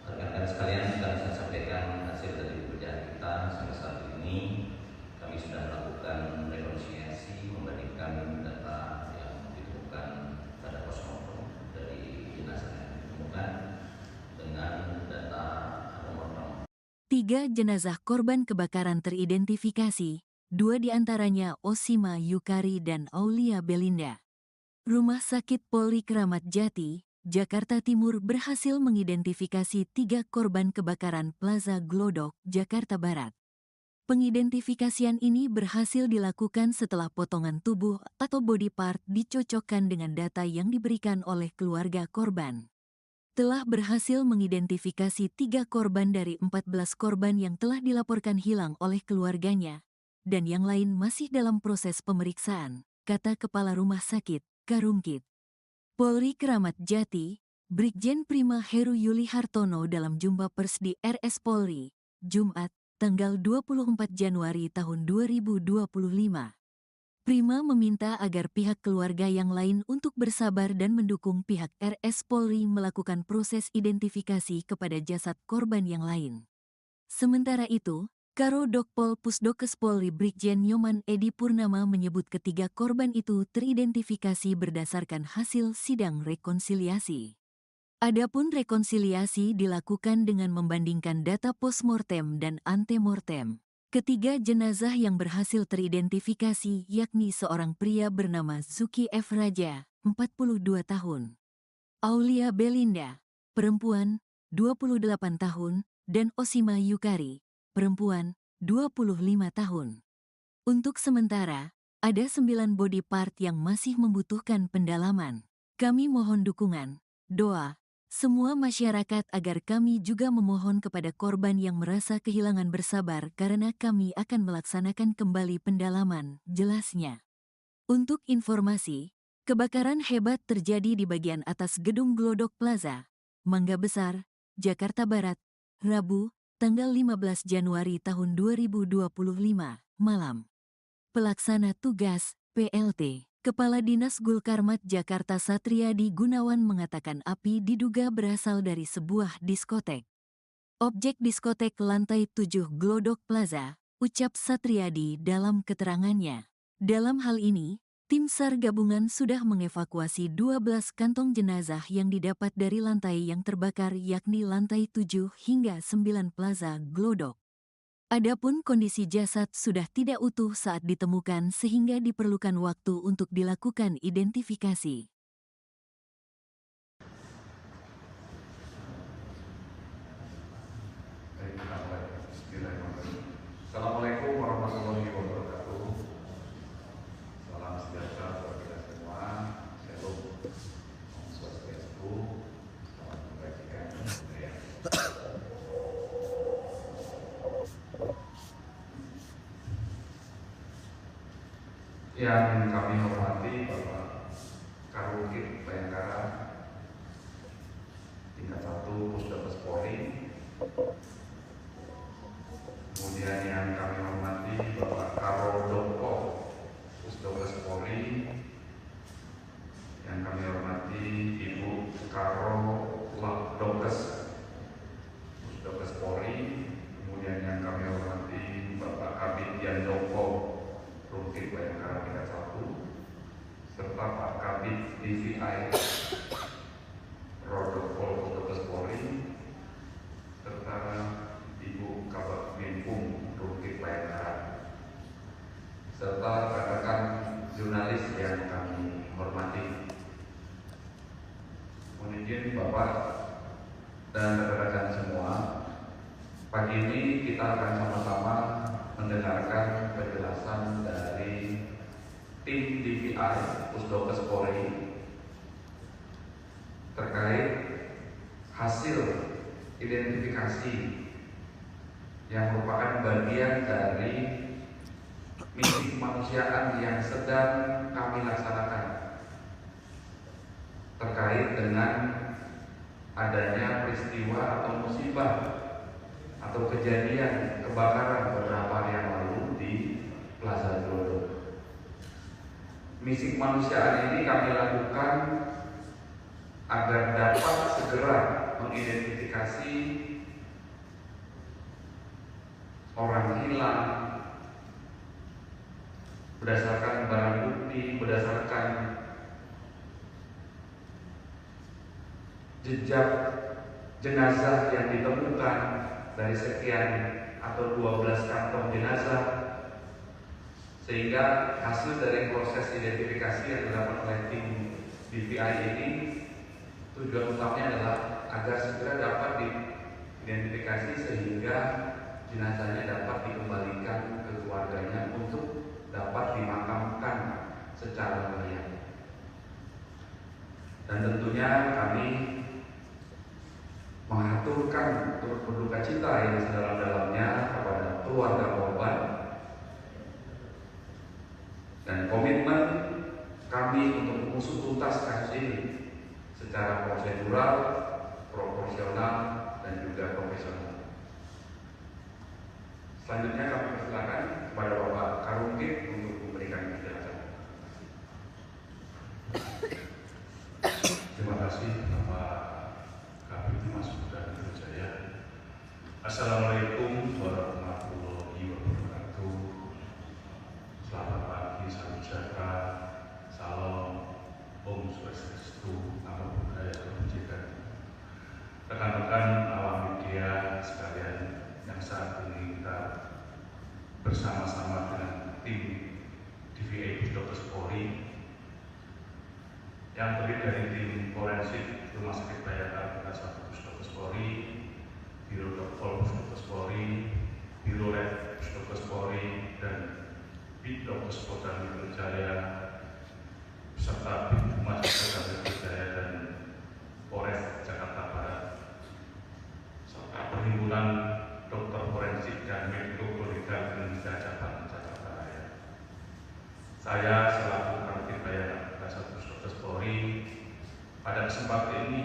Rekan-rekan sekalian, akan saya sampaikan hasil dari pekerjaan kita sampai saat ini. Kami sudah melakukan rekonsiliasi membandingkan data yang ditemukan pada postmortem dari jenazah yang ditemukan dengan data nomor 3 jenazah korban kebakaran teridentifikasi, 2 diantaranya Osima Yukari dan Aulia Belinda. Rumah Sakit Polri Kramat Jati, Jakarta Timur berhasil mengidentifikasi 3 korban kebakaran Plaza Glodok, Jakarta Barat. Pengidentifikasian ini berhasil dilakukan setelah potongan tubuh atau body part dicocokkan dengan data yang diberikan oleh keluarga korban. Telah berhasil mengidentifikasi 3 korban dari 14 korban yang telah dilaporkan hilang oleh keluarganya, dan yang lain masih dalam proses pemeriksaan, kata Kepala Rumah Sakit, Karungkit. Polri Kramat Jati, Brigjen Prima Heru Yuli Hartono dalam jumpa pers di RS Polri, Jumat, tanggal 24 Januari tahun 2025. Prima meminta agar pihak keluarga yang lain untuk bersabar dan mendukung pihak RS Polri melakukan proses identifikasi kepada jasad korban yang lain. Sementara itu, Karo Dokpol Pusdokes Polri Brigjen Nyoman Edi Purnama menyebut ketiga korban itu teridentifikasi berdasarkan hasil sidang rekonsiliasi. Adapun rekonsiliasi dilakukan dengan membandingkan data postmortem dan antemortem. Ketiga jenazah yang berhasil teridentifikasi yakni seorang pria bernama Zuki F. Raja, 42 tahun, Aulia Belinda, perempuan, 28 tahun, dan Osima Yukari, perempuan, 25 tahun. Untuk sementara, ada 9 body part yang masih membutuhkan pendalaman. Kami mohon dukungan, doa, semua masyarakat agar kami juga memohon kepada korban yang merasa kehilangan bersabar karena kami akan melaksanakan kembali pendalaman, jelasnya. Untuk informasi, kebakaran hebat terjadi di bagian atas gedung Glodok Plaza, Mangga Besar, Jakarta Barat, Rabu, tanggal 15 Januari tahun 2025, malam. Pelaksana tugas, PLT. Kepala Dinas Gulkarmat Jakarta Satriadi Gunawan mengatakan api diduga berasal dari sebuah diskotek. Objek diskotek lantai 7 Glodok Plaza, ucap Satriadi dalam keterangannya. Dalam hal ini, tim SAR gabungan sudah mengevakuasi 12 kantong jenazah yang didapat dari lantai yang terbakar yakni lantai 7 hingga 9 Plaza Glodok. Adapun kondisi jasad sudah tidak utuh saat ditemukan sehingga diperlukan waktu untuk dilakukan identifikasi. Assalamualaikum warahmatullahi wabarakatuh. Salam sejahtera Yang kami hormati Bapak Karukit Bayangkara tingkat 1 Pusdokes Polri. Kemudian yang kami hormati Bapak Karodoko Pusdokes Polri. Yang kami hormati Ibu Karo Lakdokes Pusdokes Polri. Kemudian yang kami hormati Bapak Kabid Yandoko Rumkit Bayangkara tingkat 1, serta Pak Kabid DVI Rodopol Pusdokes Polri, serta Ibu Kabak Binpum Rumkit Bayangkara, serta rekan-rekan jurnalis yang kami hormati. Mohon izin Bapak dan rekan-rekan semua, pagi ini kita akan sama-sama mendengarkan penjelasan dari tim DVI Pusdokes Polri terkait hasil identifikasi yang merupakan bagian dari misi kemanusiaan yang sedang kami laksanakan terkait dengan adanya peristiwa atau musibah atau kejadian kebakaran beberapa hari yang lalu di Plaza Glodok. Misi kemanusiaan ini kami lakukan agar dapat segera mengidentifikasi orang hilang berdasarkan barang bukti, berdasarkan jejak jenazah yang ditemukan dari sekian atau 12 kantong jenazah, sehingga hasil dari proses identifikasi yang dilakukan oleh tim DVI ini tujuan utamanya adalah agar segera dapat diidentifikasi sehingga jenazahnya dapat dikembalikan ke keluarganya untuk dapat dimakamkan secara layak. Dan tentunya kami mengaturkan turut berduka cita yang sedalam-dalamnya kepada keluarga korban dan komitmen kami untuk mengusut tuntas kasus ini secara prosedural, proporsional, dan juga profesional. Selanjutnya kami persilakan kepada Bapak Karungkit untuk memberikan penjelasan. Terima kasih Bapak Kabid Mas Budha Jaya. Assalamualaikum warahmatullahi wabarakatuh. Selamat pagi, salam sejahtera, salam, Om Swastiastu, Namo Buddhaya, Salam Kebajikan. Rekan-rekan awam media sekalian yang saat ini kita bersama-sama dengan tim DVI Pusdokes Polri yang terdiri dari tim forensik Rumah Sakit Bayangkara tingkat 1 Pusdokes Polri, Biro Dokpol Pusdokes Polri, Biro Lab Pusdokes Polri, dan Bidokes Polda Metro Jaya, beserta Bidhumas Polda Metro Jaya dan Polres Jakarta Barat, serta Perhimpunan Dokter Forensik dan Mediko-Legal Indonesia Cabang Jakarta Raya. Saya selaku Kabid Bayangkara tingkat 1 Pusdokes Polri pada kesempatan ini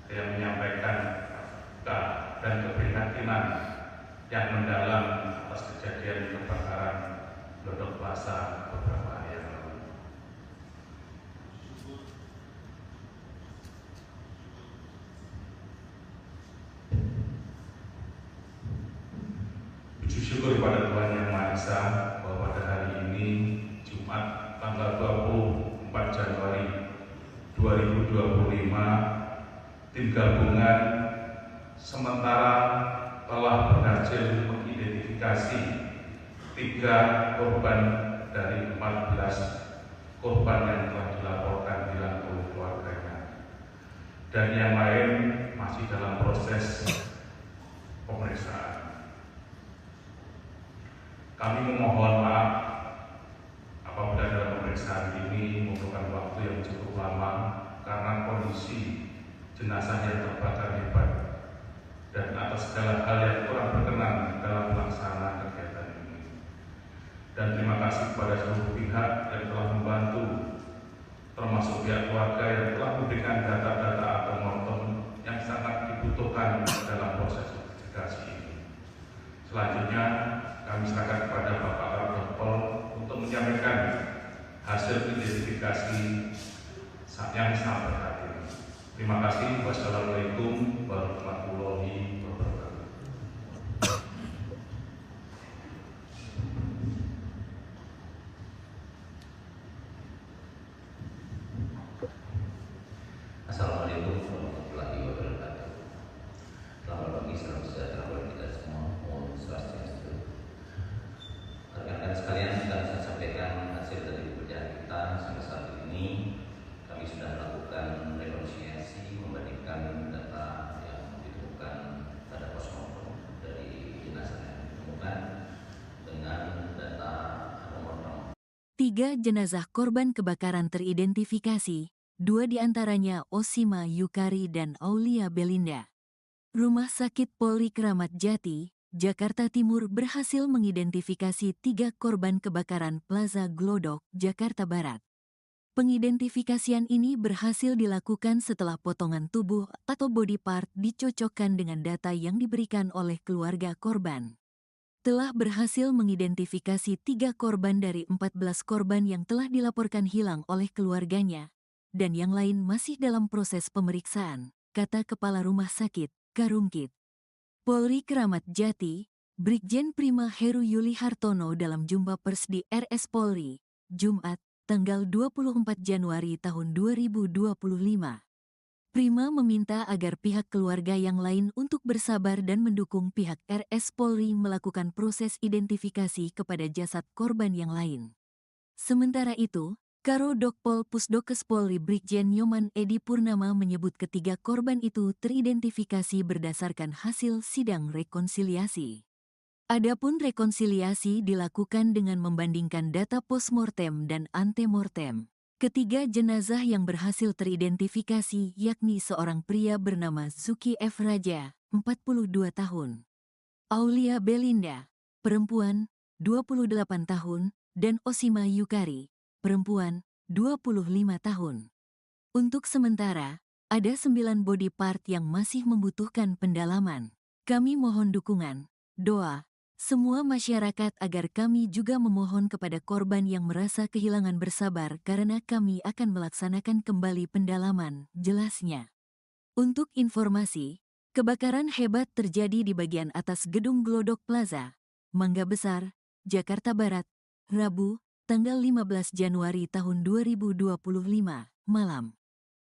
saya menyampaikan duka dan keprihatinan yang mendalam atas kejadian kebakaran Glodok Plaza beberapa hari yang lalu. Puji syukur kepada Tuhan Yang Maha Esa bahwa pada hari ini Jumat tanggal 24 Januari 2025 tim gabungan sementara telah berhasil mengidentifikasi 3 korban dari 14 korban yang telah dilaporkan hilang oleh keluarganya, dan yang lain masih dalam proses pemeriksaan. Kami memohon maaf apabila dalam pemeriksaan ini membutuhkan waktu yang cukup lama karena kondisi jenazah yang terbakar hebat dan atas segala hal yang kurang berkenan dalam pelaksanaan kegiatan ini. Dan terima kasih kepada seluruh pihak yang telah membantu, termasuk pihak keluarga yang telah memberikan data-data atau mortem yang sangat dibutuhkan dalam proses investigasi ini. Selanjutnya, kami serahkan kepada Bapak Kapolri untuk menyampaikan hasil identifikasi yang sampai hari ini. Terima kasih. Wassalamualaikum warahmatullahi wabarakatuh. Assalamualaikum warahmatullahi wabarakatuh. Selamat pagi, salam sejahtera bagi kita semua. Om Swastiastu. Rekan-rekan sekalian, akan saya sampaikan hasil dari pekerjaan kita sampai saat ini. Kami sudah melakukan rekonsiliasi, membandingkan data yang ditemukan pada postmortem dari jenazah yang ditemukan dengan data antemortem. 3 jenazah korban kebakaran teridentifikasi, 2 diantaranya Osima Yukari dan Aulia Belinda. Rumah Sakit Polri Kramat Jati, Jakarta Timur berhasil mengidentifikasi 3 korban kebakaran Plaza Glodok, Jakarta Barat. Pengidentifikasian ini berhasil dilakukan setelah potongan tubuh atau body part dicocokkan dengan data yang diberikan oleh keluarga korban. Telah berhasil mengidentifikasi 3 korban dari 14 korban yang telah dilaporkan hilang oleh keluarganya, dan yang lain masih dalam proses pemeriksaan, kata Kepala Rumah Sakit, Karungkit. Polri Kramat Jati, Brigjen Prima Heru Yuli Hartono dalam jumpa pers di RS Polri, Jumat, tanggal 24 Januari tahun 2025. Prima meminta agar pihak keluarga yang lain untuk bersabar dan mendukung pihak RS Polri melakukan proses identifikasi kepada jasad korban yang lain. Sementara itu, Karo Dokpol Pusdokes Polri Brigjen Nyoman Edi Purnama menyebut ketiga korban itu teridentifikasi berdasarkan hasil sidang rekonsiliasi. Adapun rekonsiliasi dilakukan dengan membandingkan data postmortem dan antemortem. Ketiga jenazah yang berhasil teridentifikasi yakni seorang pria bernama Zuki F. Raja, 42 tahun, Aulia Belinda, perempuan, 28 tahun, dan Osima Yukari, perempuan, 25 tahun. Untuk sementara, ada 9 body part yang masih membutuhkan pendalaman. Kami mohon dukungan, doa, semua masyarakat agar kami juga memohon kepada korban yang merasa kehilangan bersabar karena kami akan melaksanakan kembali pendalaman, jelasnya. Untuk informasi, kebakaran hebat terjadi di bagian atas gedung Glodok Plaza, Mangga Besar, Jakarta Barat, Rabu, tanggal 15 Januari tahun 2025, malam.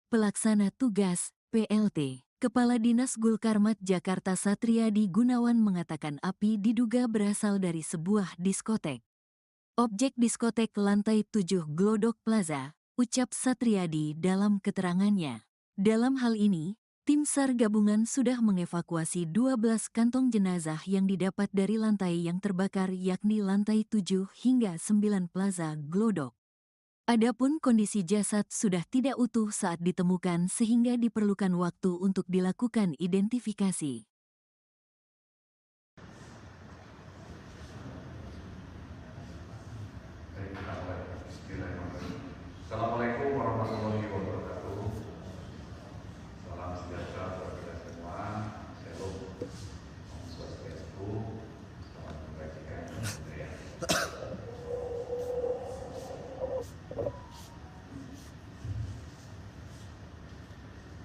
Pelaksana tugas, PLT. Kepala Dinas Gulkarmat Jakarta Satriadi Gunawan mengatakan api diduga berasal dari sebuah diskotek. Objek diskotek lantai 7 Glodok Plaza, ucap Satriadi dalam keterangannya. Dalam hal ini, tim SAR gabungan sudah mengevakuasi 12 kantong jenazah yang didapat dari lantai yang terbakar yakni lantai 7 hingga 9 Plaza Glodok. Adapun kondisi jasad sudah tidak utuh saat ditemukan sehingga diperlukan waktu untuk dilakukan identifikasi. Assalamualaikum warahmatullahi wabarakatuh. Salam sejahtera bagi kita semua. Shalom. Om Swastiastu. Selamat membagikan budaya.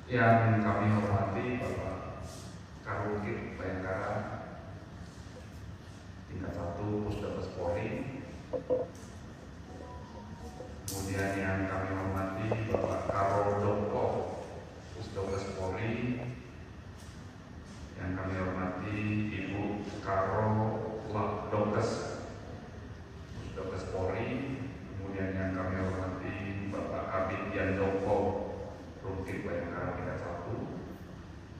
Yang kami hormati Bapak Karungkit Bayangkara tingkat 1 Pusdokes Polri. Kemudian yang kami hormati Bapak Karo Dokpol Pusdokes Polri. Yang kami hormati Ibu Karo Lakdokes Pusdokes Polri. Kemudian yang kami hormati Bapak Kabid Yandoko Rungkit Bayangkara tingkat 1,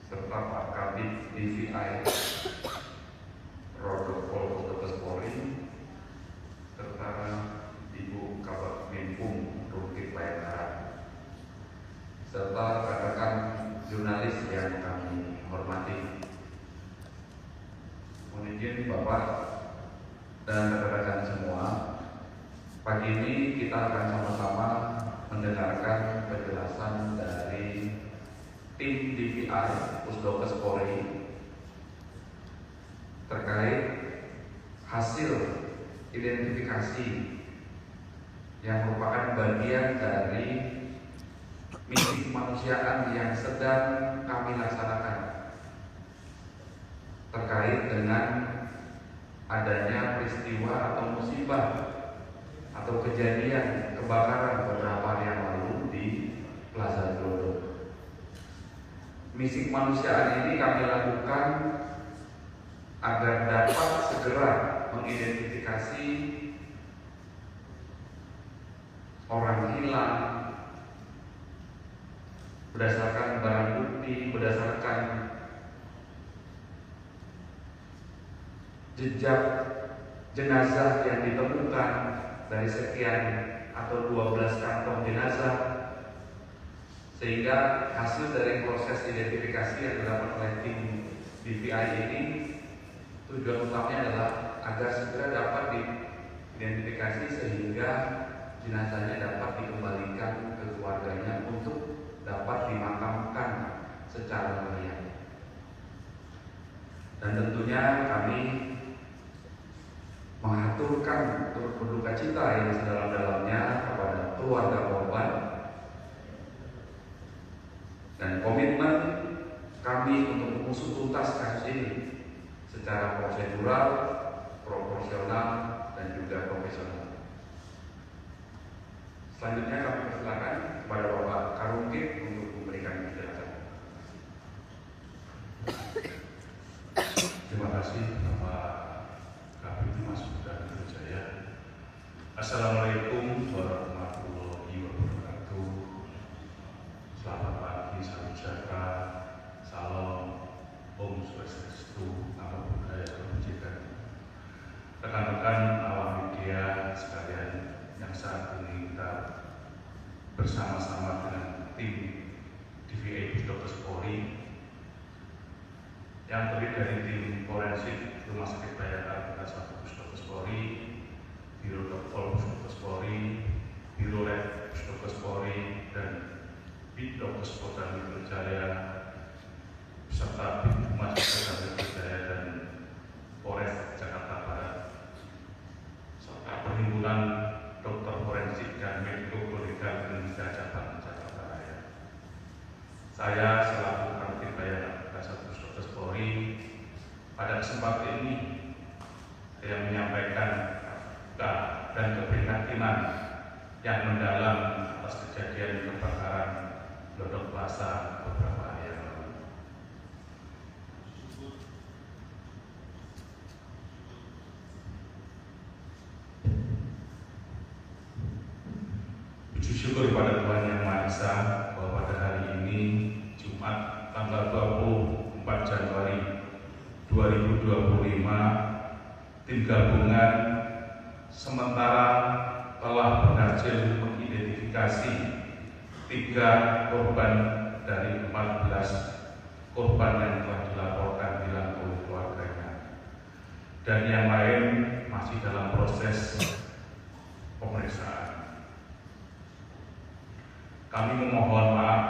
serta Pak Kabid DVI Rodokpol Pusdokes Polri, serta Ibu Kabak Binpum Rungkit Bayangkara, serta rekan-rekan jurnalis yang kami hormati. Mohon izin Bapak dan rekan-rekan semua, Pagi ini kita akan sama-sama mendengarkan penjelasan dari tim DPI Pusdokes Polri terkait hasil identifikasi yang merupakan bagian dari misi kemanusiaan yang sedang kami laksanakan terkait dengan adanya peristiwa atau musibah atau kejadian kebakaran beberapa hari yang lalu di Plaza Glodok. Misi kemanusiaan ini kami lakukan agar dapat segera mengidentifikasi orang hilang berdasarkan barang bukti, berdasarkan jejak jenazah yang ditemukan dari sekian atau 12 kantong jenazah, sehingga hasil dari proses identifikasi yang dilakukan oleh tim DPI ini tujuan utamanya adalah agar segera dapat diidentifikasi sehingga jenazahnya dapat dikembalikan ke keluarganya untuk dapat dimakamkan secara layak. Dan tentunya kami mengaturkan turut berduka cita yang sedalam-dalamnya kepada keluarga korban dan komitmen kami untuk mengusut tuntas kasus ini secara prosedural, proporsional, dan juga profesional. Selanjutnya kami persilakan kepada Bapak Karungkit untuk memberikan penjelasan. Terima kasih Bapak Kabid Humas Polda Metro Jaya. Assalamualaikum warahmatullahi wabarakatuh. Selamat pagi, salam sejahtera, salam, Om Swastiastu, Namo Buddhaya, Salam Kebajikan. Rekan-rekan awam media sekalian yang saat ini kita bersama-sama dengan tim DPI Pusdokes Polri yang terdiri dari tim forensik Rumah Sakit Bayangkara Tingkat 1 Pusdokes Polri, Biro Dokpol Pusdokes Polri, Biro Lab Pusdokes Polri, dan Bitdokes Polda Metro Jaya, beserta Bid Humas Polda Metro Jaya dan Polres Jakarta Barat, serta Perhimpunan Dokter Forensik dan Mediko-Legal Indonesia Cabang Jakarta Raya. Saya selaku Kanit Bayangkara Tingkat 1 Pusdokes Polri pada kesempatan ini saya menyampaikan duka dan keprihatinan yang mendalam atas kejadian kebakaran Glodok Plaza beberapa hari yang lalu. Puji syukur kepada Tuhan Yang Maha Esa bahwa pada hari ini Jumat tanggal 24 Januari 2025 tim gabungan sementara telah berhasil mengidentifikasi 3 korban dari 14 korban yang telah dilaporkan hilang oleh keluarganya, dan yang lain masih dalam proses pemeriksaan. Kami memohon maaf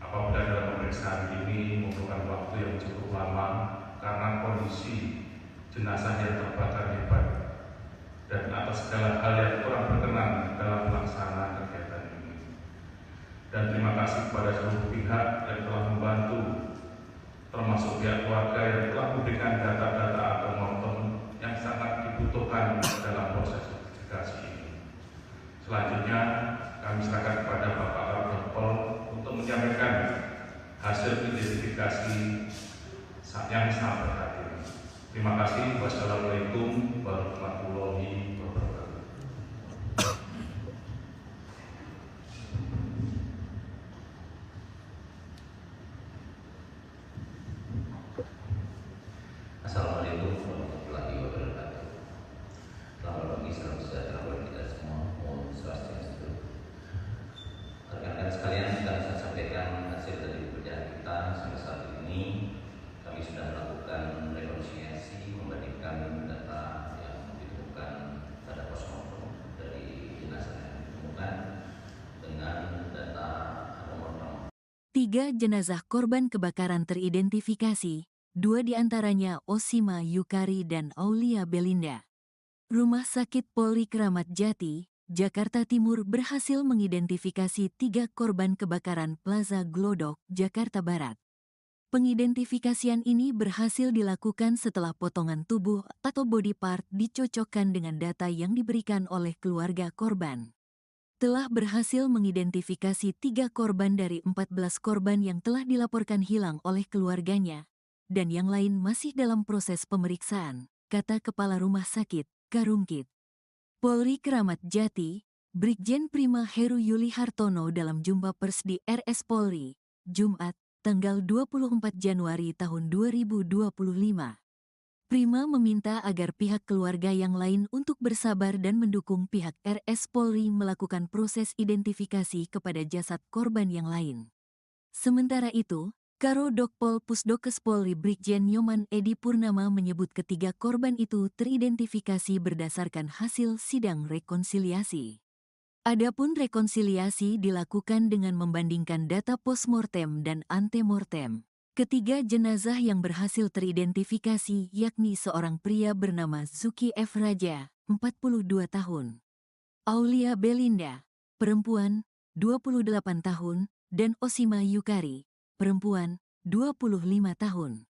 apabila dalam pemeriksaan ini memerlukan waktu yang cukup lama karena kondisi jenazah yang terbakar hebat dan atas segala hal yang kurang berkenan dalam pelaksanaan kegiatan ini. Dan terima kasih kepada seluruh pihak yang telah membantu, termasuk pihak keluarga yang telah memberikan data-data atau momen yang sangat dibutuhkan dalam proses investigasi ini. Selanjutnya kami serahkan kepada Bapak Kapolri untuk menyampaikan hasil identifikasi yang sangat berarti. Terima kasih. Wassalamualaikum warahmatullahi wabarakatuh. Assalamualaikum warahmatullahi wabarakatuh. Selamat pagi, salam sejahtera bagi kita semua. Om Swastiastu. Rekan-rekan sekalian, kami saya sampaikan hasil dari pekerjaan kita sampai saat ini. Kami sudah melakukan rekonsiliasi, membandingkan data yang ditemukan Ketiga jenazah korban kebakaran teridentifikasi, 2 diantaranya Osima Yukari dan Aulia Belinda. Rumah Sakit Polri Kramat Jati, Jakarta Timur berhasil mengidentifikasi 3 korban kebakaran Plaza Glodok, Jakarta Barat. Pengidentifikasian ini berhasil dilakukan setelah potongan tubuh atau body part dicocokkan dengan data yang diberikan oleh keluarga korban. Telah berhasil mengidentifikasi 3 korban dari 14 korban yang telah dilaporkan hilang oleh keluarganya, dan yang lain masih dalam proses pemeriksaan, kata Kepala Rumah Sakit, Karungkit. Polri Kramat Jati, Brigjen Prima Heru Yuli Hartono dalam jumpa pers di RS Polri, Jumat, tanggal 24 Januari tahun 2025. Prima meminta agar pihak keluarga yang lain untuk bersabar dan mendukung pihak RS Polri melakukan proses identifikasi kepada jasad korban yang lain. Sementara itu, Karo Dokpol Pusdokes Polri Brigjen Nyoman Edi Purnama menyebut ketiga korban itu teridentifikasi berdasarkan hasil sidang rekonsiliasi. Adapun rekonsiliasi dilakukan dengan membandingkan data postmortem dan antemortem. Ketiga jenazah yang berhasil teridentifikasi yakni seorang pria bernama Zuki F. Raja, 42 tahun. Aulia Belinda, perempuan, 28 tahun, dan Osima Yukari, perempuan, 25 tahun.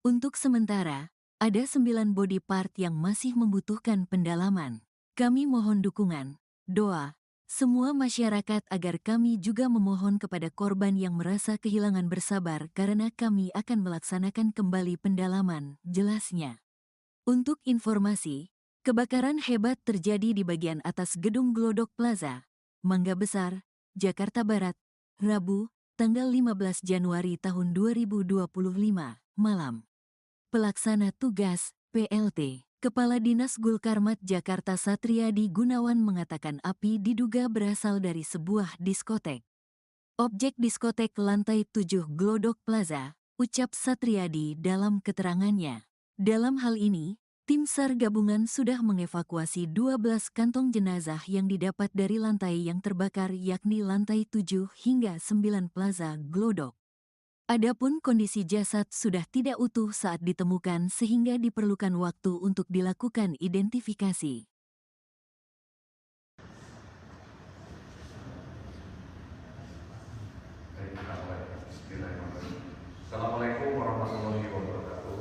Untuk sementara, ada 9 body part yang masih membutuhkan pendalaman. Kami mohon dukungan, doa, semua masyarakat agar kami juga memohon kepada korban yang merasa kehilangan bersabar karena kami akan melaksanakan kembali pendalaman, jelasnya. Untuk informasi, kebakaran hebat terjadi di bagian atas gedung Glodok Plaza, Mangga Besar, Jakarta Barat, Rabu, tanggal 15 Januari tahun 2025, malam. Pelaksana tugas, PLT. Kepala Dinas Gulkarmat Jakarta Satriadi Gunawan mengatakan api diduga berasal dari sebuah diskotek. Objek diskotek lantai 7 Glodok Plaza, ucap Satriadi dalam keterangannya. Dalam hal ini, tim SAR gabungan sudah mengevakuasi 12 kantong jenazah yang didapat dari lantai yang terbakar yakni lantai 7 hingga 9 Plaza Glodok. Adapun kondisi jasad sudah tidak utuh saat ditemukan sehingga diperlukan waktu untuk dilakukan identifikasi. Assalamualaikum warahmatullahi wabarakatuh.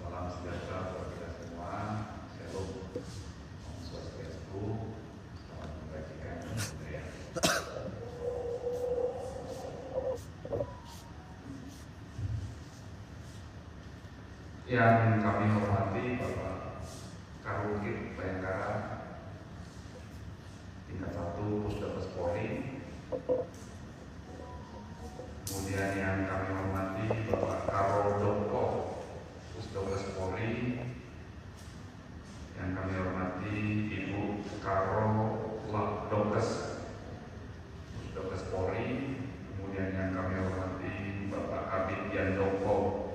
Salam sejahtera bagi kita semua. Shalom. Om Swastiastu. Selamat membagikan budaya. Yang kami hormati Bapak Karungkit Bayangkara tingkat 1 Pusdokes Polri. Kemudian yang kami hormati Bapak Karo Dokpol Pusdokes Polri. Yang kami hormati Ibu Karo Dokes Pusdokes Polri. Kemudian yang kami hormati Bapak Kabid Yandoko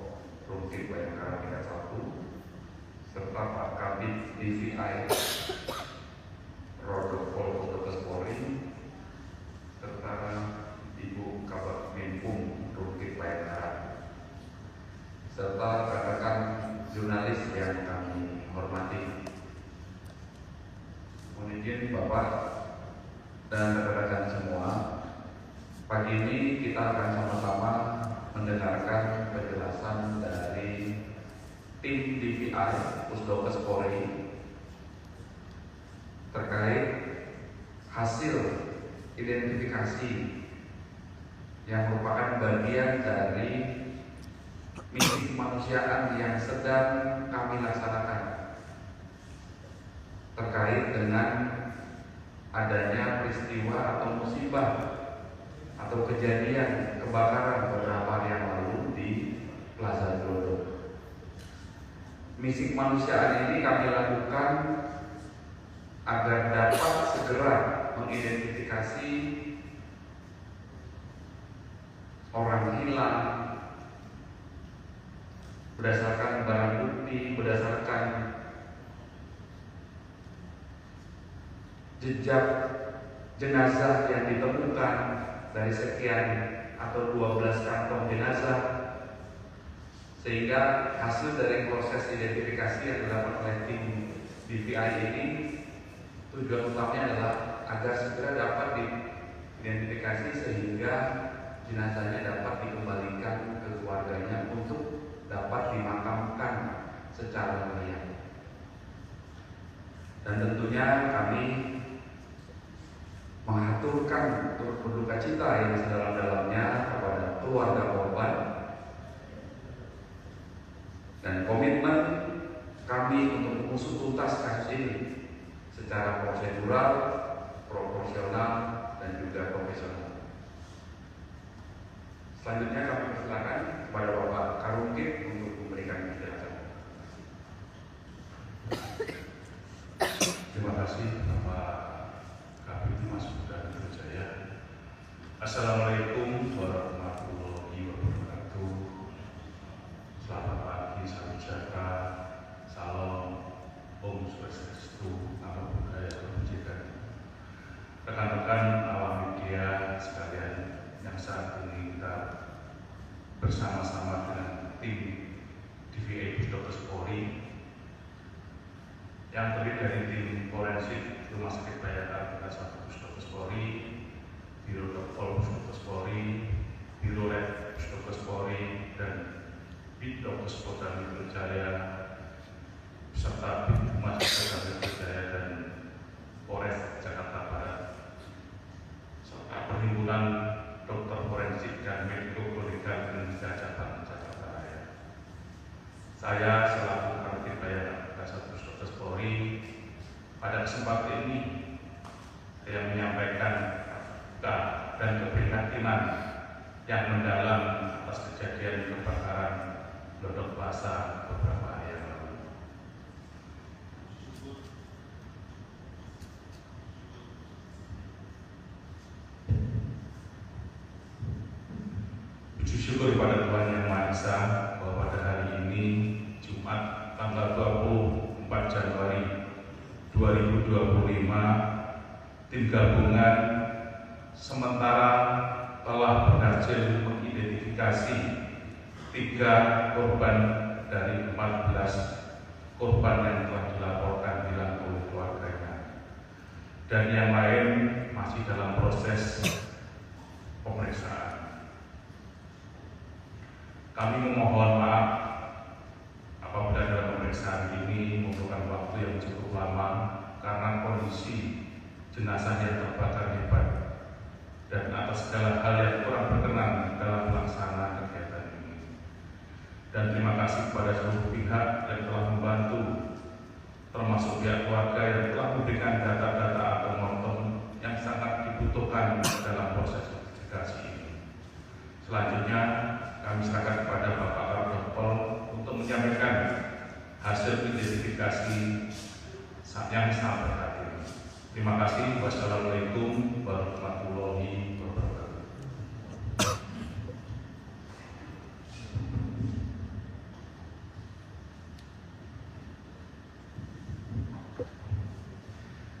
Rungkit Bayangkara tingkat 1, serta Pak Kabid DVI Rodokpol Pusdokes Polri, serta Ibu Kabak Menkum Rungkit Bayangkara, serta rekan-rekan jurnalis yang kami hormati. Kemudian Bapak dan rekan-rekan semua, pagi ini kita akan sama-sama mendengarkan penjelasan dari tim DVI Pusdokes Polri terkait hasil identifikasi yang merupakan bagian dari misi kemanusiaan yang sedang kami laksanakan terkait dengan adanya peristiwa atau musibah atau kejadian kebakaran beberapa hari yang lalu di Plaza Glodok. Misi kemanusiaan ini kami lakukan agar dapat segera mengidentifikasi orang hilang berdasarkan barang bukti, berdasarkan jejak jenazah yang ditemukan, dari sekian atau 12 kantong jenazah, sehingga hasil dari proses identifikasi yang dilakukan oleh tim DVI ini tujuan utamanya adalah agar segera dapat diidentifikasi sehingga jenazahnya dapat dikembalikan ke keluarganya untuk dapat dimakamkan secara layak. Dan tentunya kami mengaturkan turut berduka cita yang sedalam-dalamnya kepada keluarga korban dan komitmen kami untuk mengusut tuntas kasus ini secara prosedural, proporsional, dan juga profesional. Selanjutnya kami persilakan kepada Bapak Karungkit untuk memberikan penjelasan. Terima kasih Bapak Kabid Humas Polda Metro Jaya. Assalamualaikum warahmatullahi wabarakatuh. Selamat pagi, salam sejahtera, salam, Om Swastiastu, Namo Buddhaya, Salam Kebajikan. Rekan-rekan awam media sekalian yang saat ini kita bersama-sama dengan tim DVI Puskesmas Polri yang terdiri dari tim forensik Rumah Sakit Bayangkara Tingkat 1 Puskesmas Polri, Biro Dokpol Puskesmas Polri, Biro Lab Puskesmas Polri, dan Bitdokes Polda Metro Jaya, serta Bid Humas Polda Metro Jaya dan Polres Jakarta Barat, serta Perhimpunan Dokter Forensik dan Mediko Legal Indonesia Cabang Jakarta Raya. Saya selaku Kabid Bayangkara Tingkat 1 Puskesmas Polri pada kesempatan ini saya menyampaikan duka dan keprihatinan yang mendalam atas kejadian kebakaran Glodok Plaza beberapa hari yang lalu. Puji syukur kepada Tuhan Yang Maha Esa bahwa pada hari ini Jumat tanggal 24 Januari 2025 tim gabungan sementara telah berhasil mengidentifikasi 3 korban dari 14 korban yang telah dilaporkan hilang oleh keluarganya, dan yang lain masih dalam proses pemeriksaan. Kami memohon maaf apabila dalam pemeriksaan ini membutuhkan waktu yang cukup lama karena kondisi jenazah yang terbakar hebat dan atas segala hal yang kurang berkenan dalam pelaksanaan kegiatan ini. Dan terima kasih kepada seluruh pihak yang telah membantu, termasuk pihak keluarga yang telah memberikan data-data atau momen yang sangat dibutuhkan dalam proses investigasi ini. Selanjutnya kami serahkan kepada Bapak Kapolri untuk menyampaikan hasil identifikasi yang sangat berarti. Terima kasih. Wassalamualaikum warahmatullahi wabarakatuh.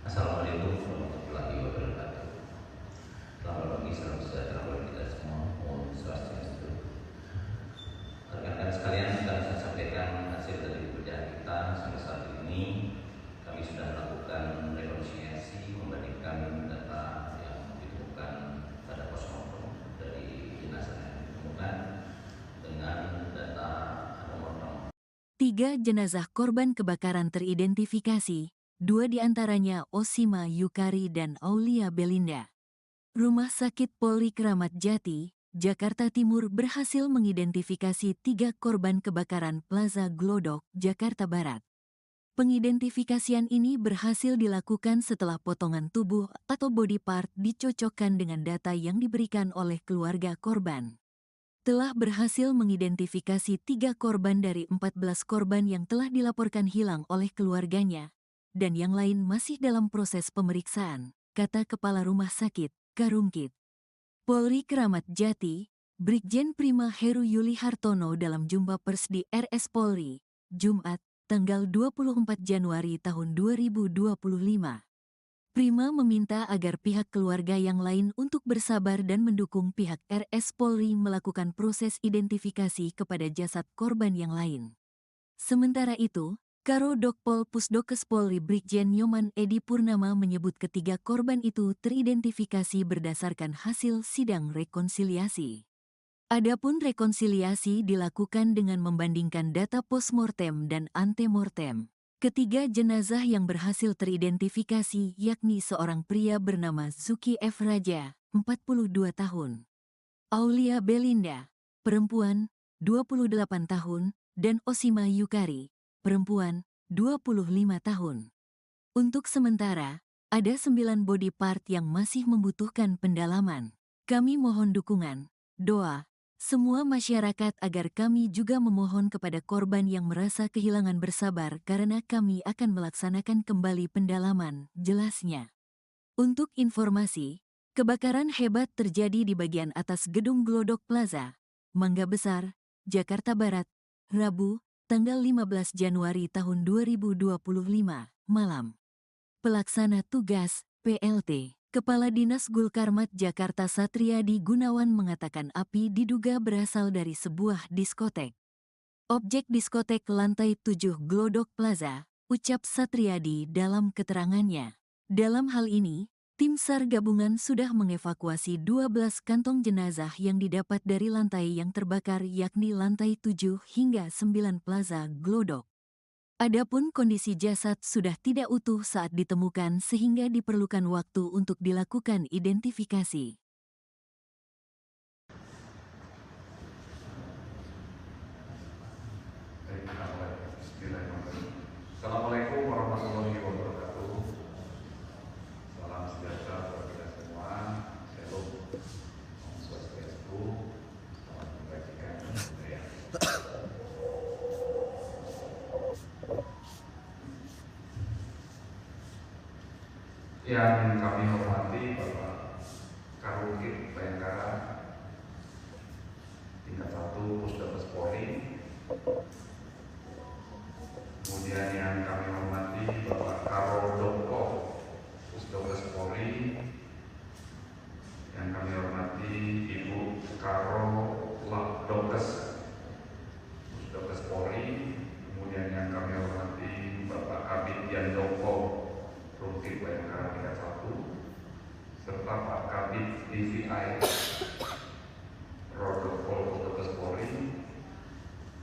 Assalamualaikum warahmatullahi wabarakatuh. Selamat pagi, salam sejahtera bagi kita semua. Om Swastiastu. Rekan-rekan sekalian, akan saya sampaikan hasil dari pekerjaan kita sampai saat ini. Kami sudah melakukan rekonsiliasi membandingkan data yang ditemukan pada postmortem dari jenazah yang ditemukan dengan data antemortem. 3 jenazah korban kebakaran teridentifikasi, 2 diantaranya Osima Yukari dan Aulia Belinda. Rumah Sakit Polri Kramat Jati, Jakarta Timur berhasil mengidentifikasi 3 korban kebakaran Plaza Glodok, Jakarta Barat. Pengidentifikasian ini berhasil dilakukan setelah potongan tubuh atau body part dicocokkan dengan data yang diberikan oleh keluarga korban. Telah berhasil mengidentifikasi 3 korban dari 14 korban yang telah dilaporkan hilang oleh keluarganya, dan yang lain masih dalam proses pemeriksaan, kata Kepala Rumah Sakit, Karungkit Polri Kramat Jati, Brigjen Prima Heru Yuli Hartono dalam jumpa pers di RS Polri, Jumat, tanggal 24 Januari tahun 2025. Prima meminta agar pihak keluarga yang lain untuk bersabar dan mendukung pihak RS Polri melakukan proses identifikasi kepada jasad korban yang lain. Sementara itu, Karo Dokpol Pusdokes Polri Brigjen Nyoman Edi Purnama menyebut ketiga korban itu teridentifikasi berdasarkan hasil sidang rekonsiliasi. Adapun rekonsiliasi dilakukan dengan membandingkan data postmortem dan antemortem. Ketiga jenazah yang berhasil teridentifikasi yakni seorang pria bernama Zuki F. Raja, 42 tahun, Aulia Belinda, perempuan, 28 tahun, dan Osima Yukari, perempuan, 25 tahun. Untuk sementara, ada 9 body part yang masih membutuhkan pendalaman. Kami mohon dukungan, doa, semua masyarakat agar kami juga memohon kepada korban yang merasa kehilangan bersabar karena kami akan melaksanakan kembali pendalaman, jelasnya. Untuk informasi, kebakaran hebat terjadi di bagian atas gedung Glodok Plaza, Mangga Besar, Jakarta Barat, Rabu, tanggal 15 Januari tahun 2025, malam. Pelaksana tugas, PLT. Kepala Dinas Gulkarmat Jakarta Satriadi Gunawan mengatakan api diduga berasal dari sebuah diskotek. Objek diskotek lantai 7 Glodok Plaza, ucap Satriadi dalam keterangannya. Dalam hal ini, tim SAR gabungan sudah mengevakuasi 12 kantong jenazah yang didapat dari lantai yang terbakar yakni lantai 7 hingga 9 Plaza Glodok. Adapun kondisi jasad sudah tidak utuh saat ditemukan sehingga diperlukan waktu untuk dilakukan identifikasi. Assalamualaikum warahmatullahi wabarakatuh. Salam sejahtera bagi kita semua. Shalom. Om Swastiastu. Selamat kebajikan. Yang kami hormati Bapak Karukit Bayangkara tingkat 1 Pusdokes Polri. Kemudian yang kami hormati Bapak Karo Dokpol Pusdokes Polri. Yang kami hormati Ibu Karo Labdokes Pusdokes Polri. Kemudian yang kami hormati Bapak Kabid Yandoko Rumkit Bayangkara tingkat 1, serta Pak Kabid DVI Rodokpol Pusdokes Polri,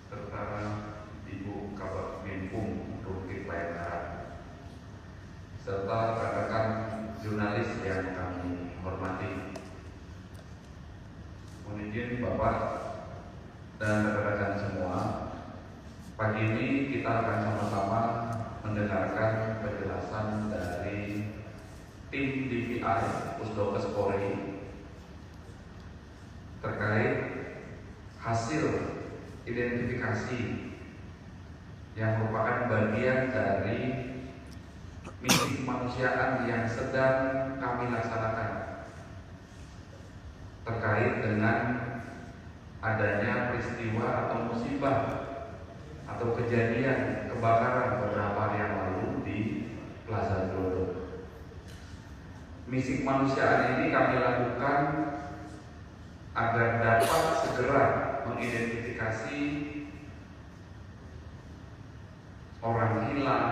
serta Ibu Kabak Binpum Rumkit Bayangkara, serta rekan-rekan jurnalis yang kami hormati. Mohon izin Bapak dan rekan-rekan semua, pagi ini kita akan sama-sama mendengarkan penjelasan dari tim DVI Pusdokes Polri terkait hasil identifikasi yang merupakan bagian dari misi kemanusiaan yang sedang kami laksanakan terkait dengan adanya peristiwa atau musibah atau kejadian kebakaran beberapa hari yang lalu di Plaza Glodok. Misi kemanusiaan ini kami lakukan agar dapat segera mengidentifikasi orang hilang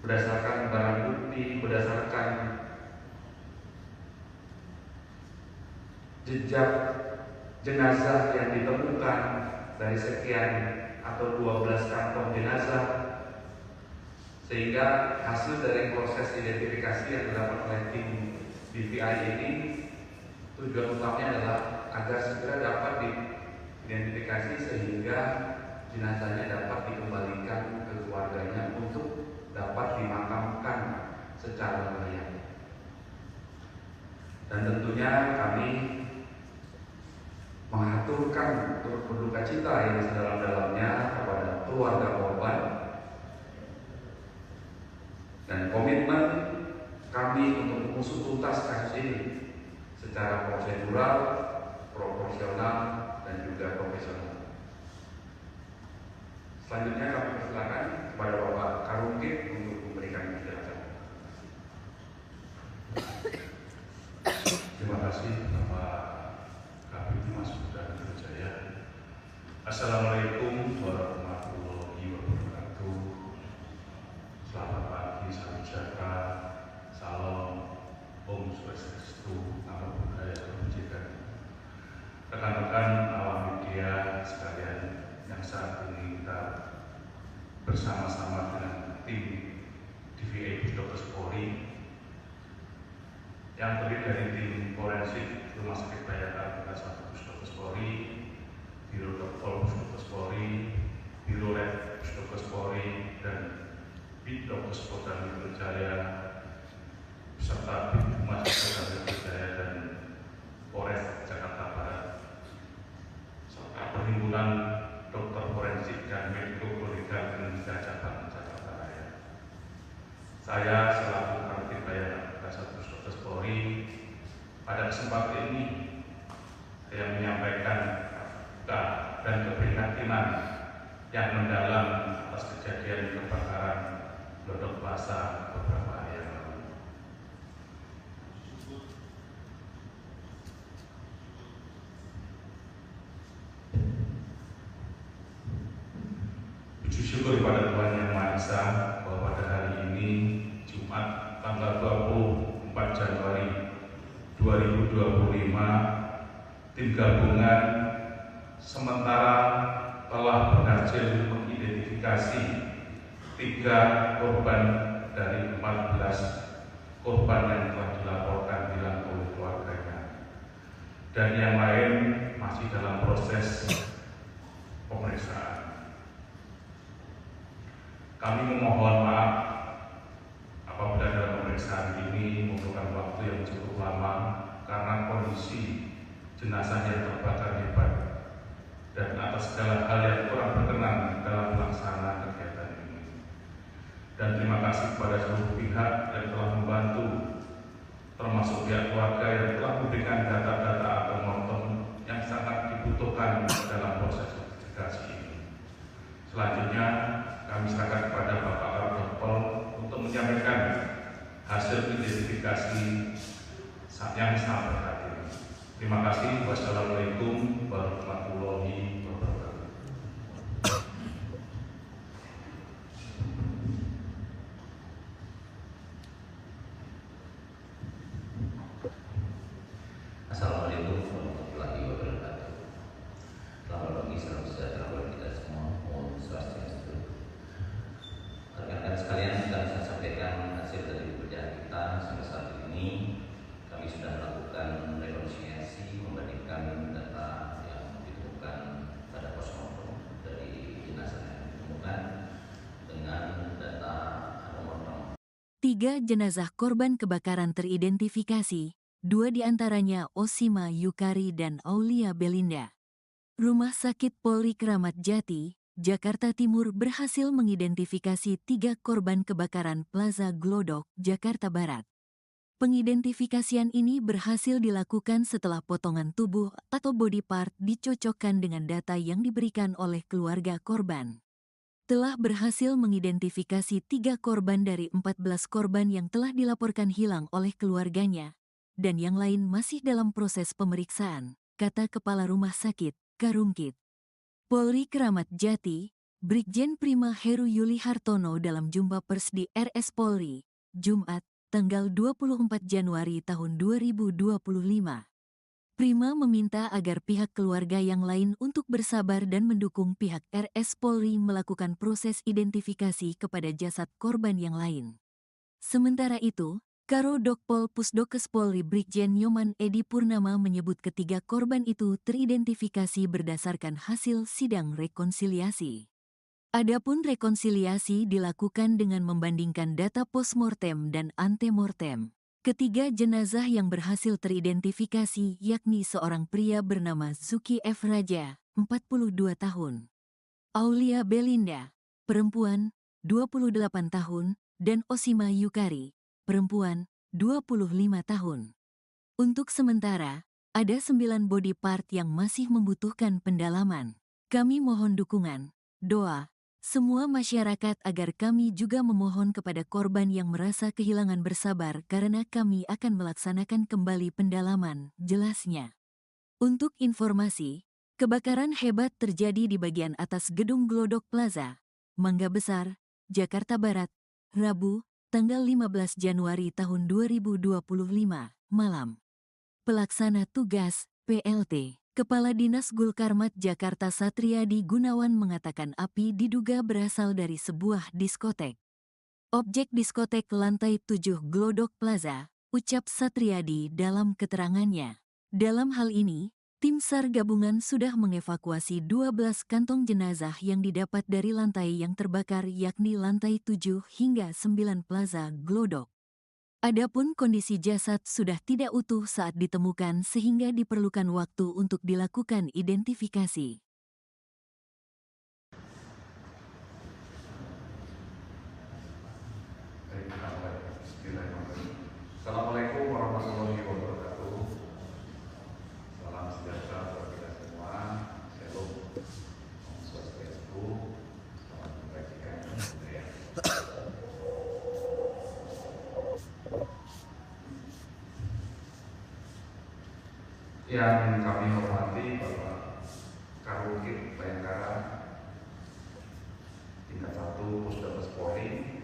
berdasarkan barang bukti, berdasarkan jejak jenazah yang ditemukan dari sekian atau 12 kantong jenazah, sehingga hasil dari proses identifikasi yang dilakukan oleh tim DVI ini tujuan utamanya adalah agar segera dapat diidentifikasi sehingga jenazahnya dapat dikembalikan ke keluarganya untuk dapat dimakamkan secara layak. Dan tentunya kami mengaturkan turut berduka cita yang sedalam-dalamnya kepada keluarga korban dan komitmen kami untuk mengusut tuntas kasus ini secara prosedural, proporsional, dan juga profesional. Selanjutnya kami persilakan kepada Bapak Karukit untuk memberikan penjelasan. Assalamualaikum warahmatullahi wabarakatuh. Selamat pagi, salam sejahtera, salam, Om Swastiastu, Namo Buddhaya, Salam Kebajikan. Rekan-rekan awam media sekalian yang saat ini kita bersama-sama dengan tim DVA Puskesmas Polri yang terdiri dari tim forensik Rumah Sakit Bayangkara Tingkat 1 Puskesmas Polri, Biro Dokpol Puskesmas Polri, Biro Lab Puskesmas Polri, dan Bitdokes Polda Metro Jaya, serta Bithumas Polda Metro Jaya dan Polres Jakarta Barat, serta Perhimpunan Dokter Forensik dan Mediko Kolegial Indonesia Cabang Jakarta Raya. Saya selaku Kanit Bayangkara Tingkat 1 Puskesmas Polri pada kesempatan ini saya menyampaikan dan keprihatinan yang mendalam atas kejadian kebakaran Glodok Plaza beberapa hari yang lalu. Puji syukur kepada Tuhan Yang Maha Esa bahwa pada hari ini Jumat tanggal 24 Januari 2025 tim gabungan sementara telah berhasil mengidentifikasi 3 korban dari 14 korban yang telah dilaporkan hilang oleh keluarganya, dan yang lain masih dalam proses pemeriksaan. Kami memohon maaf apabila dalam pemeriksaan ini membutuhkan waktu yang cukup lama karena kondisi jenazah yang terbakar hebat dan atas segala hal yang kurang berkenan dalam pelaksanaan kegiatan ini. Dan terima kasih kepada seluruh pihak yang telah membantu, termasuk pihak keluarga yang telah memberikan data-data atau mortem yang sangat dibutuhkan dalam proses investigasi ini. Selanjutnya kami serahkan kepada Bapak Kapolri untuk menyampaikan hasil identifikasi yang sangat berhati. Terima kasih. Wassalamualaikum warahmatullahi wabarakatuh. Assalamualaikum warahmatullahi wabarakatuh. Selamat pagi, salam sejahtera bagi kita semua. Om Swastiastu. Rekan-rekan sekalian, saya sampaikan hasil dari pekerjaan kita sampai saat ini. Kami sudah melakukan rekonsiliasi membandingkan data yang ditemukan pada postmortem dari jenazah yang ditemukan dengan data antemortem. 3 jenazah korban kebakaran teridentifikasi, 2 diantaranya Osima Yukari dan Aulia Belinda. Rumah Sakit Polri Kramat Jati, Jakarta Timur berhasil mengidentifikasi 3 korban kebakaran Plaza Glodok, Jakarta Barat. Pengidentifikasian ini berhasil dilakukan setelah potongan tubuh atau body part dicocokkan dengan data yang diberikan oleh keluarga korban. Telah berhasil mengidentifikasi 3 korban dari 14 korban yang telah dilaporkan hilang oleh keluarganya, dan yang lain masih dalam proses pemeriksaan, kata Kepala Rumah Sakit, Karungkit Polri Kramat Jati, Brigjen Prima Heru Yuli Hartono dalam jumpa pers di RS Polri, Jumat, tanggal 24 Januari tahun 2025. Prima meminta agar pihak keluarga yang lain untuk bersabar dan mendukung pihak RS Polri melakukan proses identifikasi kepada jasad korban yang lain. Sementara itu, Karo Dokpol Pusdokes Polri Brigjen Nyoman Edi Purnama menyebut ketiga korban itu teridentifikasi berdasarkan hasil sidang rekonsiliasi. Adapun rekonsiliasi dilakukan dengan membandingkan data postmortem dan antemortem. Ketiga jenazah yang berhasil teridentifikasi yakni seorang pria bernama Zuki F. Raja, 42 tahun, Aulia Belinda, perempuan, 28 tahun, dan Osima Yukari, perempuan, 25 tahun. Untuk sementara, ada 9 body part yang masih membutuhkan pendalaman. Kami mohon dukungan, doa, semua masyarakat agar kami juga memohon kepada korban yang merasa kehilangan bersabar karena kami akan melaksanakan kembali pendalaman, jelasnya. Untuk informasi, Kebakaran hebat terjadi di bagian atas gedung Glodok Plaza, Mangga Besar, Jakarta Barat, Rabu, tanggal 15 Januari tahun 2025, malam. Pelaksana tugas, PLT, Kepala Dinas Gulkarmat Jakarta Satriadi Gunawan mengatakan api diduga berasal dari sebuah diskotek. Objek diskotek lantai 7 Glodok Plaza, ucap Satriadi dalam keterangannya. Dalam hal ini, tim SAR gabungan sudah mengevakuasi 12 kantong jenazah yang didapat dari lantai yang terbakar yakni lantai 7 hingga 9 Plaza Glodok. Adapun kondisi jasad sudah tidak utuh saat ditemukan sehingga diperlukan waktu untuk dilakukan identifikasi. Assalamualaikum warahmatullahi wabarakatuh. Salam sejahtera bagi kita semua. Shalom. Om Swastiastu. Selamat kebajikan. Yang kami hormati Bapak Karukit Bayangkara, tingkat 1 Pusdokes Polri.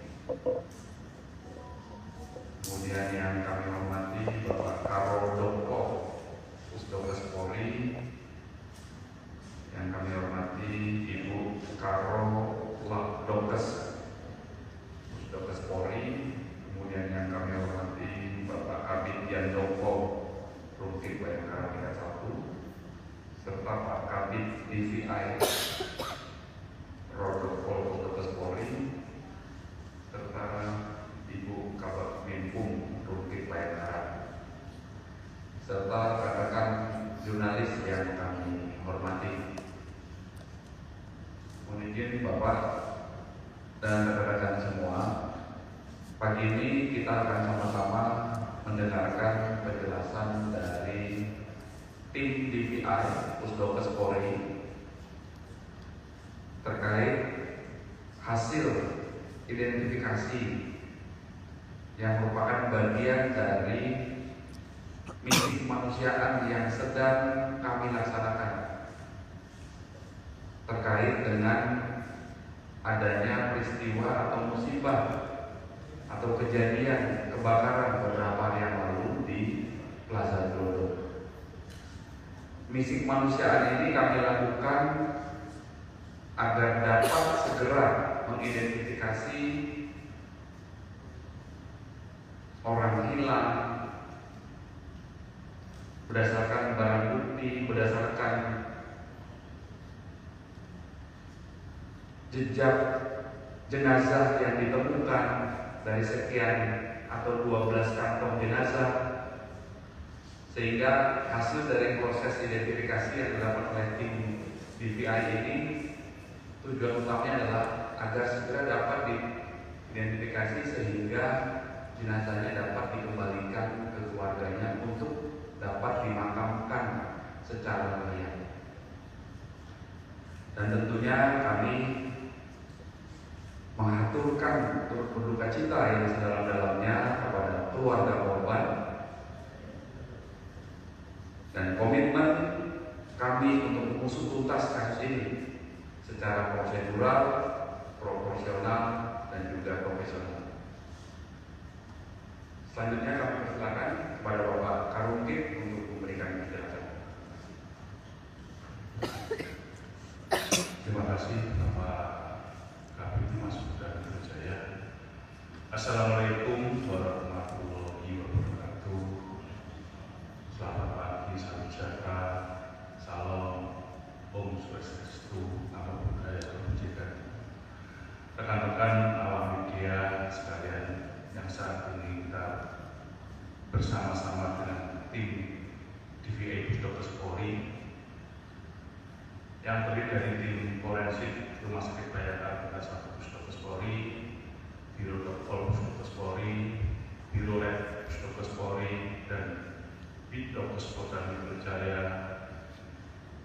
Kemudian yang kami hormati Bapak Karo Doko, Pusdokes Polri. Yang kami hormati Ibu Karo Lakdokes, Pusdokes Polri. Kemudian yang kami hormati Bapak Kabid Yandoko, Rumkit Bayangkara tingkat 1, serta Pak Kabid DVI Rodokol Pusdokes Polri, serta Ibu Kabak Minpung Rumkit Bayangkara, serta rekan-rekan jurnalis yang kami hormati. Mohon izin Bapak dan rekan-rekan semua, pagi ini kita akan sama-sama mendengarkan penjelasan dari tim DVI Pusdokes Polri terkait hasil identifikasi yang merupakan bagian dari misi kemanusiaan yang sedang kami laksanakan terkait dengan adanya peristiwa atau musibah atau kejadian kebakaran beberapa hari yang lalu di Plaza Glodok. Misi kemanusiaan ini kami lakukan agar dapat segera mengidentifikasi orang hilang berdasarkan barang bukti, berdasarkan jejak jenazah yang ditemukan dari sekian atau 12 kantong jenazah, sehingga hasil dari proses identifikasi yang dilakukan oleh tim DVI ini tujuan utamanya adalah agar segera dapat diidentifikasi sehingga jenazahnya dapat dikembalikan ke keluarganya untuk dapat dimakamkan secara layak. Dan tentunya kami mengaturkan turut berduka cita yang sedalam-dalamnya kepada keluarga korban dan komitmen kami untuk mengusut tuntas kasus ini secara prosedural, proporsional, dan juga profesional. Selanjutnya kami persilakan kepada Bapak Karungkit untuk memberikan penjelasan. Terima kasih Bapak Kabid Humas Polda Metro Jaya. Assalamualaikum warahmatullahi wabarakatuh. Selamat pagi, salam sejahtera, salam Om Swastiastu, Namo Buddhaya, Salam Kebajikan. Rekan-rekan awam media sekalian yang saat ini kita bersama-sama dengan tim DVI Pusdokes Polri yang terdiri dari tim forensik Rumah Sakit Bayangkara tingkat 1 Pusdokes Polri, Biro Dokpol Pusdokes Polri, Biro Lab Pusdokes Polri, dan Bitdokes Polda Metro Jaya,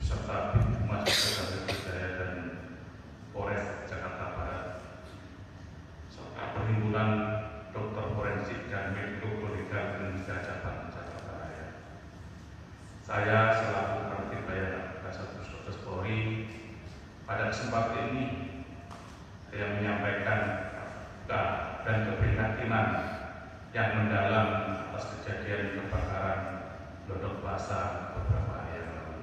beserta Bid Humas Polda Metro Jaya dan Polres Jakarta Barat, serta Perhimpunan Dokter Forensik dan Mediko Legal Indonesia Cabang Jakarta Raya. Saya selaku Karukit Bayangkara tingkat 1 kesempatan ini saya menyampaikan duka dan keprihatinan yang mendalam atas kejadian kebakaran Glodok Plaza beberapa hari yang lalu.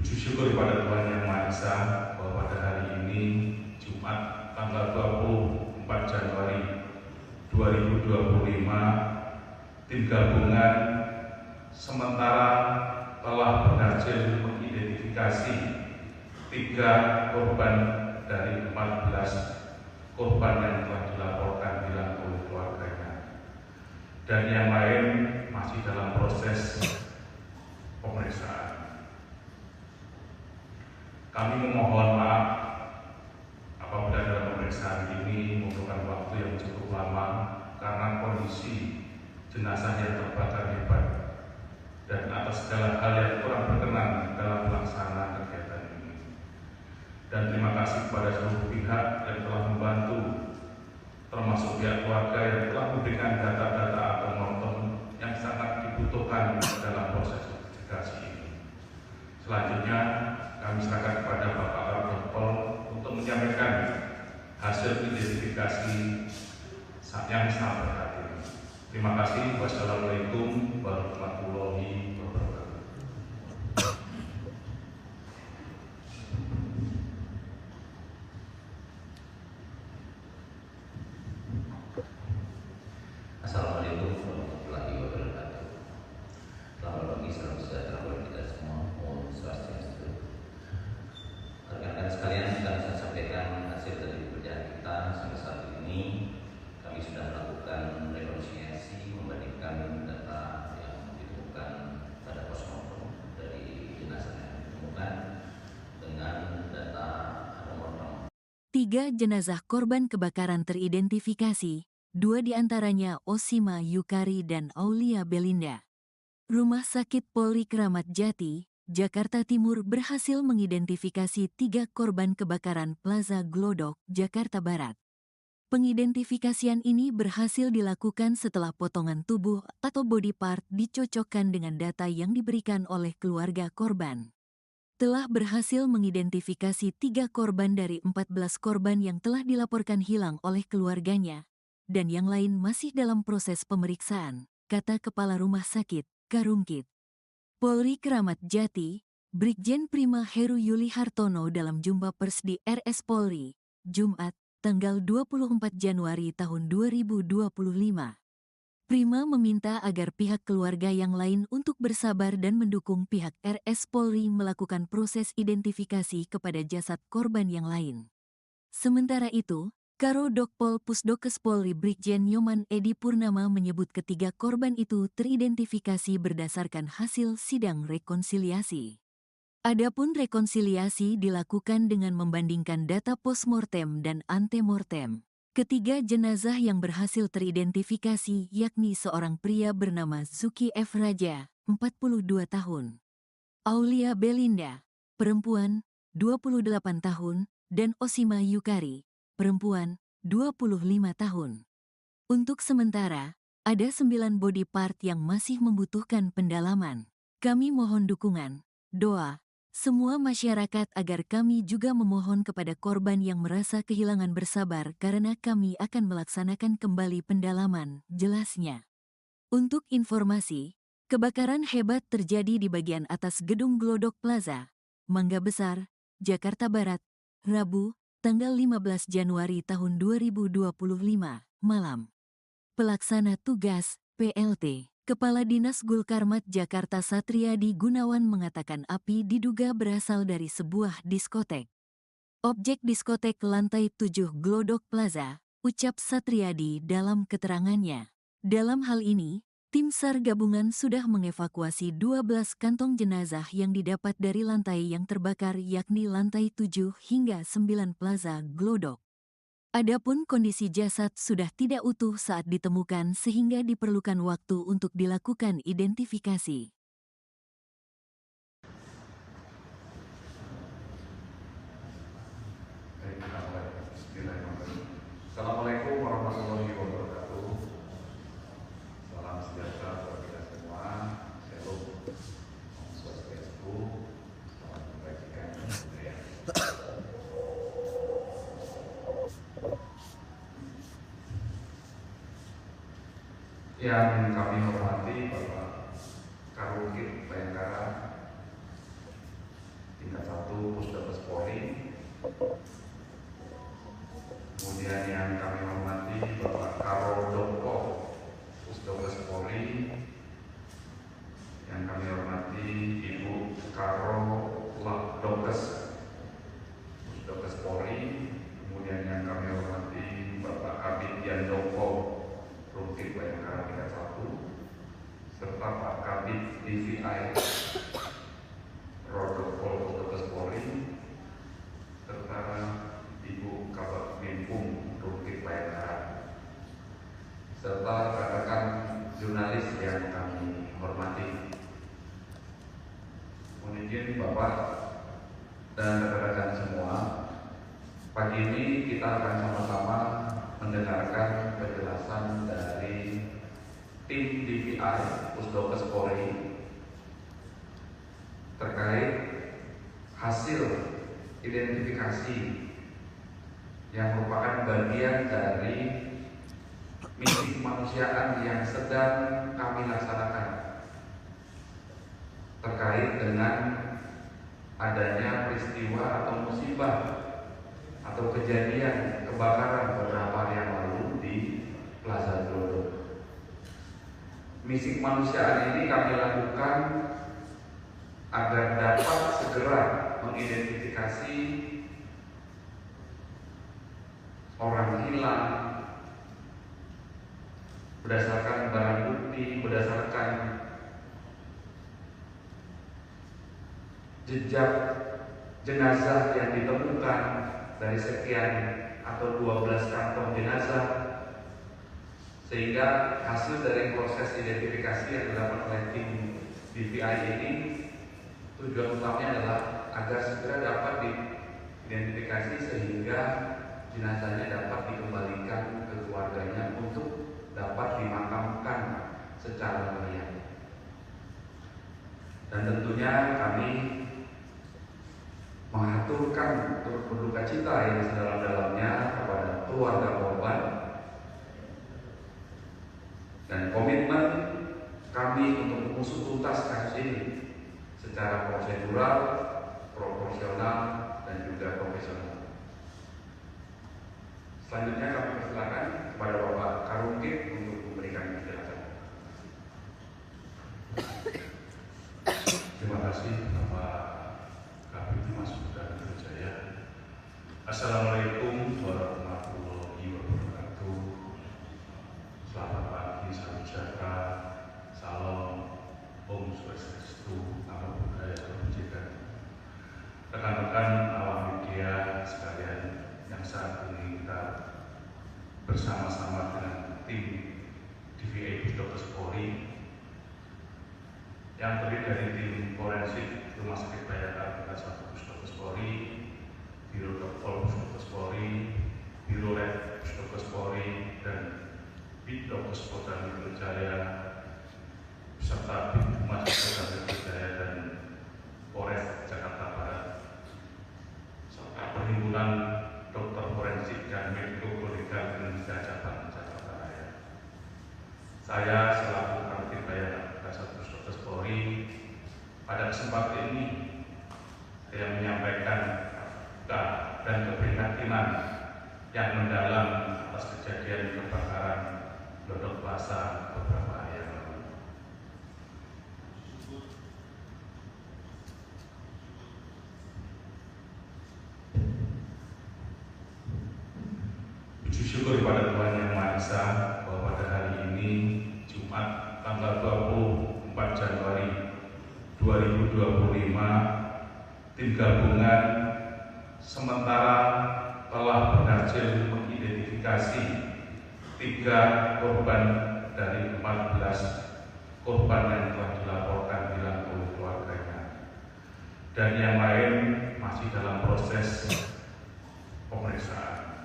Puji syukur kepada Tuhan Yang Maha Esa bahwa pada hari ini Jumat tanggal 24 Januari 2025 tim gabungan sementara telah berhasil mengidentifikasi 3 korban dari 14 korban yang telah dilaporkan hilang oleh keluarganya, dan yang lain masih dalam proses pemeriksaan. Kami memohon maaf apabila dalam pemeriksaan ini membutuhkan waktu yang cukup lama karena kondisi jenazah yang terbakar hebat dan atas segala hal yang kurang berkenan dalam pelaksanaan kegiatan ini. Dan terima kasih kepada seluruh pihak yang telah membantu, termasuk pihak keluarga yang telah memberikan data-data atau nonton yang sangat dibutuhkan dalam proses investigasi ini. Selanjutnya kami serahkan kepada Bapak Kapolri untuk menyampaikan hasil identifikasi yang sangat berarti. Terima kasih. Wassalamualaikum warahmatullahi wabarakatuh. Assalamualaikum warahmatullahi wabarakatuh. Selamat pagi, salam sejahtera bagi kita semua. Om Swastiastu. Rekan-rekan sekalian, akan saya sampaikan hasil dari pekerjaan kita sampai saat ini. Kami sudah melakukan rekonsiliasi membandingkan data yang ditemukan pada postmortem dari jenazah yang ditemukan dengan data antemortem. 3 jenazah korban kebakaran teridentifikasi, 2 diantaranya Osima Yukari dan Aulia Belinda. Rumah Sakit Polri Kramat Jati, Jakarta Timur berhasil mengidentifikasi 3 korban kebakaran Plaza Glodok, Jakarta Barat. Pengidentifikasian ini berhasil dilakukan setelah potongan tubuh atau body part dicocokkan dengan data yang diberikan oleh keluarga korban. Telah berhasil mengidentifikasi 3 korban dari 14 korban yang telah dilaporkan hilang oleh keluarganya, dan yang lain masih dalam proses pemeriksaan, kata Kepala Rumah Sakit, Karungkit. Polri Kramat Jati, Brigjen Prima Heru Yuli Hartono dalam jumpa pers di RS Polri, Jumat, tanggal 24 Januari tahun 2025. Prima meminta agar pihak keluarga yang lain untuk bersabar dan mendukung pihak RS Polri melakukan proses identifikasi kepada jasad korban yang lain. Sementara itu, Karo Dokpol Pusdokes Polri Brigjen Nyoman Edi Purnama menyebut ketiga korban itu teridentifikasi berdasarkan hasil sidang rekonsiliasi. Adapun rekonsiliasi dilakukan dengan membandingkan data postmortem dan antemortem. Ketiga jenazah yang berhasil teridentifikasi yakni seorang pria bernama Zuki F. Raja, 42 tahun, Aulia Belinda, perempuan, 28 tahun, dan Osima Yukari, perempuan, 25 tahun. Untuk sementara, ada 9 body part yang masih membutuhkan pendalaman. Kami mohon dukungan, doa, semua masyarakat agar kami juga memohon kepada korban yang merasa kehilangan bersabar karena kami akan melaksanakan kembali pendalaman, jelasnya. Untuk informasi, kebakaran hebat terjadi di bagian atas gedung Glodok Plaza, Mangga Besar, Jakarta Barat, Rabu, tanggal 15 Januari tahun 2025, malam. Pelaksana tugas, PLT. Kepala Dinas Gulkarmat Jakarta Satriadi Gunawan mengatakan api diduga berasal dari sebuah diskotek. Objek diskotek lantai 7 Glodok Plaza, ucap Satriadi dalam keterangannya. Dalam hal ini, tim SAR gabungan sudah mengevakuasi 12 kantong jenazah yang didapat dari lantai yang terbakar yakni lantai 7 hingga 9 Plaza Glodok. Adapun kondisi jasad sudah tidak utuh saat ditemukan sehingga diperlukan waktu untuk dilakukan identifikasi. Assalamualaikum warahmatullahi wabarakatuh. yang kami hormati Bapak Karungkit Bayangkara tingkat 1 Pusdokes Polri, kemudian yang kami hormati Bapak Karo Doko Pusdokes Polri, yang kami hormati Ibu Karo Dokes Pusdokes Polri, kemudian yang kami hormati Bapak Kabid Yandoko Rumkit Bayangkara tingkat 1, serta Pak Kabid DVI Rodopol Pusdokes Polri, serta Ibu Kabak Binpum Rumkit Bayangkara, serta rekan-rekan jurnalis yang kami hormati. Mohon izin Bapak dan rekan-rekan semua, pagi ini kita akan sama-sama mendengarkan penjelasan dari tim DVI Pusdokes Polri terkait hasil identifikasi yang merupakan bagian dari misi kemanusiaan yang sedang kami laksanakan terkait dengan adanya peristiwa atau musibah atau kejadian kebakaran beberapa hari yang lalu di Plaza Glodok. Misi kemanusiaan ini kami lakukan agar dapat segera mengidentifikasi orang hilang berdasarkan barang bukti, berdasarkan jejak jenazah yang ditemukan dari sekian atau 12 kantong jenazah, sehingga hasil dari proses identifikasi yang dilakukan oleh tim DVI ini tujuan utamanya adalah agar segera dapat diidentifikasi sehingga jenazahnya dapat dikembalikan ke keluarganya untuk dapat dimakamkan secara layak. Dan tentunya kami mengaturkan turut berduka cita yang sedalam-dalamnya kepada keluarga korban dan komitmen kami untuk mengusut tuntas kasus ini secara prosedural, proporsional, dan juga profesional. Selanjutnya kami persilakan kepada Bapak Karungkit untuk memberikan penjelasan. Terima kasih Bapak Kabid Mas Budha Jaya. Assalamualaikum warahmatullahi wabarakatuh. Selamat pagi, salam sejahtera, salam Om Swastiastu, Namo Buddhaya, Salam Kebajikan. Rekan-rekan awak media sekalian yang saat ini kita bersama-sama dengan tim DVI Pusdokes Polri yang terdiri dari tim forensik Rumah Sakit Bayangkara tingkat 1 Pusdokes Polri, Biro Dokpol Pusdokes Polri, Biro Red Pusdokes Polri, dan Bidokes Polda Metro Jaya, serta Bidhumas Polda Metro Jaya dan Polres Jakarta Barat, serta Perhimpunan Dokter Forensik dan Mediko Legal Indonesia Cabang Jakarta Raya. Saya selaku Kabid Bayangkara tingkat 1 Pusdokes Polri pada kesempatan ini saya menyampaikan duka dan keprihatinan yang mendalam atas kejadian kebakaran Glodok Plaza beberapa hari yang lalu. Puji syukur kepada Tuhan Yang Maha Esa bahwa pada hari ini Jumat tanggal 24 Januari 2025 tim gabungan sementara telah berhasil mengidentifikasi 3 korban dari 14 korban yang telah dilaporkan hilang oleh keluarganya, dan yang lain masih dalam proses pemeriksaan.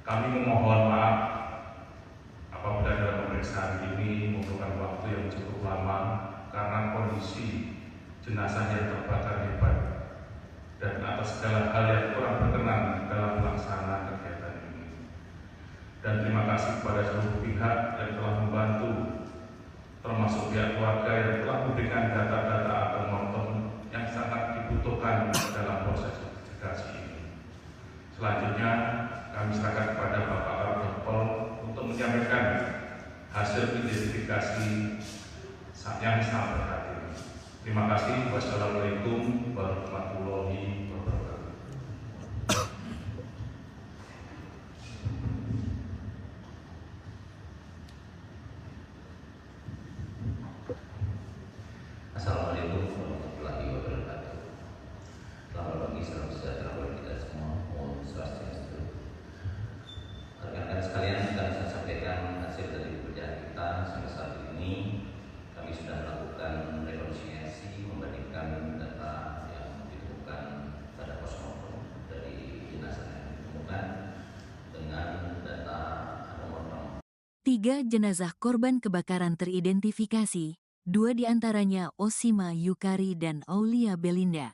Kami memohon maaf apabila dalam pemeriksaan ini membutuhkan waktu yang cukup lama karena kondisi jenazah yang terbakar hebat dan atas segala hal yang kurang berkenan dalam pelaksanaan kegiatan ini. Dan terima kasih kepada seluruh pihak yang telah membantu, termasuk pihak keluarga yang telah memberikan data-data atau mortem yang sangat dibutuhkan dalam proses investigasi ini. Selanjutnya, kami serahkan kepada Bapak Kapolri untuk menyampaikan hasil identifikasi yang sangat berarti. Terima kasih. Wassalamualaikum warahmatullahi wabarakatuh. Assalamualaikum warahmatullahi wabarakatuh. Selamat pagi, salam sejahtera bagi kita semua. Om Swastiastu. Rekan-rekan sekalian, akan saya sampaikan hasil dari pekerjaan kita sampai saat ini. Kami sudah melakukan rekonsiliasi, membandingkan data yang ditemukan pada postmortem dari jenazah yang ditemukan dengan data antemortem. 3 jenazah korban kebakaran teridentifikasi, 2 diantaranya Osima Yukari dan Aulia Belinda.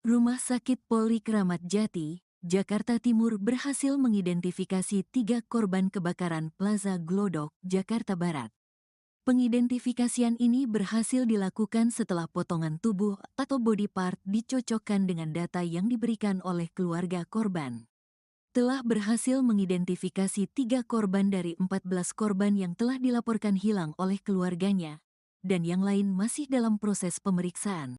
Rumah Sakit Polri Kramat Jati, Jakarta Timur berhasil mengidentifikasi 3 korban kebakaran Plaza Glodok, Jakarta Barat. Pengidentifikasian ini berhasil dilakukan setelah potongan tubuh atau body part dicocokkan dengan data yang diberikan oleh keluarga korban. Telah berhasil mengidentifikasi 3 korban dari 14 korban yang telah dilaporkan hilang oleh keluarganya, dan yang lain masih dalam proses pemeriksaan.